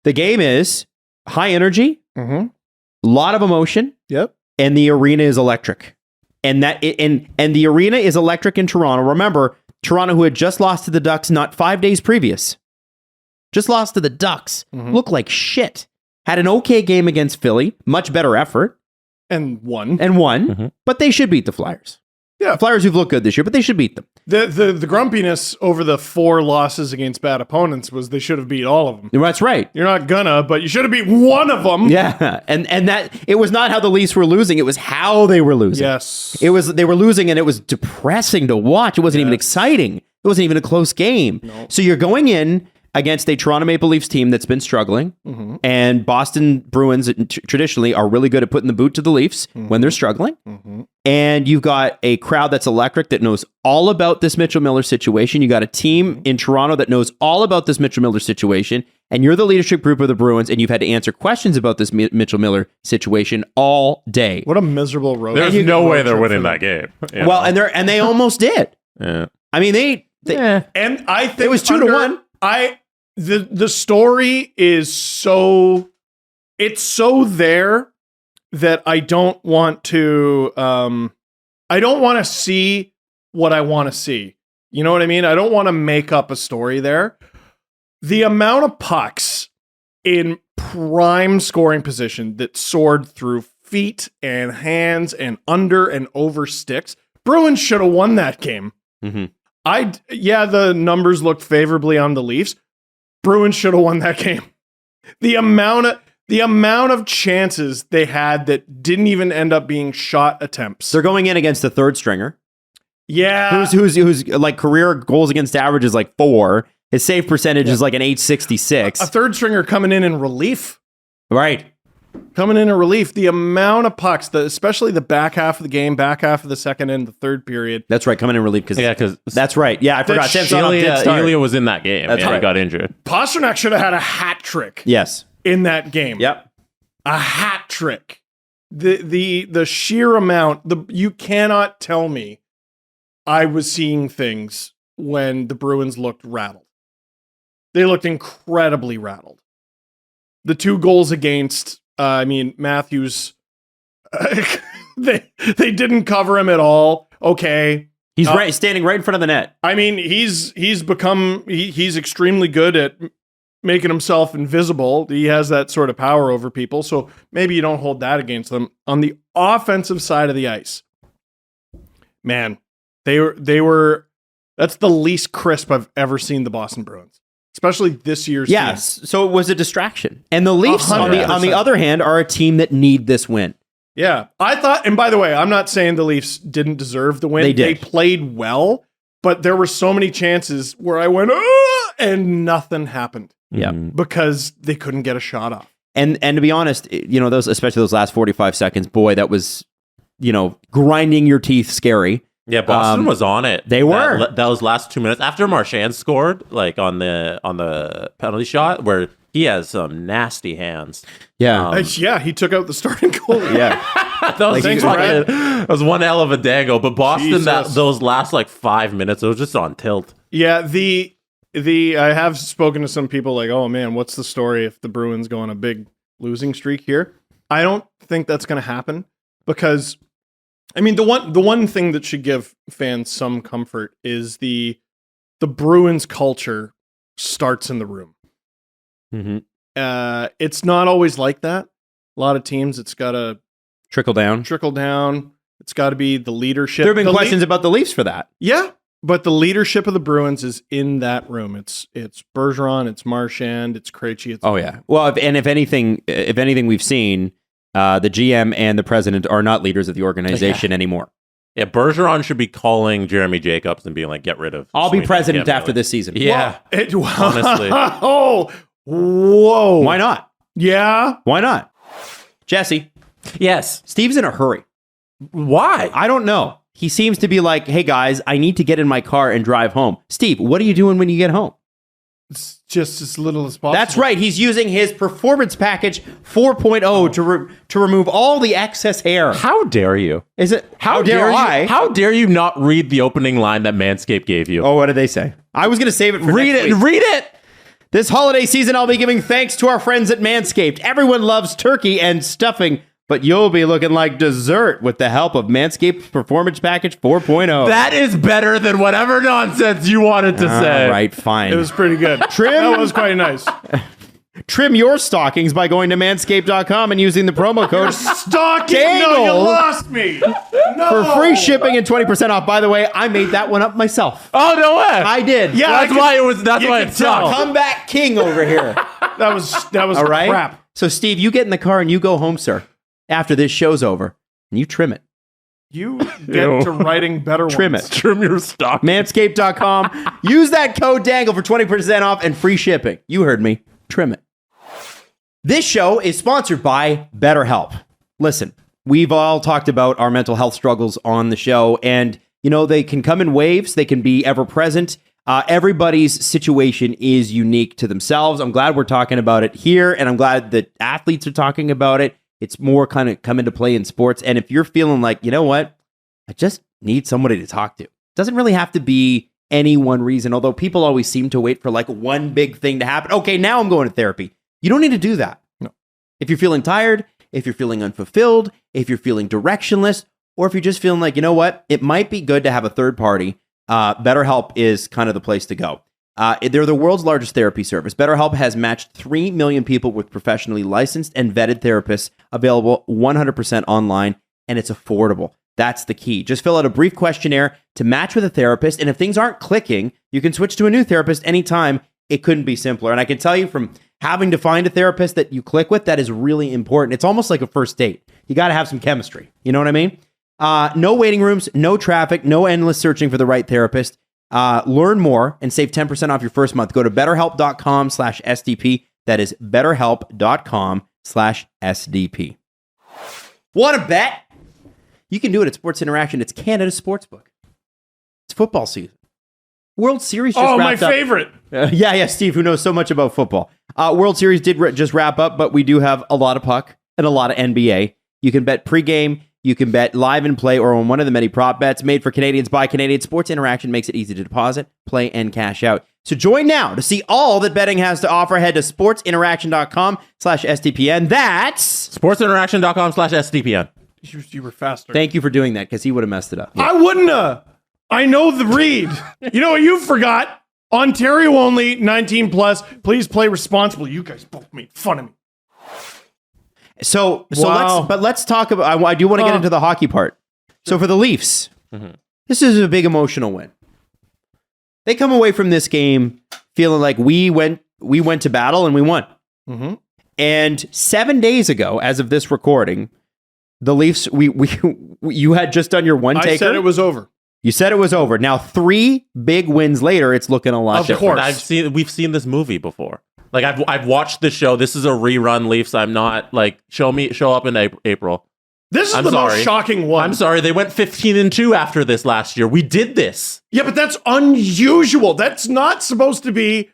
The game is high energy, a lot of emotion. Yep. And the arena is electric. And the arena is electric in Toronto. Remember, Toronto, who had just lost to the Ducks not 5 days previous, just lost to the Ducks, looked like shit. Had an okay game against Philly, much better effort. And won. But they should beat the Flyers. Yeah. Flyers who've looked good this year, but they should beat them. The grumpiness over the 4 losses against bad opponents was they should have beat all of them. That's right. You're not gonna, but you should have beat one of them. Yeah. And that it was not how the Leafs were losing, it was how they were losing. Yes. They were losing and it was depressing to watch. It wasn't even exciting. It wasn't even a close game. No. So you're going in against a Toronto Maple Leafs team that's been struggling. And Boston Bruins traditionally are really good at putting the boot to the Leafs when they're struggling. And you've got a crowd that's electric that knows all about this Mitchell Miller situation. You got a team in Toronto that knows all about this Mitchell Miller situation. And you're the leadership group of the Bruins, and you've had to answer questions about this Mitchell Miller situation all day. What a miserable road. There's no way they're winning that game. Well, and they almost did. Yeah. I mean, they and I think it was 2-1. The story is so there that I don't want to see what I want to see. You know what I mean? I don't want to make up a story there. The amount of pucks in prime scoring position that soared through feet and hands and under and over sticks. Bruins should have won that game. The numbers looked favorably on the Leafs. Bruins should have won that game. The amount of chances they had that didn't even end up being shot attempts. They're going in against the third stringer. Yeah. Who's like career goals against average is like 4. His save percentage is like an 866. A third stringer coming in relief. Right. Coming in relief. The amount of pucks, especially the back half of the game, back half of the second and the third period. That's right. Coming in relief because that's right. Yeah, I forgot. Ilya was in that game. That's right. He got injured. Pasternak should have had a hat trick. Yes. In that game. Yep. A hat trick. The sheer amount. You cannot tell me I was seeing things when the Bruins looked rattled. They looked incredibly rattled. The 2 goals against, Matthews, they didn't cover him at all. Okay. He's standing right in front of the net. I mean, he's extremely good at making himself invisible. He has that sort of power over people. So maybe you don't hold that against them. On the offensive side of the ice, man, They were. That's the least crisp I've ever seen the Boston Bruins, especially this year's team. Yes. So it was a distraction. And the Leafs, on the 100%. other hand, are a team that need this win. Yeah. I thought, and by the way, I'm not saying the Leafs didn't deserve the win. They did. They played well, but there were so many chances where I went, oh, and nothing happened. Yeah. Because they couldn't get a shot off. And to be honest, those, especially those last 45 seconds, boy, that was, grinding your teeth scary. Yeah, Boston was on it. They were. Those last 2 minutes after Marchand scored, like on the penalty shot, where he has some nasty hands. Yeah. He took out the starting goalie. Yeah. That was one hell of a dangle. But Boston, those last like 5 minutes, it was just on tilt. Yeah, I have spoken to some people like, oh man, what's the story if the Bruins go on a big losing streak here? I don't think that's going to happen because, I mean, the one thing that should give fans some comfort is the Bruins culture starts in the room. Mm-hmm. It's not always like that. A lot of teams, it's got to Trickle down. It's got to be the leadership. There have been questions about the Leafs for that. Yeah. But the leadership of the Bruins is in that room. It's Bergeron, it's Marchand, it's Krejci. Oh yeah. Well, if anything we've seen, the GM and the president are not leaders of the organization anymore. Yeah, Bergeron should be calling Jeremy Jacobs and being like, "Get rid of." I'll be president after this season. Yeah, honestly. Oh, whoa! Why not? Yeah, why not? Jesse. Yes. Steve's in a hurry. Why? I don't know. He seems to be like, hey guys, I need to get in my car and drive home. Steve, what are you doing when you get home? It's just as little as possible. That's right. He's using his Performance Package 4.0 to remove all the excess hair. How dare you? Is it? How dare I? How dare you not read the opening line that Manscaped gave you? Oh, what did they say? I was going to save it for read next it. week. Read it. This holiday season, I'll be giving thanks to our friends at Manscaped. Everyone loves turkey and stuffing, but you'll be looking like dessert with the help of Manscaped's Performance Package 4.0. That is better than whatever nonsense you wanted to say. All right, fine. It was pretty good. That was quite nice. Trim your stockings by going to manscaped.com and using the promo code Stocking? Dangle No, you lost me. No. for free shipping and 20% off. By the way, I made that one up myself. Oh, no way. I did. Yeah, That's why it sucked. Comeback king over here. That was All right? crap. So, Steve, you get in the car and you go home, sir, after this show's over, and you trim it. You get to writing better Trim ones. it. Trim your stock. Manscaped.com. Use that code DANGLE for 20% off and free shipping. You heard me. Trim it. This show is sponsored by BetterHelp. Listen, we've all talked about our mental health struggles on the show, and, they can come in waves. They can be ever present. Everybody's situation is unique to themselves. I'm glad we're talking about it here, and I'm glad that athletes are talking about it. It's more kind of come into play in sports. And if you're feeling like, you know what, I just need somebody to talk to. It doesn't really have to be any one reason, although people always seem to wait for like one big thing to happen. Okay, now I'm going to therapy. You don't need to do that. No. If you're feeling tired, if you're feeling unfulfilled, if you're feeling directionless, or if you're just feeling like, you know what, it might be good to have a third party, BetterHelp is kind of the place to go. They're the world's largest therapy service. BetterHelp has matched 3 million people with professionally licensed and vetted therapists, available 100% online, and it's affordable. That's the key. Just fill out a brief questionnaire to match with a therapist, and if things aren't clicking, you can switch to a new therapist anytime. It couldn't be simpler. And I can tell you from having to find a therapist that you click with, that is really important. It's almost like a first date. You got to have some chemistry. You know what I mean? No waiting rooms, no traffic, no endless searching for the right therapist. Learn more and save 10% off your first month. Go to betterhelp.com/SDP. That is betterhelp.com/SDP. Want to bet? You can do it at Sports Interaction. It's Canada's sportsbook. It's football season. World Series just wrapped up. My favorite. Yeah, Steve, who knows so much about football. World Series did just wrap up, but we do have a lot of puck and a lot of NBA. You can bet pregame. You can bet live and play or on one of the many prop bets made for Canadians by Canadians. Sports Interaction makes it easy to deposit, play, and cash out. So join now to see all that betting has to offer. Head to sportsinteraction.com/SDPN. That's sportsinteraction.com/SDPN. You were faster. Thank you for doing that, because he would have messed it up. I wouldn't have. I know the read. You know what you forgot? Ontario only, 19 plus. Please play responsibly. You guys both made fun of me. So Wow. let's talk about. I do want to get into the hockey part. So for the Leafs, This is a big emotional win. They come away from this game feeling like we went to battle and we won. Mm-hmm. And 7 days ago, as of this recording, the Leafs, you had just done your one taker. I said it was over. You said it was over. Now 3 big wins later, it's looking a lot different. Of course. We've seen this movie before. Like I've watched the show. This is a rerun, Leafs. I'm not like show up in April. This is most shocking one. I'm sorry. They went 15-2 after this last year. We did this. Yeah, but that's unusual. That's not supposed to be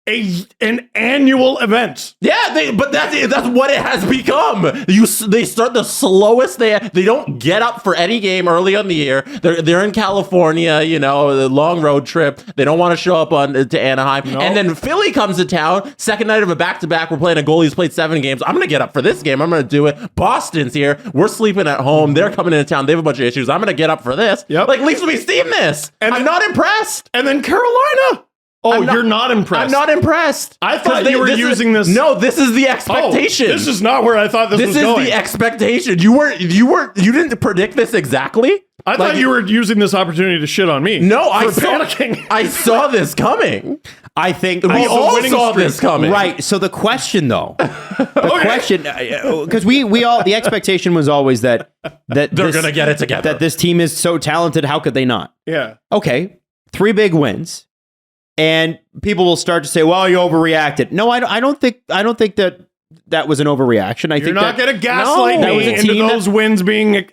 an annual event. Yeah, but that's what it has become. They start the slowest. They don't get up for any game early in the year. They're in California, the long road trip. They don't want to show up to Anaheim, and then Philly comes to town. Second night of a back-to-back. We're playing a goalie who's played 7 games. I'm gonna get up for this game. I'm gonna do it. Boston's here. We're sleeping at home. They're coming into town. They have a bunch of issues. I'm gonna get up for this. Yep. Like Leafs, we've seen this. And I'm not impressed. And then Carolina. Oh, you're not impressed. I'm not impressed. I thought you were using this. No, this is the expectation. This is not where I thought this was going. This is the expectation. You didn't predict this exactly? I thought you were using this opportunity to shit on me. No, I saw this coming. I think we all saw this coming. Right. So the question, though, because we all, the expectation was always that they're going to get it together. That this team is so talented. How could they not? Yeah. Okay. 3 big wins. And people will start to say, "Well, you overreacted." No, I don't think that was an overreaction. I think you're not going to gaslight me into those wins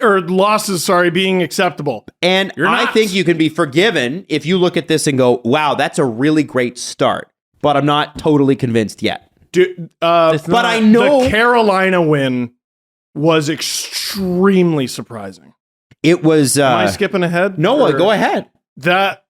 losses being acceptable. And I think you can be forgiven if you look at this and go, "Wow, that's a really great start." But I'm not totally convinced yet. But I know the Carolina win was extremely surprising. It was. Am I skipping ahead? No, go ahead. That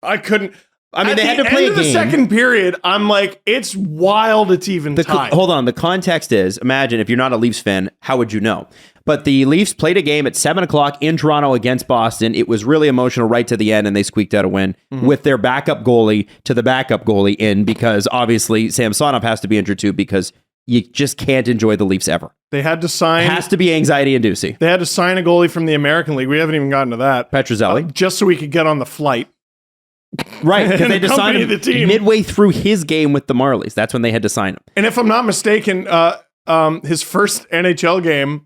I couldn't. I mean, they had to play a game. The second period, I'm like, it's wild. It's even tied. Hold on. The context is, imagine if you're not a Leafs fan, how would you know? But the Leafs played a game at 7:00 in Toronto against Boston. It was really emotional right to the end, and they squeaked out a win with their backup goalie to the backup goalie in, because obviously Samsonov has to be injured too, because you just can't enjoy the Leafs ever. They had to sign. It has to be anxiety-inducing. They had to sign a goalie from the American League. We haven't even gotten to that. Pietrangelo. Just so we could get on the flight. Right, because they had to sign him midway through his game with the Marlies. That's when they had to sign him. And if I'm not mistaken, his first NHL game,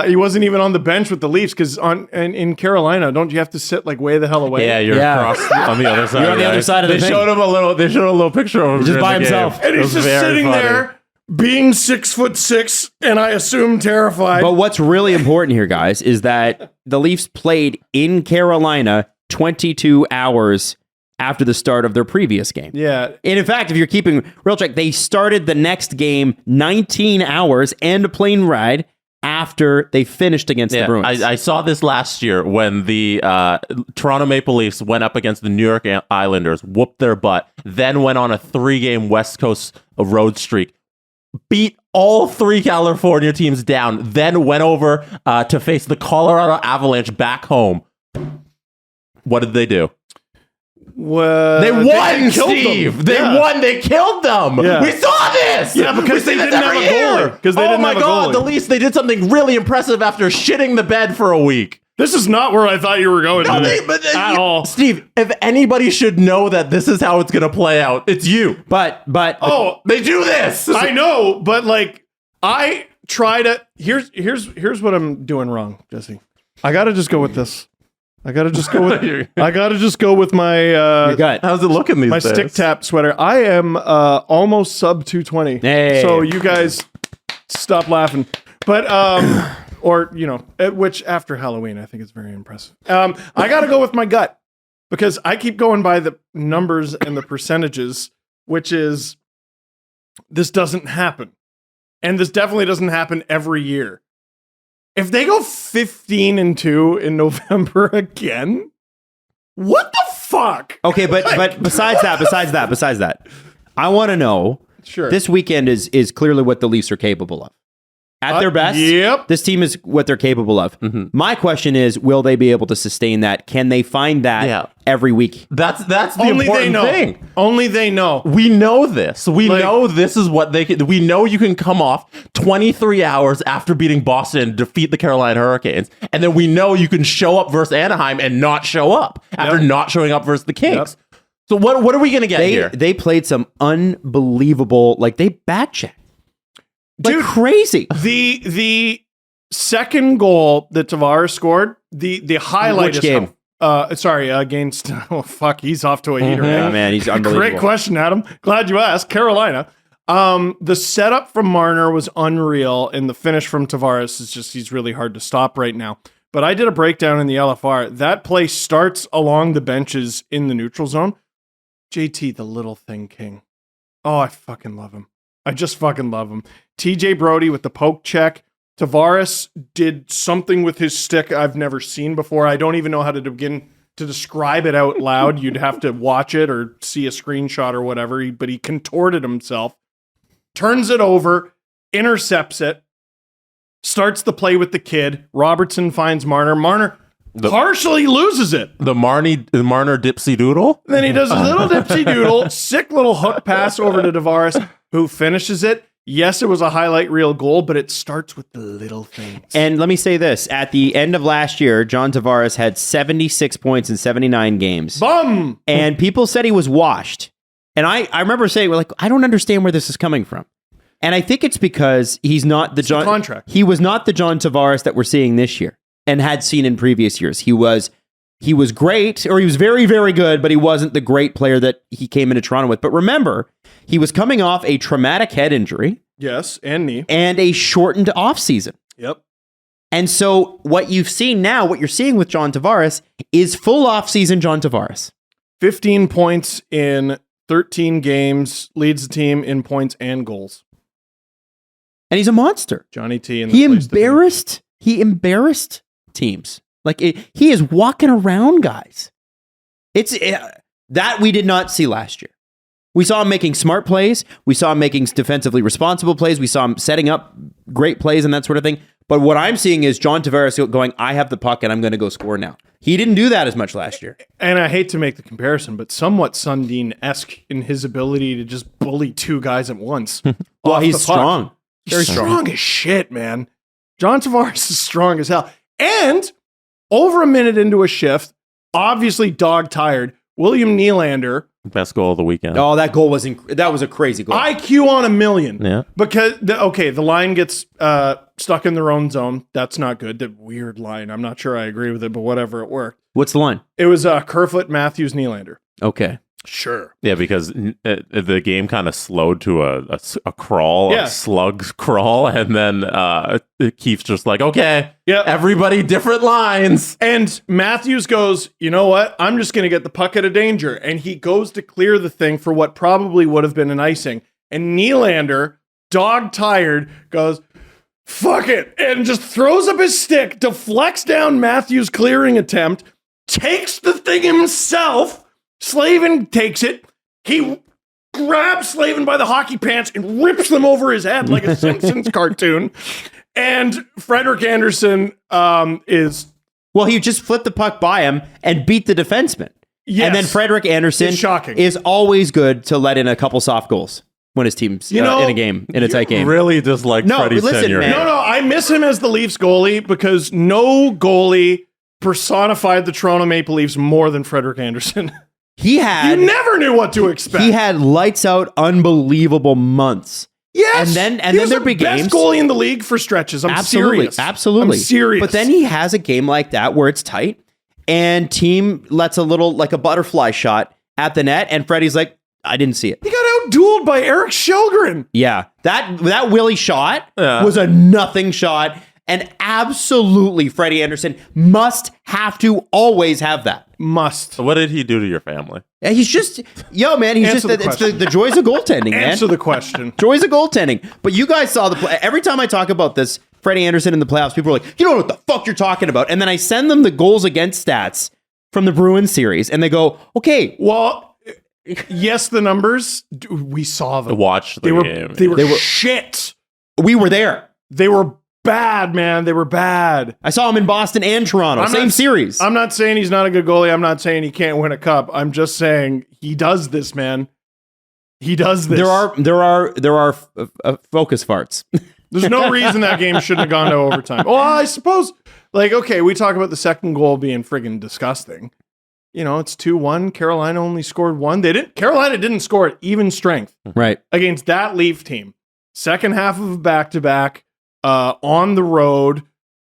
he wasn't even on the bench with the Leafs, because in Carolina, don't you have to sit like way the hell away? Yeah, you're across on the other side. You're on the other side of the thing. They showed a little picture of him just by himself, and he's just sitting there being 6'6", and I assume terrified. But what's really important here, guys, is that the Leafs played in Carolina 22 hours after the start of their previous game. Yeah. And in fact, if you're keeping real track, they started the next game 19 hours and a plane ride after they finished against the Bruins. I saw this last year when the Toronto Maple Leafs went up against the New York Islanders, whooped their butt, then went on a 3-game West Coast road streak, beat all 3 California teams down, then went over to face the Colorado Avalanche back home. What did they do? Well, they won, Steve. They won. They killed them. Yeah. We saw this. Yeah, because they didn't have a goalie. Because they didn't have a goalie. The Leafs, they did something really impressive after shitting the bed for a week. This is not where I thought you were going at all. Steve, if anybody should know that this is how it's going to play out, it's you. But they do this. I know, but like I try to. Here's what I'm doing wrong, Jesse. I got to just go with this. I gotta just go with my your gut. How's it looking these days? My stick tap sweater. I am almost sub 220. Hey. So you guys stop laughing. But which after Halloween I think is very impressive. I gotta go with my gut, because I keep going by the numbers and the percentages, which is this doesn't happen. And this definitely doesn't happen every year. If they go 15-2 in November again, what the fuck? Okay, but besides that, I want to know. Sure. This weekend is clearly what the Leafs are capable of. At their best, Yep. this team is what they're capable of. My question is, will they be able to sustain that? Can they find that every week? That's the Only they important know. thing. Only they know. We know this. We Like- know this is what they can. We know you can come off 23 hours after beating Boston, defeat the Carolina Hurricanes, and then we know you can show up versus Anaheim and not show up after not showing up versus the Kings. So what are we going to get here? They played some unbelievable, like they back check. Like Dude, crazy. The second goal that Tavares scored, the highlight Which is game? Against he's off to a heater. Yeah, eh? man, he's unbelievable. Great question, Adam. Glad you asked. Carolina. The setup from Marner was unreal, and the finish from Tavares is just, he's really hard to stop right now. But I did a breakdown in the LFR. That play starts along the benches in the neutral zone. JT, the little thing king. Oh, I fucking love him. I just fucking love him. TJ Brody with the poke check. Tavares did something with his stick I've never seen before. I don't even know how to begin to describe it out loud. You'd have to watch it or see a screenshot or whatever. But he contorted himself, turns it over, intercepts it, starts the play with the kid. Robertson finds Marner. Marner partially loses it. The Marner dipsy doodle. Then he does a little dipsy doodle, sick little hook pass over to Tavares, who finishes it. Yes, it was a highlight reel goal, but it starts with the little things. And let me say this. At the end of last year, John Tavares had 76 points in 79 games. Bum! And people said he was washed. And I remember saying, like, I don't understand where this is coming from. And I think it's because he's not the John contract. He was not the John Tavares that we're seeing this year and had seen in previous years. He was great, or he was very, very good, but he wasn't the great player that he came into Toronto with. But remember, he was coming off a traumatic head injury. Yes, and knee. And a shortened offseason. Yep. And so what you've seen now, what you're seeing with John Tavares is full offseason John Tavares. 15 points in 13 games, leads the team in points and goals. And he's a monster. Johnny T. In the He embarrassed teams. Like he is walking around guys. It's that we did not see last year. We saw him making smart plays. We saw him making defensively responsible plays. We saw him setting up great plays and that sort of thing. But what I'm seeing is John Tavares going, I have the puck and I'm going to go score now. He didn't do that as much last year. And I hate to make the comparison, but somewhat Sundin-esque in his ability to just bully two guys at once. Well, he's strong. Very strong as shit, man. John Tavares is strong as hell. And over a minute into a shift, obviously dog tired, William Nylander. Best goal of the weekend. Oh, that goal was that was a crazy goal. IQ on 1,000,000. Yeah. Because, the line gets stuck in their own zone. That's not good. That weird line. I'm not sure I agree with it, but whatever, it worked. What's the line? It was Kerfoot, Matthews, Nylander. Okay. Sure. Yeah, because the game kind of slowed to a crawl, a slug crawl, and then Keith's just like, okay, everybody different lines. And Matthews goes, you know what? I'm just going to get the puck out of danger. And he goes to clear the thing for what probably would have been an icing. And Nylander, dog tired, goes, fuck it, and just throws up his stick, deflects down Matthews' clearing attempt, takes the thing himself. Slavin takes it. He grabs Slavin by the hockey pants and rips them over his head like a Simpsons cartoon. And Frederik Andersen is... Well, he just flipped the puck by him and beat the defenseman. Yes. And then Frederik Andersen shocking. is always good to let in a couple soft goals when his team's in a game, in a tight game. Really dislike Freddie's tenure. Man. No, I miss him as the Leafs goalie because no goalie personified the Toronto Maple Leafs more than Frederik Andersen. You never knew what to expect. He had lights out, unbelievable months. Yes, and then there be games. Best goalie in the league for stretches. I'm serious. Absolutely, I'm serious. But then he has a game like that where it's tight, and team lets a little like a butterfly shot at the net, and Freddie's like, I didn't see it. He got outdueled by Eric Shelgren. Yeah, that Willie shot was a nothing shot, and absolutely Freddie Andersen must have to always have that. Must. So what did he do to your family? Yeah, he's just, man, he's Answer just, it's the joys of goaltending, man. Answer the question. Joys of goaltending. But you guys saw the play. Every time I talk about this, Freddie Andersen in the playoffs, people are like, you don't know what the fuck you're talking about. And then I send them the goals against stats from the Bruins series, and they go, okay. Well, yes, the numbers, we saw them. Watch the game. They were shit. We were there. They were bad, man. They were bad. I saw him in Boston and Toronto. Same series. I'm not saying he's not a good goalie. I'm not saying he can't win a cup. I'm just saying he does this, man. He does this. There are focus farts. There's no reason that game shouldn't have gone to overtime. Well, I suppose, like, okay, we talk about the second goal being friggin' disgusting. You know, it's 2-1. Carolina only scored one. Carolina didn't score at even strength. Right. Against that Leaf team. Second half of a back-to-back, on the road.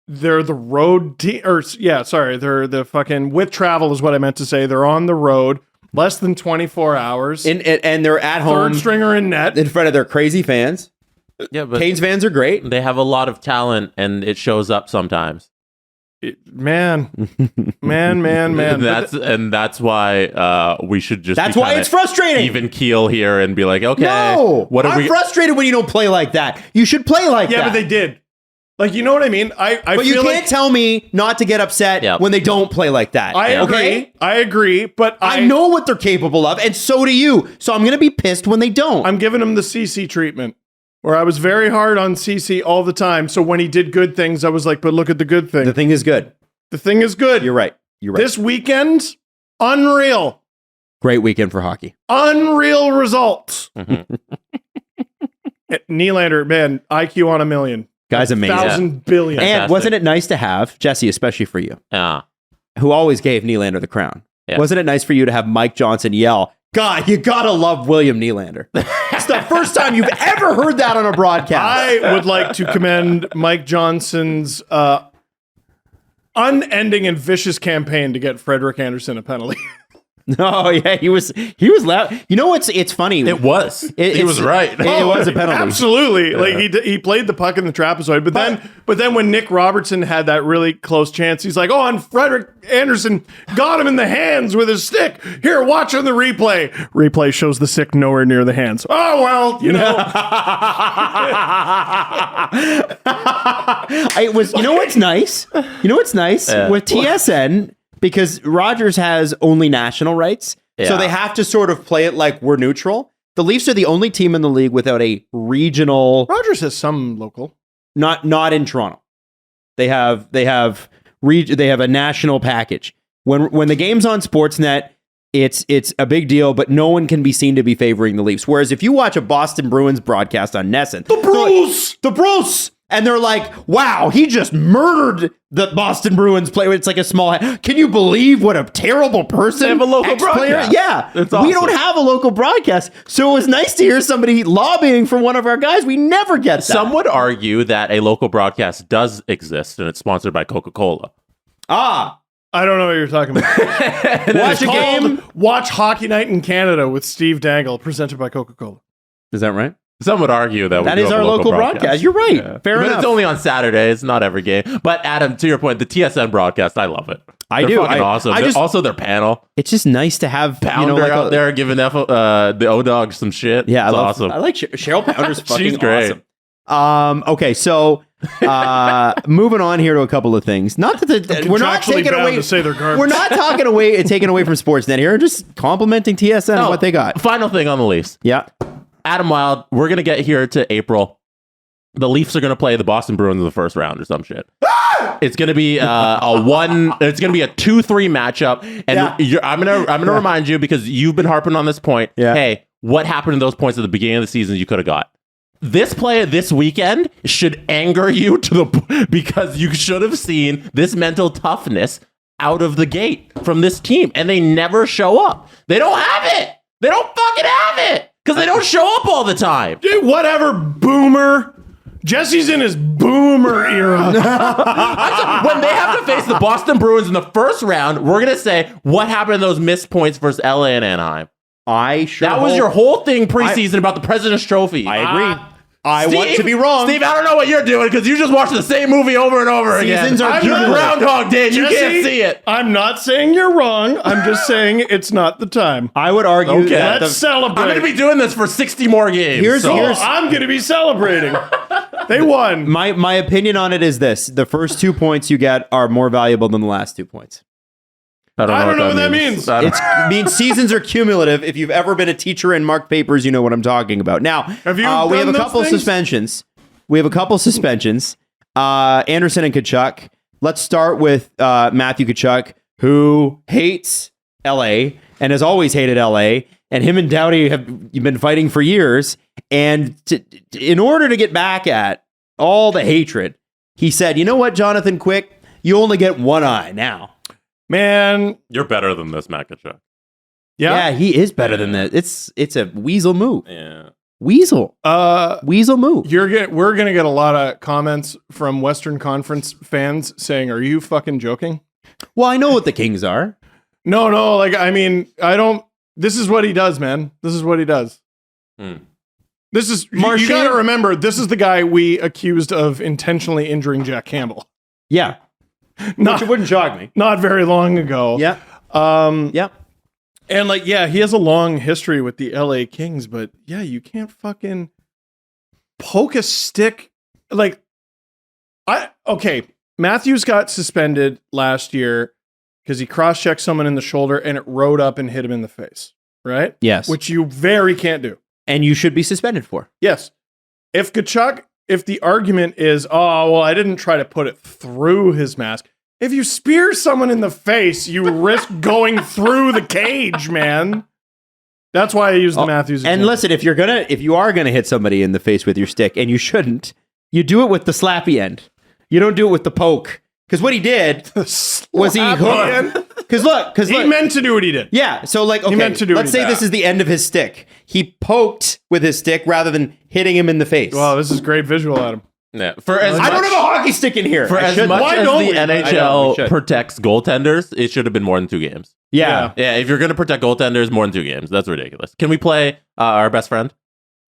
They're the road team, they're the fucking, with travel is what I meant to say. They're on the road. Less than 24 hours. And they're at home. Third stringer in net. In front of their crazy fans. Yeah, but Canes fans are great. they have a lot of talent, and it shows up sometimes. Man. That's why we should just. That's why it's frustrating. Even keel here and be like, okay, No, I'm we? frustrated when you don't play like that. You should play like that. Yeah, but they did. Like, you know what I mean? But you can't tell me not to get upset when they don't play like that. I agree. Okay? I agree, but I know what they're capable of, and so do you. So I'm going to be pissed when they don't. I'm giving him the CC treatment, where I was very hard on CC all the time. So when he did good things, I was like, but look at the good thing. The thing is good. The thing is good. You're right. This weekend, unreal. Great weekend for hockey. Unreal results. Mm-hmm. Nylander, man, IQ on 1,000,000. Guy's amazing. 1,000 billion. And Fantastic. wasn't it nice to have, Jesse, especially for you, Yeah. who always gave Nylander the crown? Yeah. Wasn't it nice for you to have Mike Johnson yell, God, you gotta love William Nylander? It's the first time you've ever heard that on a broadcast. I would like to commend Mike Johnson's unending and vicious campaign to get Frederick Anderson a penalty. Oh yeah, he was loud. You know what's? It's funny. It was. He was right. It was a penalty. Absolutely. Like he played the puck in the trapezoid, but then when Nick Robertson had that really close chance, he's like, "Oh, and Frederick Anderson got him in the hands with his stick. Here, watch on the replay. Replay shows the stick nowhere near the hands. Oh well, you know." It was. You know what's nice? You know what's nice with TSN. Because Rogers has only national rights, so they have to sort of play it like we're neutral. The Leafs are the only team in the league without a regional. Rogers has some local, not in Toronto. They have a national package. When the game's on Sportsnet, it's a big deal, but no one can be seen to be favoring the Leafs. Whereas if you watch a Boston Bruins broadcast on Nesson, the Bruins. And they're like, wow, he just murdered the Boston Bruins player. It's like a small... Can you believe what a terrible person? They have a local ex-player? broadcast. Yeah. It's awesome. We don't have a local broadcast. So it was nice to hear somebody lobbying for one of our guys. We never get that. Some would argue that a local broadcast does exist, and it's sponsored by Coca-Cola. I don't know what you're talking about. Watch a game. Watch Hockey Night in Canada with Steve Dangle, presented by Coca-Cola. Is that right? Some would argue that is our local broadcast. You're right. Yeah. Fair enough. But it's only on Saturdays, not every game. But Adam, to your point, the TSN broadcast, I love it. They're do. Fucking awesome. Also, their panel. It's just nice to have Pounder out there giving the O-Dog some shit. Yeah, it's awesome. I like Cheryl Pounder's fucking She's great. Awesome. Okay, so moving on here to a couple of things. Not that we're not taking away. To say they're garbage. We're not taking away from Sportsnet here. We're just complimenting TSN and what they got. Final thing on the Leafs. Yeah. Adam Wild, we're going to get here to April. The Leafs are going to play the Boston Bruins in the first round or some shit. It's going to be it's going to be a 2-3 matchup. And I'm going to remind you, because you've been harping on this point. Yeah. Hey, what happened to those points at the beginning of the season you could have got? This play this weekend should anger you because you should have seen this mental toughness out of the gate from this team. And they never show up. They don't have it. They don't fucking have it. Because they don't show up all the time. Dude, whatever, boomer. Jesse's in his boomer era. When they have to face the Boston Bruins in the first round, we're going to say, what happened to those missed points versus LA and Anaheim? That was your whole thing preseason about the President's Trophy. I agree. I want to be wrong. Steve, I don't know what you're doing because you just watched the same movie over and over again. Seasons are You're Groundhog Day. You can't see it. I'm not saying you're wrong. I'm just saying it's not the time. I would argue that let's celebrate. I'm going to be doing this for 60 more games. I'm going to be celebrating. They won. My opinion on it is this. The first 2 points you get are more valuable than the last 2 points. I don't know what that means. It means seasons are cumulative. If you've ever been a teacher and marked papers, you know what I'm talking about. Now, we have a couple of suspensions. We have a couple suspensions. Anderson and Tkachuk. Let's start with Matthew Tkachuk, who hates LA and has always hated LA. And him and Doughty have been fighting for years. And in order to get back at all the hatred, he said, you know what, Jonathan Quick? You only get one eye now. Man. You're better than this, Matt Tkachuk. Yeah, he is better than that. It's a weasel move. Yeah. Weasel move. We're gonna get a lot of comments from Western Conference fans saying, "Are you fucking joking?" Well, I know what the Kings are. No. Like, I mean, I don't. This is what he does, man. This is what he does. This is you got to remember. This is the guy we accused of intentionally injuring Jack Campbell. Yeah, which wouldn't shock me. Not very long ago. Yeah. Yep. And like, yeah, he has a long history with the LA Kings, but yeah, you can't fucking poke a stick. Like, Matthews got suspended last year because he cross-checked someone in the shoulder and it rode up and hit him in the face, right? Yes. Which you very can't do. And you should be suspended for. Yes. If the argument is, oh, well, I didn't try to put it through his mask. If you spear someone in the face, you risk going through the cage, man. That's why I use the Matthews example. And listen, if you are gonna hit somebody in the face with your stick, and you shouldn't, you do it with the slappy end. You don't do it with the poke. Because what he did was he hooked. Because he meant to do what he did. Yeah. So like, okay, let's say this is the end of his stick. He poked with his stick rather than hitting him in the face. Wow, this is great visual, Adam. Yeah. I don't have a hockey stick in here. For as much as the NHL protects goaltenders, it should have been more than 2 games. Yeah. Yeah, if you're going to protect goaltenders, more than 2 games. That's ridiculous. Can we play our best friend?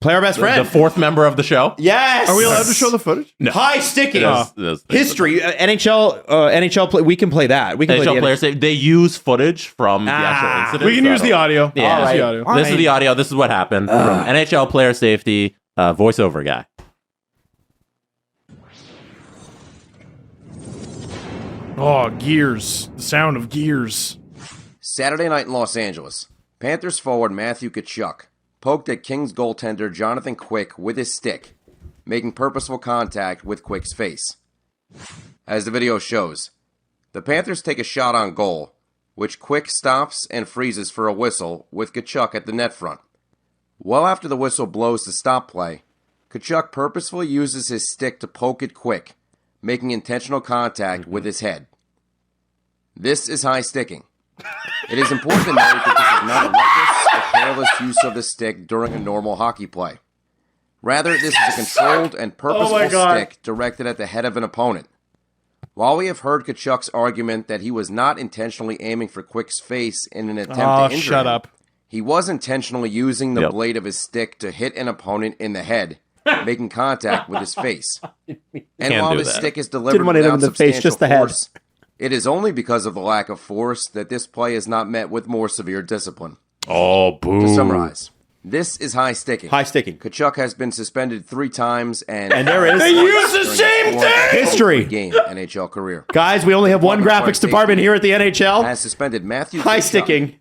Play our best friend. The 4th member of the show? Yes. Are we allowed to show the footage? No. High sticking. Yes. History. NHL play. We can play that. We can NHL play players say they use footage from the actual incident. We can use the audio. Yeah. Use the audio. This is the audio. This is what happened from NHL player safety voiceover guy. Oh, gears. The sound of gears. Saturday night in Los Angeles, Panthers forward Matthew Tkachuk poked at Kings goaltender Jonathan Quick with his stick, making purposeful contact with Quick's face. As the video shows, the Panthers take a shot on goal, which Quick stops and freezes for a whistle with Tkachuk at the net front. Well after the whistle blows to stop play, Tkachuk purposefully uses his stick to poke at Quick, making intentional contact with his head. This is high sticking. It is important to note that this is not a reckless or careless use of the stick during a normal hockey play. Rather, this is a controlled and purposeful stick directed at the head of an opponent. While we have heard Tkachuk's argument that he was not intentionally aiming for Quick's face in an attempt to injure him, he was intentionally using the blade of his stick to hit an opponent in the head, making contact with his face. And while the stick is delivered without substantial force, it is only because of the lack of force that this play is not met with more severe discipline. Oh, boo. To summarize, this is high sticking. High sticking. Tkachuk has been suspended 3 times, and there is... They use the same thing! History. Game NHL career. Guys, we only have one graphics department here at the NHL. Has suspended Matthew High Tkachuk sticking.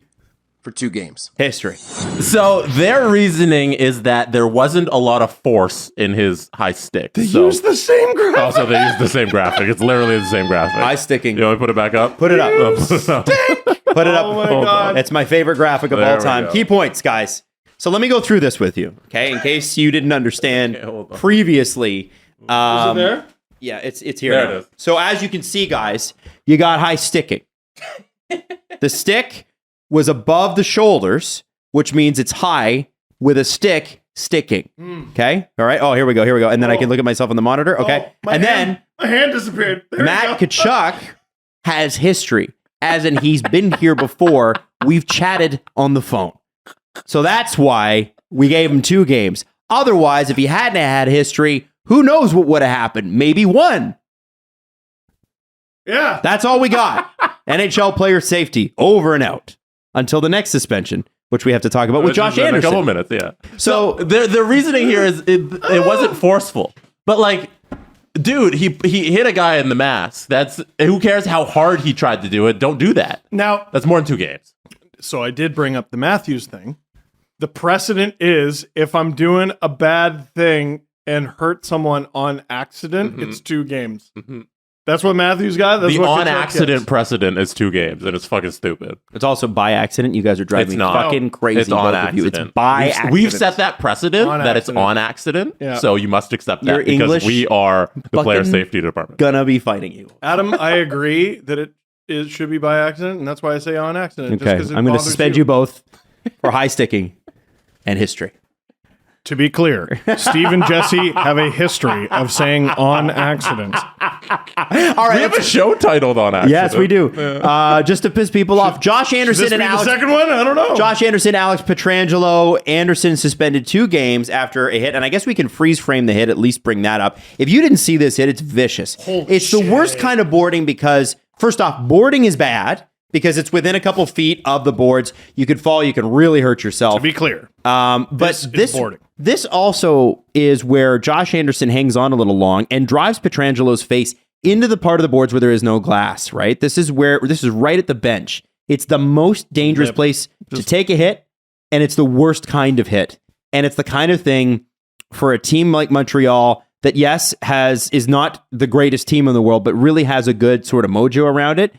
for 2 games. History. So their reasoning is that there wasn't a lot of force in his high stick. They use the same graphic. Also, they use the same graphic. It's literally the same graphic. High sticking. You want me to put it back up? Put it up. Put it up. Oh my God. It's my favorite graphic of There all we time. go. Key points, guys. So let me go through this with you, okay? In case you didn't understand hold on. previously. Is it there? Yeah, it's here. There now. it is. So as you can see, guys, you got high sticking. The stick was above the shoulders, which means it's high with a stick sticking. Okay? All right. Oh, here we go. And then I can look at myself on the monitor. Okay. Oh, my hand disappeared. There Matt Tkachuk has history, as in he's been here before. We've chatted on the phone. So that's why we gave him 2 games. Otherwise, if he hadn't had history, who knows what would have happened? Maybe 1. Yeah. That's all we got. NHL player safety, over and out. Until the next suspension, which we have to talk about with Josh In Anderson. a couple minutes, yeah. So the reasoning here is it wasn't forceful, but like, dude, he hit a guy in the mask. That's who cares how hard he tried to do it. Don't do that. Now, That's more than 2 games. so I did bring up the Matthews thing. The precedent is if I'm doing a bad thing and hurt someone on accident, it's 2 games. That's what Matthews got. That's The what on Tkachuk accident gets. precedent is 2 games, and it's fucking stupid. It's also by accident. You guys are driving It's me not. fucking crazy. It's on both of you. accident. It's by we've, accident. We've set that precedent On that accident. it's on accident. Yeah. So you must accept that Your because English we are the player fucking safety department. Gonna be fighting you. Adam, I agree that it should be by accident, and that's why I say on accident. just Okay, 'cause it I'm going to bothers suspend you both for high sticking and history. To be clear, Steve and Jesse have a history of saying on accident. All right, We have a show titled on accident. yes, we do. Just to piss people off, Josh Anderson Should this and be the Alex. second one? I don't know. Josh Anderson, Alex Pietrangelo. Anderson suspended 2 games after a hit, and I guess we can freeze frame the hit. At least bring that up. If you didn't see this hit, it's vicious. It's the worst kind of boarding because, first off, boarding is bad because it's within a couple feet of the boards. You could fall. You can really hurt yourself. To be clear, But This is boarding. This also is where Josh Anderson hangs on a little long and drives Pietrangelo's face into the part of the boards where there is no glass, right? This is right at the bench. It's the most dangerous place to take a hit, and it's the worst kind of hit. And it's the kind of thing for a team like Montreal that, yes, is not the greatest team in the world, but really has a good sort of mojo around it.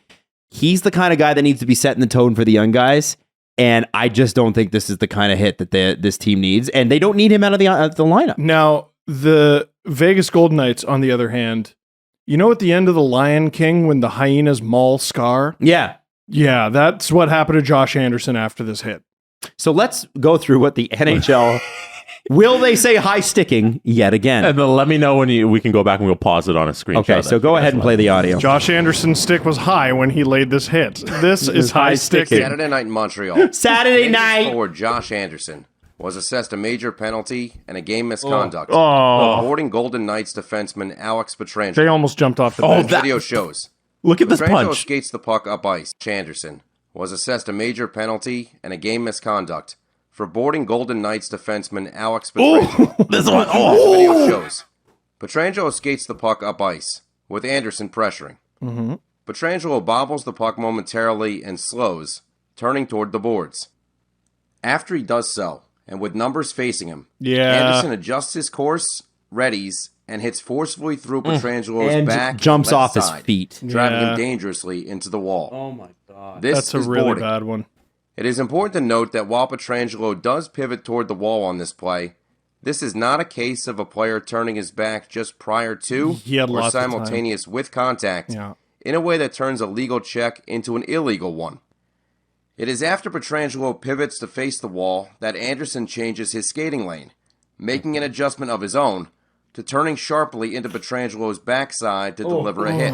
He's the kind of guy that needs to be setting the tone for the young guys. And I just don't think this is the kind of hit that this team needs. And they don't need him out of the lineup. now the Vegas Golden Knights, on the other hand, you know, at the end of The Lion King when the hyenas maul Scar? Yeah. Yeah, that's what happened to Josh Anderson after this hit. So let's go through what the NHL... Will they say high sticking yet again? And then let me know when we can go back and we'll pause it on a screenshot. Okay, so go ahead and play the audio. Josh Anderson's stick was high when he laid this hit. This is high sticking. Saturday night in Montreal. Saturday Rangers night. forward Josh Anderson was assessed a major penalty and a game misconduct. Oh, Boarding Golden Knights defenseman Alex Pietrangelo. they almost jumped off the bench. Video shows. Look at this Pietrangelo punch. skates the puck up ice. Anderson was assessed a major penalty and a game misconduct for boarding Golden Knights defenseman Alex Pietrangelo. This one. Video shows. Pietrangelo skates the puck up ice, with Anderson pressuring. Pietrangelo bobbles the puck momentarily and slows, turning toward the boards. After he does so, and with numbers facing him, Anderson adjusts his course, readies, and hits forcefully through Pietrangelo's And back jumps left off his side, feet. driving Yeah. him dangerously into the wall. Oh my God. This That's a is really boarding. bad one. It is important to note that while Pietrangelo does pivot toward the wall on this play, this is not a case of a player turning his back just prior to He had or lots of time. simultaneous with contact Yeah. in a way that turns a legal check into an illegal one. It is after Pietrangelo pivots to face the wall that Anderson changes his skating lane, making an adjustment of his own to turning sharply into Pietrangelo's backside to deliver a hit.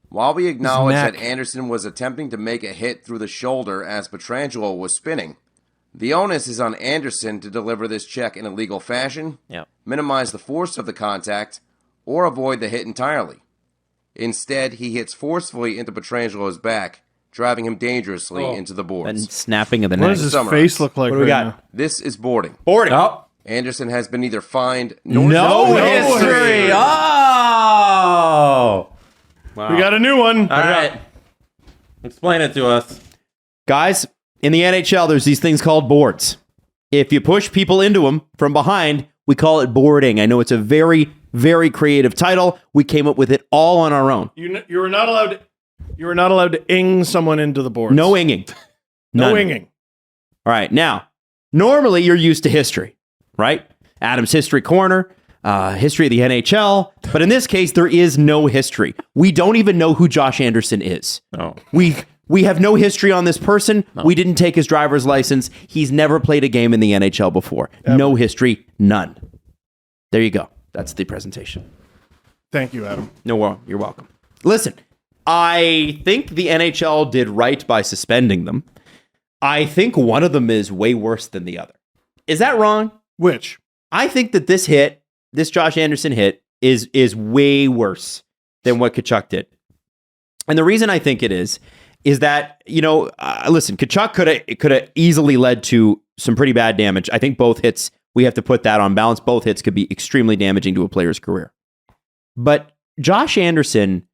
While we acknowledge that neck. Anderson was attempting to make a hit through the shoulder as Pietrangelo was spinning, the onus is on Anderson to deliver this check in a legal fashion, minimize the force of the contact, or avoid the hit entirely. Instead, he hits forcefully into Pietrangelo's back, driving him dangerously into the And boards. snapping of the What neck. does his Summarize. face look like What do we right got? now? This is boarding. Boarding. Oh, Anderson has been neither fined nor no suspended. history. Oh. We got a new one. All right. Explain it to us. Guys, in the NHL, there's these things called boards. If you push people into them from behind, we call it boarding. I know it's a very, very creative title. We came up with it all on our own. You were not allowed. You were not allowed to ing someone into the boards. No inging. No None. inging. All right. Now, normally you're used to history, right? Adam's History Corner, history of the NHL. But in this case, there is no history. We don't even know who Josh Anderson is. Oh. We have no history on this person. No. We didn't take his driver's license. He's never played a game in the NHL before. Ever. No history. None. There you go. That's the presentation. Thank you, Adam. No, you're welcome. Listen, I think the NHL did right by suspending them. I think one of them is way worse than the other. Is that wrong? Which? I think that this Josh Anderson hit, is way worse than what Tkachuk did. And the reason I think it is that, listen, Tkachuk could have easily led to some pretty bad damage. I think both hits, we have to put that on balance. Both hits could be extremely damaging to a player's career. But Josh Anderson,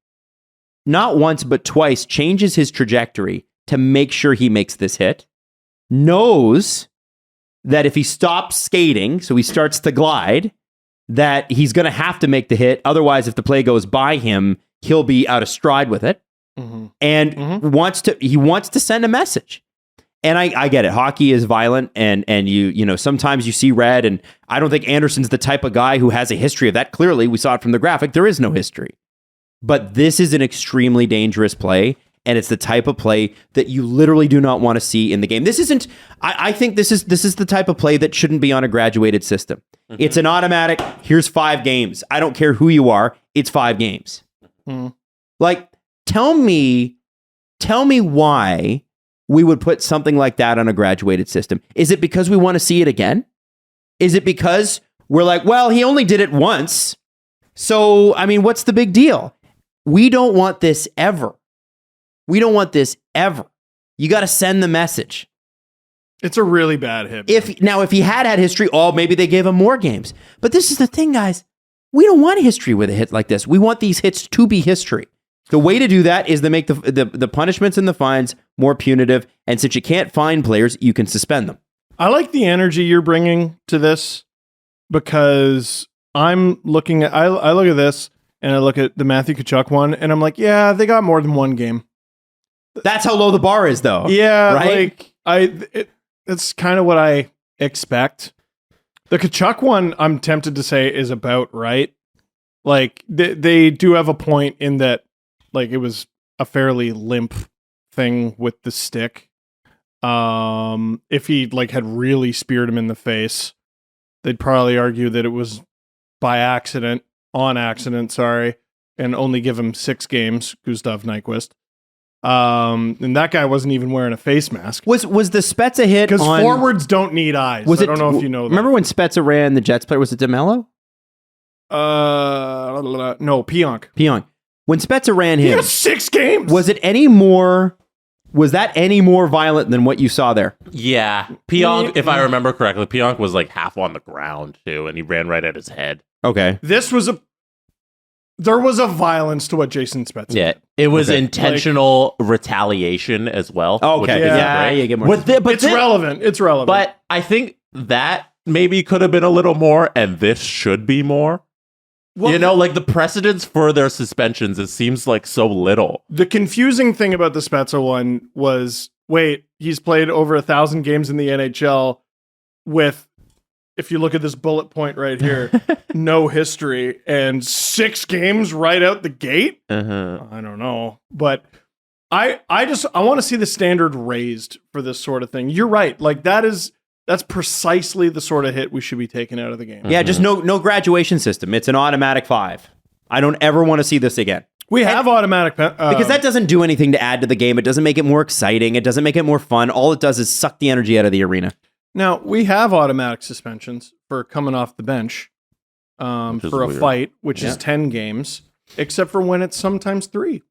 not once but twice, changes his trajectory to make sure he makes this hit, knows that if he stops skating, so he starts to glide, that he's going to have to make the hit. Otherwise, if the play goes by him, he'll be out of stride with it. And he wants to send a message. And I get it. Hockey is violent, and you know sometimes you see red, and I don't think Anderson's the type of guy who has a history of that. Clearly, we saw it from the graphic. There is no history. But this is an extremely dangerous play, and it's the type of play that you literally do not want to see in the game. This isn't. I think this is the type of play that shouldn't be on a graduated system. It's an automatic. Here's 5 games. I don't care who you are. It's 5 games. Like, tell me why we would put something like that on a graduated system. Is it because we want to see it again? Is it because we're like, well, he only did it once, so I mean, what's the big deal? We don't want this ever. We don't want this ever. You got to send the message. It's a really bad hit. If he had history, maybe they gave him more games. But this is the thing, guys. We don't want history with a hit like this. We want these hits to be history. The way to do that is to make the punishments and the fines more punitive. And since you can't fine players, you can suspend them. I like the energy you're bringing to this, because I'm looking at I look at this and I look at the Matthew Tkachuk one, and I'm like, yeah, they got more than one game. That's how low the bar is, though. Yeah, right. It's kind of what I expect. The Tkachuk one, I'm tempted to say, is about right. Like they do have a point in that, like, it was a fairly limp thing with the stick. If he had really speared him in the face, they'd probably argue that it was on accident, and only give him 6 games, Gustav Nyquist. And that guy wasn't even wearing a face mask. Was the Spezza hit because on... forwards don't need eyes. I don't know if you know that. Remember when Spezza ran the Jets player? Was it DeMello? No, Pionk. When Spezza ran him, he got 6 games. Was that any more violent than what you saw there? Yeah. Pionk, if I remember correctly, Pionk was like half on the ground too, and he ran right at his head. Okay. There was a violence to what Jason Spezza did. It was intentional retaliation as well. Okay. Yeah, you get more. It's relevant. It's relevant. But I think that maybe could have been a little more, and this should be more. Well, the precedence for their suspensions, it seems like so little. The confusing thing about the Spezza one was, he's played over 1,000 games in the NHL with, if you look at this bullet point right here, no history, and 6 games right out the gate. I don't know, but I want to see the standard raised for this sort of thing. You're right. That's precisely the sort of hit we should be taking out of the game. Yeah, just no graduation system. It's an automatic 5. I don't ever want to see this again. We have automatic... because that doesn't do anything to add to the game. It doesn't make it more exciting. It doesn't make it more fun. All it does is suck the energy out of the arena. Now, we have automatic suspensions for coming off the bench for a fight, which is 10 games, except for when it's sometimes 3.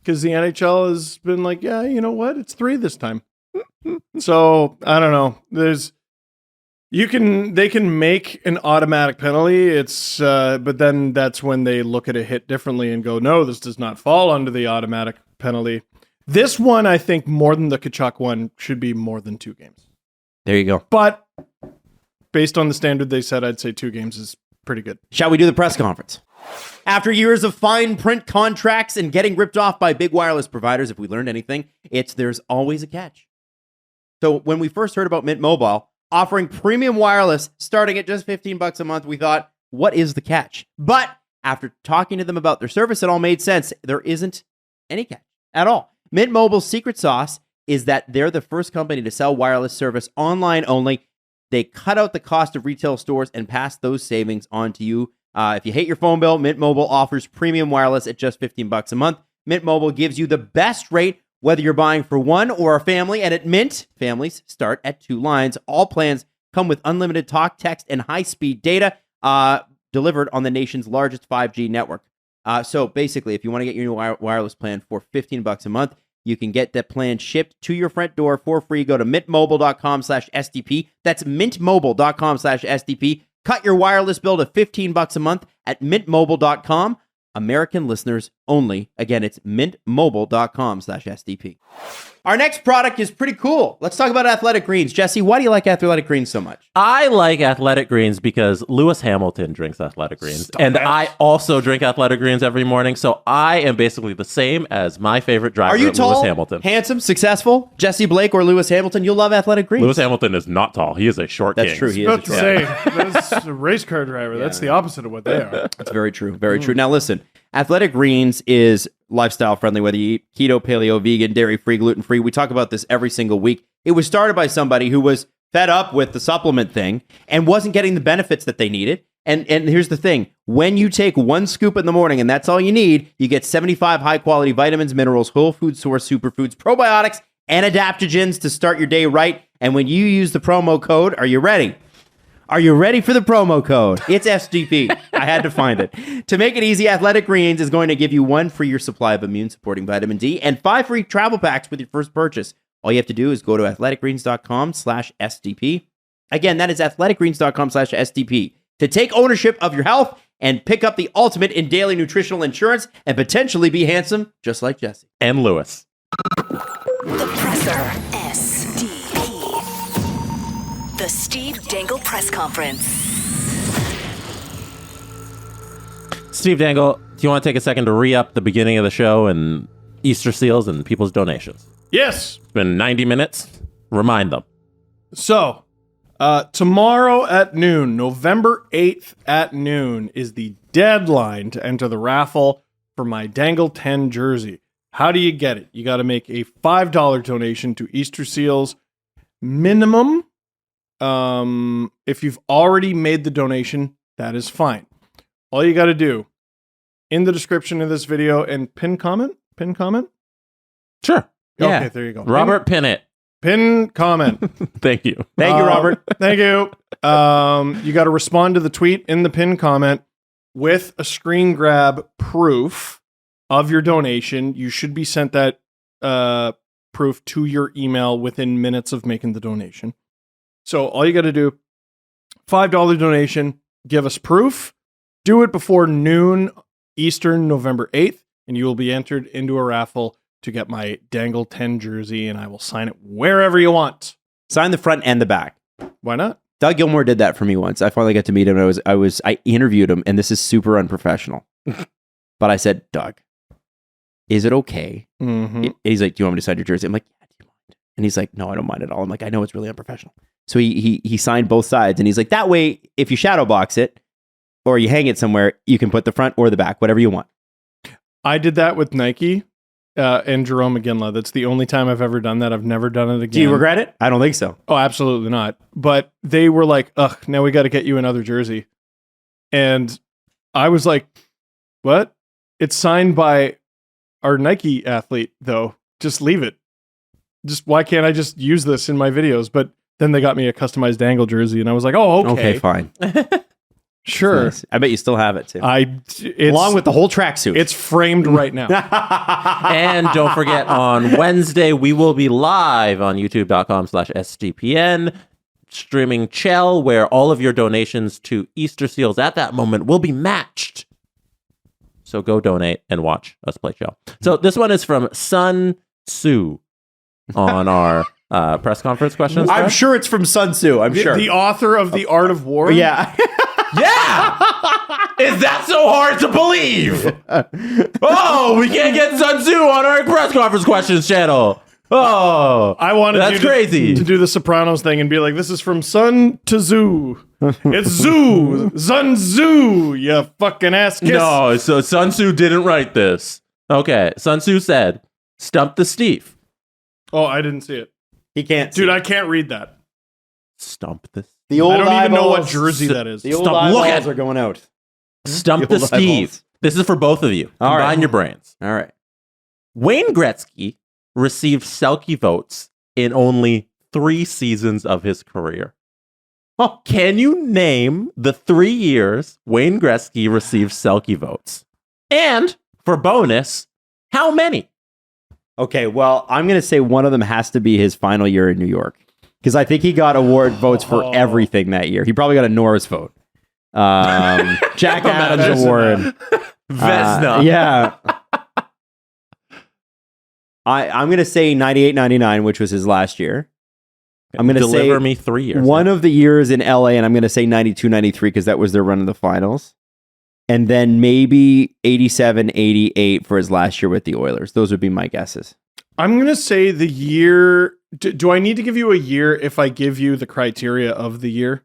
Because the NHL has been like, yeah, you know what? It's 3 this time. So I don't know. They can make an automatic penalty. But then that's when they look at a hit differently and go, no, this does not fall under the automatic penalty. This one, I think, more than the Tkachuk one, should be more than 2 games. There you go. But based on the standard they said, I'd say 2 games is pretty good. Shall we do the press conference? After years of fine print contracts and getting ripped off by big wireless providers, if we learned anything, there's always a catch. So when we first heard about Mint Mobile offering premium wireless starting at just $15 a month, we thought, what is the catch? But after talking to them about their service, it all made sense. There isn't any catch at all. Mint Mobile's secret sauce is that they're the first company to sell wireless service online only. They cut out the cost of retail stores and pass those savings on to you. If you hate your phone bill, Mint Mobile offers premium wireless at just $15 a month. Mint Mobile gives you the best rate whether you're buying for one or a family. And at Mint, families start at 2 lines. All plans come with unlimited talk, text, and high-speed data delivered on the nation's largest 5G network. So basically, if you want to get your new wireless plan for $15 a month, you can get that plan shipped to your front door for free. Go to mintmobile.com/SDP. That's mintmobile.com/SDP. Cut your wireless bill to $15 a month at mintmobile.com. American listeners only. Again, it's mintmobile.com/SDP. our next product is pretty cool. Let's talk about Athletic Greens. Jesse, why do you like Athletic Greens so much? I like Athletic Greens because Lewis Hamilton drinks Athletic Greens. I also drink Athletic Greens every morning. So I am basically the same as my favorite driver, Are you tall, Lewis Hamilton. handsome, successful? Jesse Blake or Lewis Hamilton? You'll love Athletic Greens. Lewis Hamilton is not tall. He is a short That's king. true. He is. About to say, that's a race car driver. That's the opposite of what they are. That's very true. Very true. Now listen, Athletic Greens is lifestyle friendly, whether you eat keto, paleo, vegan, dairy-free, gluten-free. We talk about this every single week. It was started by somebody who was fed up with the supplement thing and wasn't getting the benefits that they needed. And here's the thing. When you take one scoop in the morning and that's all you need, you get 75 high-quality vitamins, minerals, whole food source superfoods, probiotics, and adaptogens to start your day right. And when you use the promo code, are you ready? Are you ready for the promo code? It's SDP. I had to find it. To make it easy, Athletic Greens is going to give you 1 free supply of immune-supporting vitamin D and 5 free travel packs with your first purchase. All you have to do is go to athleticgreens.com/SDP. Again, that is athleticgreens.com/SDP to take ownership of your health and pick up the ultimate in daily nutritional insurance and potentially be handsome just like Jesse. And Lewis. The Presser. SDP. The Steve Dangle Press Conference. Steve Dangle, do you want to take a second to re-up the beginning of the show and Easter seals and people's donations? Yes. It's been 90 minutes. Remind them. So, tomorrow at noon, November 8th at noon, is the deadline to enter the raffle for my Dangle 10 jersey. How do you get it? You got to make a $5 donation to Easter Seals minimum. If you've already made the donation, that is fine. All you got to do in the description of this video and pin comment. Sure. Okay, there you go. Robert Pinnett. Pin comment. Thank you. Thank you, Robert. Thank you. You got to respond to the tweet in the pin comment with a screen grab proof of your donation. You should be sent that proof to your email within minutes of making the donation. So all you got to do, $5 donation, give us proof, do it before noon Eastern, November 8th, and you will be entered into a raffle to get my Dangle 10 jersey, and I will sign it wherever you want. Sign the front and the back. Why not? Doug Gilmore did that for me once. I finally got to meet him. And I interviewed him, and this is super unprofessional. But I said, Doug, is it okay? Mm-hmm. He's like, do you want me to sign your jersey? I'm like, yeah, do you mind? And he's like, no, I don't mind at all. I'm like, I know it's really unprofessional. So he signed both sides, and he's like, that way, if you shadow box it or you hang it somewhere, you can put the front or the back, whatever you want. I did that with Nike and Jerome McGinley. That's the only time I've ever done that. I've never done it again. Do you regret it? I don't think so. Oh, absolutely not. But they were like, ugh, now we got to get you another jersey. And I was like, what? It's signed by our Nike athlete, though. Just leave it. Why can't I just use this in my videos? But then they got me a customized Dangle jersey, and I was like, oh, okay. Okay, fine. Sure. Nice. I bet you still have it, too. It's, along with the whole tracksuit. It's framed right now. And don't forget, on Wednesday, we will be live on youtube.com/SGPN, streaming Chell, where all of your donations to Easter Seals at that moment will be matched. So go donate and watch us play Chell. So this one is from Sun Tzu on our press conference questions. I'm sure it's from Sun Tzu. I'm sure. The author of The Art of War? Yeah. Yeah! Is that so hard to believe? Oh, we can't get Sun Tzu on our press conference questions channel. Oh, I wanted that's crazy to do the Sopranos thing and be like, this is from Sun to Zoo. It's Zoo. Sun Tzu, you fucking ass kiss. No, so Sun Tzu didn't write this. Okay, Sun Tzu said, Stump the Steve. Oh, I didn't see it. He can't. Dude, I can't read that. Stump the The old I don't even know what eyeballs- jersey that is. The old Stop. Look eyeballs at- are going out. Stump The the old Steve. eyeballs. This is for both of you. All Combine right. your brains. All right. Wayne Gretzky received Selke votes in only 3 seasons of his career. Can you name the 3 years Wayne Gretzky received Selke votes? And for bonus, how many? Okay, well, I'm going to say one of them has to be his final year in New York. Because I think he got award votes for everything that year. He probably got a Norris vote. Jack Adams Award. Vesna. Yeah. I'm going to say 98-99, which was his last year. I'm going to say Deliver me 3 years. one of the years in LA, and I'm going to say 92-93 because that was their run of the finals. And then maybe 87-88 for his last year with the Oilers. Those would be my guesses. I'm going to say the year. Do I need to give you a year if I give you the criteria of the year?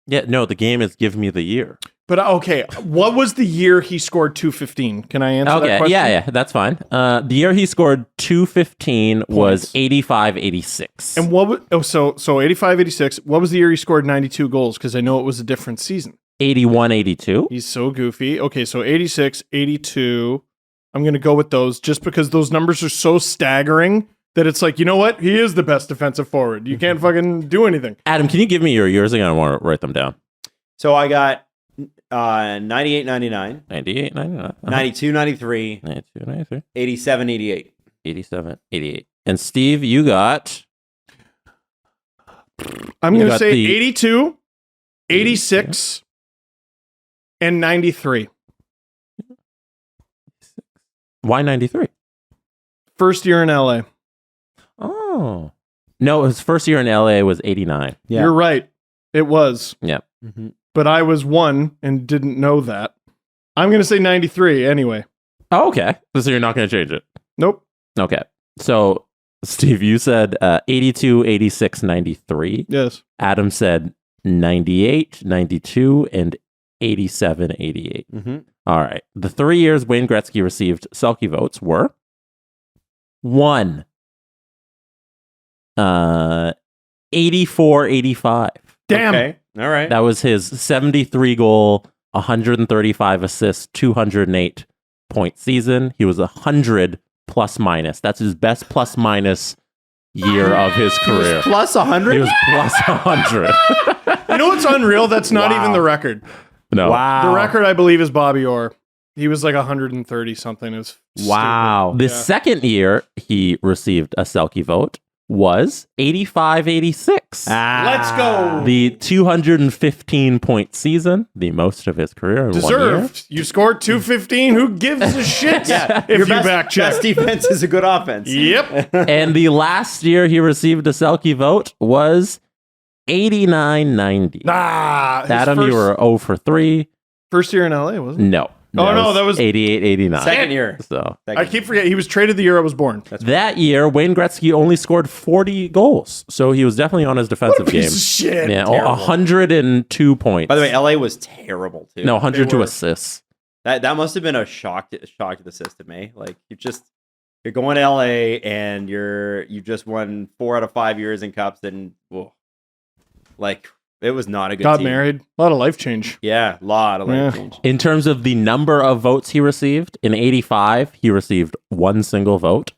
Yeah, no, the game is give me the year. But okay, what was the year he scored 215? Can I answer that Okay, question? yeah, that's fine. The year he scored 215 was 85-86. And what was, so 85-86, what was the year he scored 92 goals? Because I know it was a different season. 81-82. He's so goofy. Okay, so 86, 82. I'm going to go with those just because those numbers are so staggering that it's like, you know what? He is the best defensive forward. You can't fucking do anything. Adam, can you give me your years again? I want to write them down. So I got 98-99, 98-99. 92-93, 92-93. 87-88. 87-88. And Steve, you got... I'm You going to got say the- 82, 86, and 93. Why 93? First year in LA. Oh. No, his first year in LA was 89. Yeah. You're right. It was. Yeah. Mm-hmm. But I was one and didn't know that. I'm going to say 93 anyway. Oh, okay. So you're not going to change it. Nope. Okay. So, Steve, you said 82, 86, 93. Yes. Adam said 98, 92, and 87, 88. Mm-hmm. All right. The 3 years Wayne Gretzky received Selke votes were 1, 84, 85. Damn. Okay. All right. That was his 73 goal, 135 assists, 208 point season. He was 100 plus minus. That's his best plus minus year of his career. Plus 100? He was plus 100. You know what's unreal? That's not Wow. even the record. No. Wow. The record, I believe, is Bobby Orr. He was like 130 something. It was Wow. stupid. The second year he received a Selke vote was 85-86. Let's go. The 215 point season, the most of his career in 1 year. Deserved. You scored 215. Who gives a shit if Your you best, back check? best defense is a good offense. Yep. And the last year he received a Selke vote was 89-90. His Adam, you were 0 for 3. first year in LA, wasn't it? No. Oh, no, that was 88-89. Second year. So I keep forgetting. He was traded the year I was born. that year, Wayne Gretzky only scored 40 goals. So he was definitely on his defensive game. Piece of shit. Yeah, Terrible. 102 points. By the way, LA was terrible too. no, 102 were. assists. That must have been a shock to the system, eh? Like you're going to LA and you just won 4 out of 5 years in cups, and whoa, like it was not a good Got team. married. A lot of life change. Yeah, a lot of life Yeah. change. In terms of the number of votes he received, in 85, he received 1 single vote.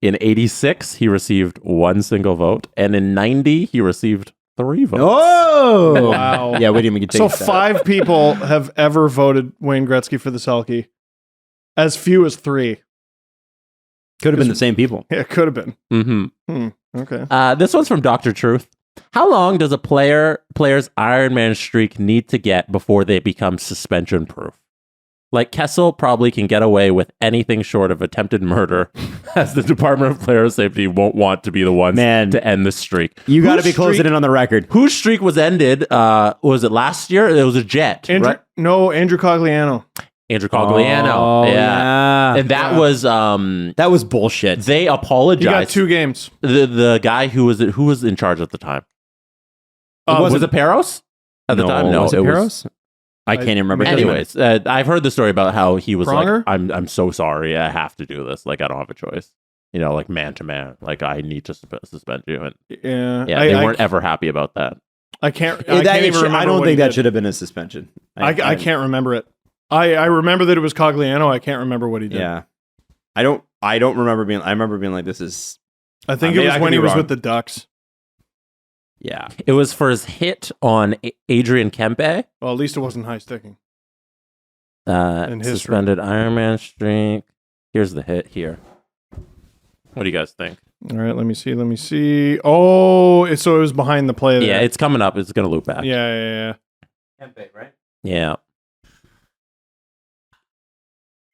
In 86, he received 1 single vote. And in 90, he received 3 votes. Oh Wow. Yeah, we didn't even get So to that. 5 people have ever voted Wayne Gretzky for the Selke. As few as 3. Could have been the same people. Yeah, it could have been. Mm-hmm. Okay. This one's from Dr. Truth. How long does a player's Iron Man streak need to get before they become suspension proof? Like Kessel probably can get away with anything short of attempted murder, as the Department of Player Safety won't want to be the ones Man. to end the streak. You got to Whose be closing streak- in on the record. Whose streak was ended? Was it last year? It was a Jet, Andrew, right? No, Andrew Cogliano. Andrew Cogliano. Oh, yeah. And that Yeah. was That was bullshit. they He got apologized. 2 games. The guy who was in charge at the time. was Was it Peros at the time? No, was it was. Peros? I can't even remember. Anyways, I've heard the story about how he was Pronger? like, "I'm so sorry, I have to do this. Like, I don't have a choice. You know, like man to man. Like, I need to suspend you." And Yeah. yeah, they weren't ever happy about that. I can't. Yeah, I can't even remember. I don't what think he that did. should have been a suspension. I can't remember it. I remember that it was Cogliano. I can't remember what he did. Yeah, I don't remember being. I remember being like, "This is." I think Maybe it I was could when be he was wrong. with the Ducks. Yeah, It was for his hit on Adrian Kempe. Well, at least it wasn't high sticking. In history. Suspended Iron Man streak. Here's the hit here. What do you guys think? All right, let me see. Oh, so it was behind the play there. Yeah, it's coming up. It's gonna loop back. Yeah. Kempe, right? Yeah.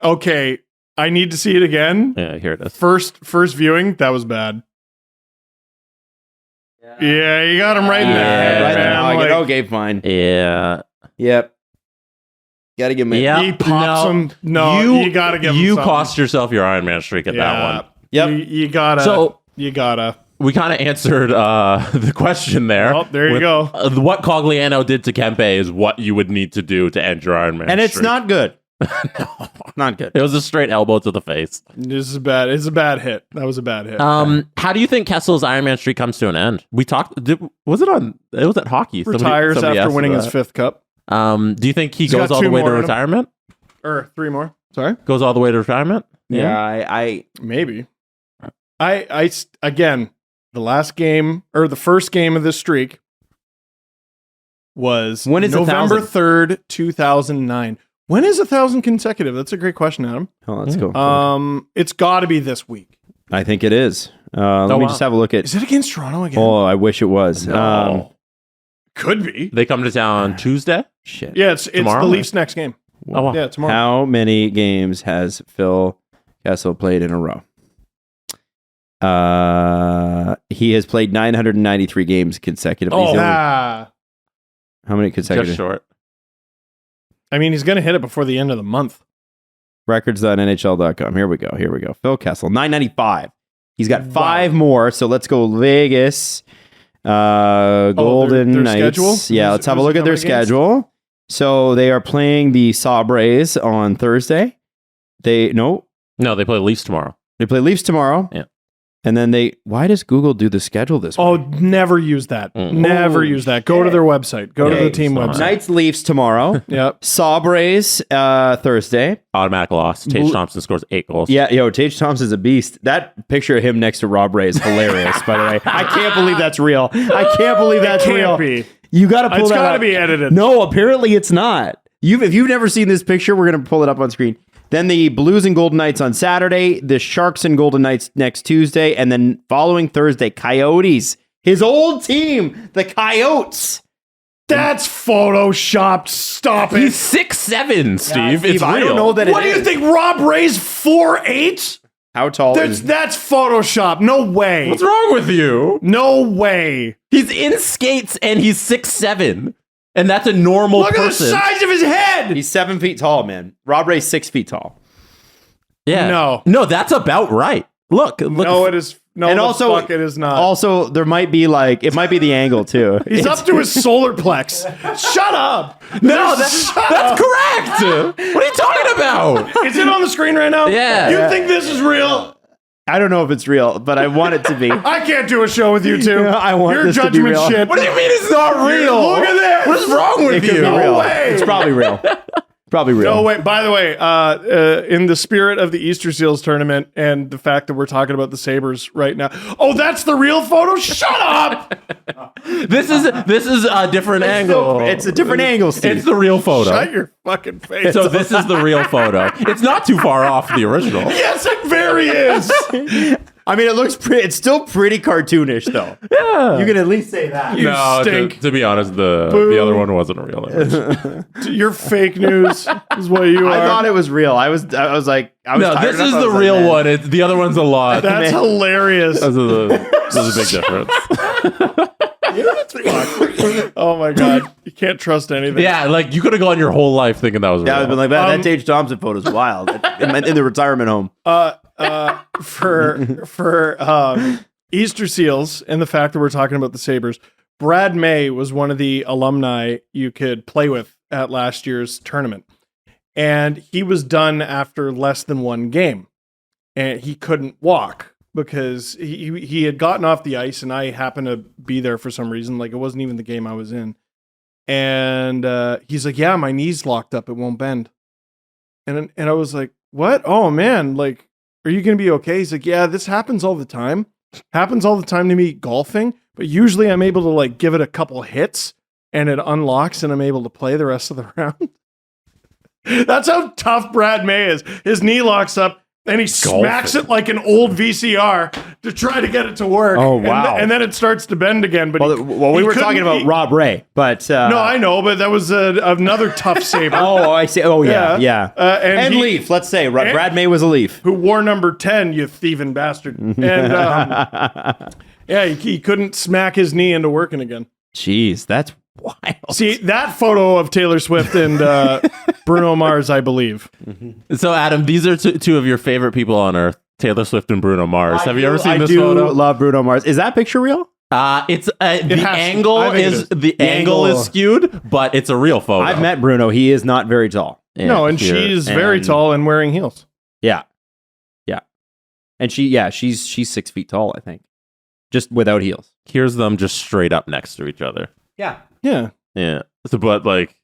Okay, I need to see it again. Yeah, here it is. First viewing, that was bad. Yeah, you got him right in there. Right man. now, I Like, get, okay, fine. Yeah. Yep. Got to give him. Yeah. he pops him. No, you got to give him You something. cost yourself your Iron Man streak at that one. Yep. You gotta. So- you gotta. We kind of answered the question there. Oh, there you with, go. What Cogliano did to Kempe is what you would need to do to end your Iron Man And it's streak. not good. Not good. It was a straight elbow to the face. This is bad. It's a bad hit. That was a bad hit. How do you think Kessel's Iron Man streak comes to an end? We talked. Was it at hockey? Retires Somebody after asked winning that. his 5th cup. Do you think he He's goes got all the 2 way to more in him. retirement? Or 3 more. Sorry. Goes all the way to retirement? Yeah, I Maybe. I again, the last game or the first game of this streak was When is November 1,000? 3rd, 2009. When is 1,000 consecutive? That's a great question, Adam. Oh, let's go. It's got to be this week. I think it is. Let me wow. just have a look at. Is it against Toronto again? Oh, I wish it was. Could be. They come to town Tuesday? Shit. Yeah, it's Tomorrow? the Leafs' next game. Oh, wow. Yeah, tomorrow. How many games has Phil Kessel played in a row? He has played 993 games consecutively. He's the only- how many consecutive? Just short. I mean, he's going to hit it before the end of the month. Records.nhl.com. Here we go. Phil Kessel, 995. He's got 5 Wow. more. So let's go Vegas. Golden their Knights. schedule? Yeah, Who's- let's have a who's look it at their coming against? schedule. So they are playing the Sabres on Thursday. No, they play Leafs tomorrow. They play Leafs tomorrow. Yeah. And then why does Google do the schedule this Oh, week? never use that. Never use that. Go to their website. Go to the team fine. website. Knights Leafs tomorrow. Yep. Sabres Thursday. Automatic loss. Tage Thompson scores 8 goals. Yeah, Tage Thompson's a beast. That picture of him next to Rob Ray is hilarious, by the way. I can't believe that's real. I can't believe that's Can't real. be. You got to pull It's that got to up. be edited. No, apparently it's not. If you've never seen this picture, we're going to pull it up on screen. Then the Blues and Golden Knights on Saturday, the Sharks and Golden Knights next Tuesday, and then following Thursday, Coyotes. His old team, the Coyotes. That's photoshopped. Stop it. He's 6'7", Steve. Steve, It's I real. don't know that What do you think? Rob Ray's 4'8"? How tall is That's Photoshop. No way. What's wrong with you? No way. He's in skates and he's 6'7", and that's a normal Look person. at the size of his head. He's 7 feet tall, man. Rob Ray's 6 feet tall. Yeah. No, that's about right. Look. No, it is. No, And the also- fuck it is not. Also, there might be it might be the angle too. He's up to his solar plex. Shut up. No, that's correct. What are you talking about? Is it on the screen right now? Yeah. You think this is real? I don't know if it's real, but I want it to be. I can't do a show with you two. I want Your this to be judgment real. shit. What do you mean it's not real? Look at this. What is wrong with It could you? be real. way. It's probably real. Probably real. No, wait. By the way, in the spirit of the Easter Seals tournament and the fact that we're talking about the Sabres right now. Oh, that's the real photo? Shut up. This is a different angle. It's a different angle, Steve. It's the real photo. Shut your fucking face. So this is the real photo. It's not too far off the original. Yes, it very is. I mean, it looks pretty. It's still pretty cartoonish, though. Yeah. You can at least say that. You No, stink. to be honest, the other one wasn't a real image. You're fake news is what you are. I thought it was real. I was like, I was No, tired this enough, is I the was like, real man. one. The other one's a lot. That's hilarious. There's a big difference. Oh my God. You can't trust anything. Yeah, like you could have gone your whole life thinking that was real. Yeah, I've been like that Tage Thompson photo is wild in the retirement home. For Easter Seals and the fact that we're talking about the Sabres, Brad May was one of the alumni you could play with at last year's tournament. And he was done after less than one game. And he couldn't walk because he had gotten off the ice and I happened to be there for some reason. Like it wasn't even the game I was in. And he's like, yeah, my knee's locked up. It won't bend. And I was like, what? Oh man, like, are you going to be okay? He's like, yeah, this happens all the time. Happens all the time to me golfing, but usually I'm able to like give it a couple hits and it unlocks and I'm able to play the rest of the round. That's how tough Brad May is. His knee locks up And he smacks it like an old VCR to try to get it to work. Oh, wow. And then it starts to bend again. But we were talking about Rob Ray, but no, I know, but that was another tough saber. Oh, I see. Oh, yeah. And he, Leaf. Let's say Brad May was a Leaf, who wore number 10. You thieving bastard. And he couldn't smack his knee into working again. Jeez, that's wild. See, that photo of Taylor Swift and Bruno Mars, I believe. So, Adam, these are two of your favorite people on earth, Taylor Swift and Bruno Mars. Have you ever seen this photo? I do love Bruno Mars. Is that picture real? It's the angle is skewed, but it's a real photo. I've met Bruno. He is not very tall. Yeah, no, and she's very tall and wearing heels. Yeah. And she's 6 feet tall, I think. Just without heels. Here's them just straight up next to each other. Yeah. So, but like,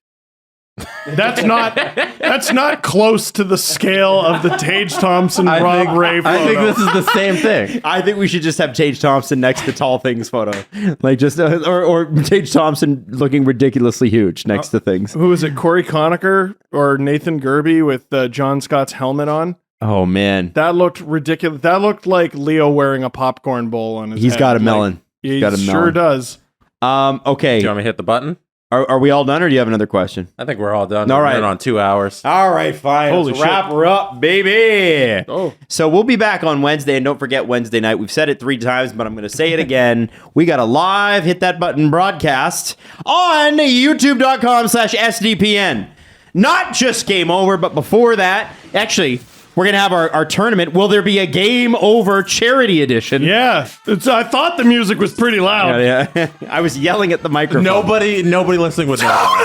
that's not close to the scale of the Tage Thompson Rob Ray photo. I think this is the same thing. I think we should just have Tage Thompson next to Tall Things photo, like just or Tage Thompson looking ridiculously huge next to Things. Who is it? Corey Conacher or Nathan Gerby with John Scott's helmet on? Oh man, that looked ridiculous. That looked like Leo wearing a popcorn bowl on his head. He's got a melon. He sure does. Okay. Do you want me to hit the button? Are we all done, or do you have another question? I think we're all done. All right. We're on 2 hours. All right, fine. Holy Let's shit. wrap her up, baby. Oh. So we'll be back on Wednesday, and don't forget Wednesday night. We've said it 3 times, but I'm going to say it again. We got a live Hit That Button broadcast on youtube.com/SDPN. Not just Game Over, but before that, actually, we're going to have our tournament. Will there be a Game Over charity edition? Yeah. I thought the music was pretty loud. Yeah. I was yelling at the microphone. Nobody listening would know.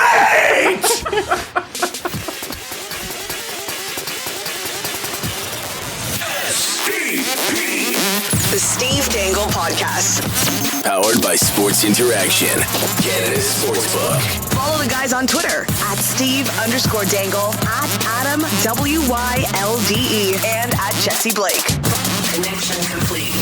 The Steve Dangle Podcast. Powered by Sports Interaction, Canada's Sportsbook. Follow the guys on Twitter at Steve_Dangle, at Adam WYLDE, and at Jesse Blake. Connection complete.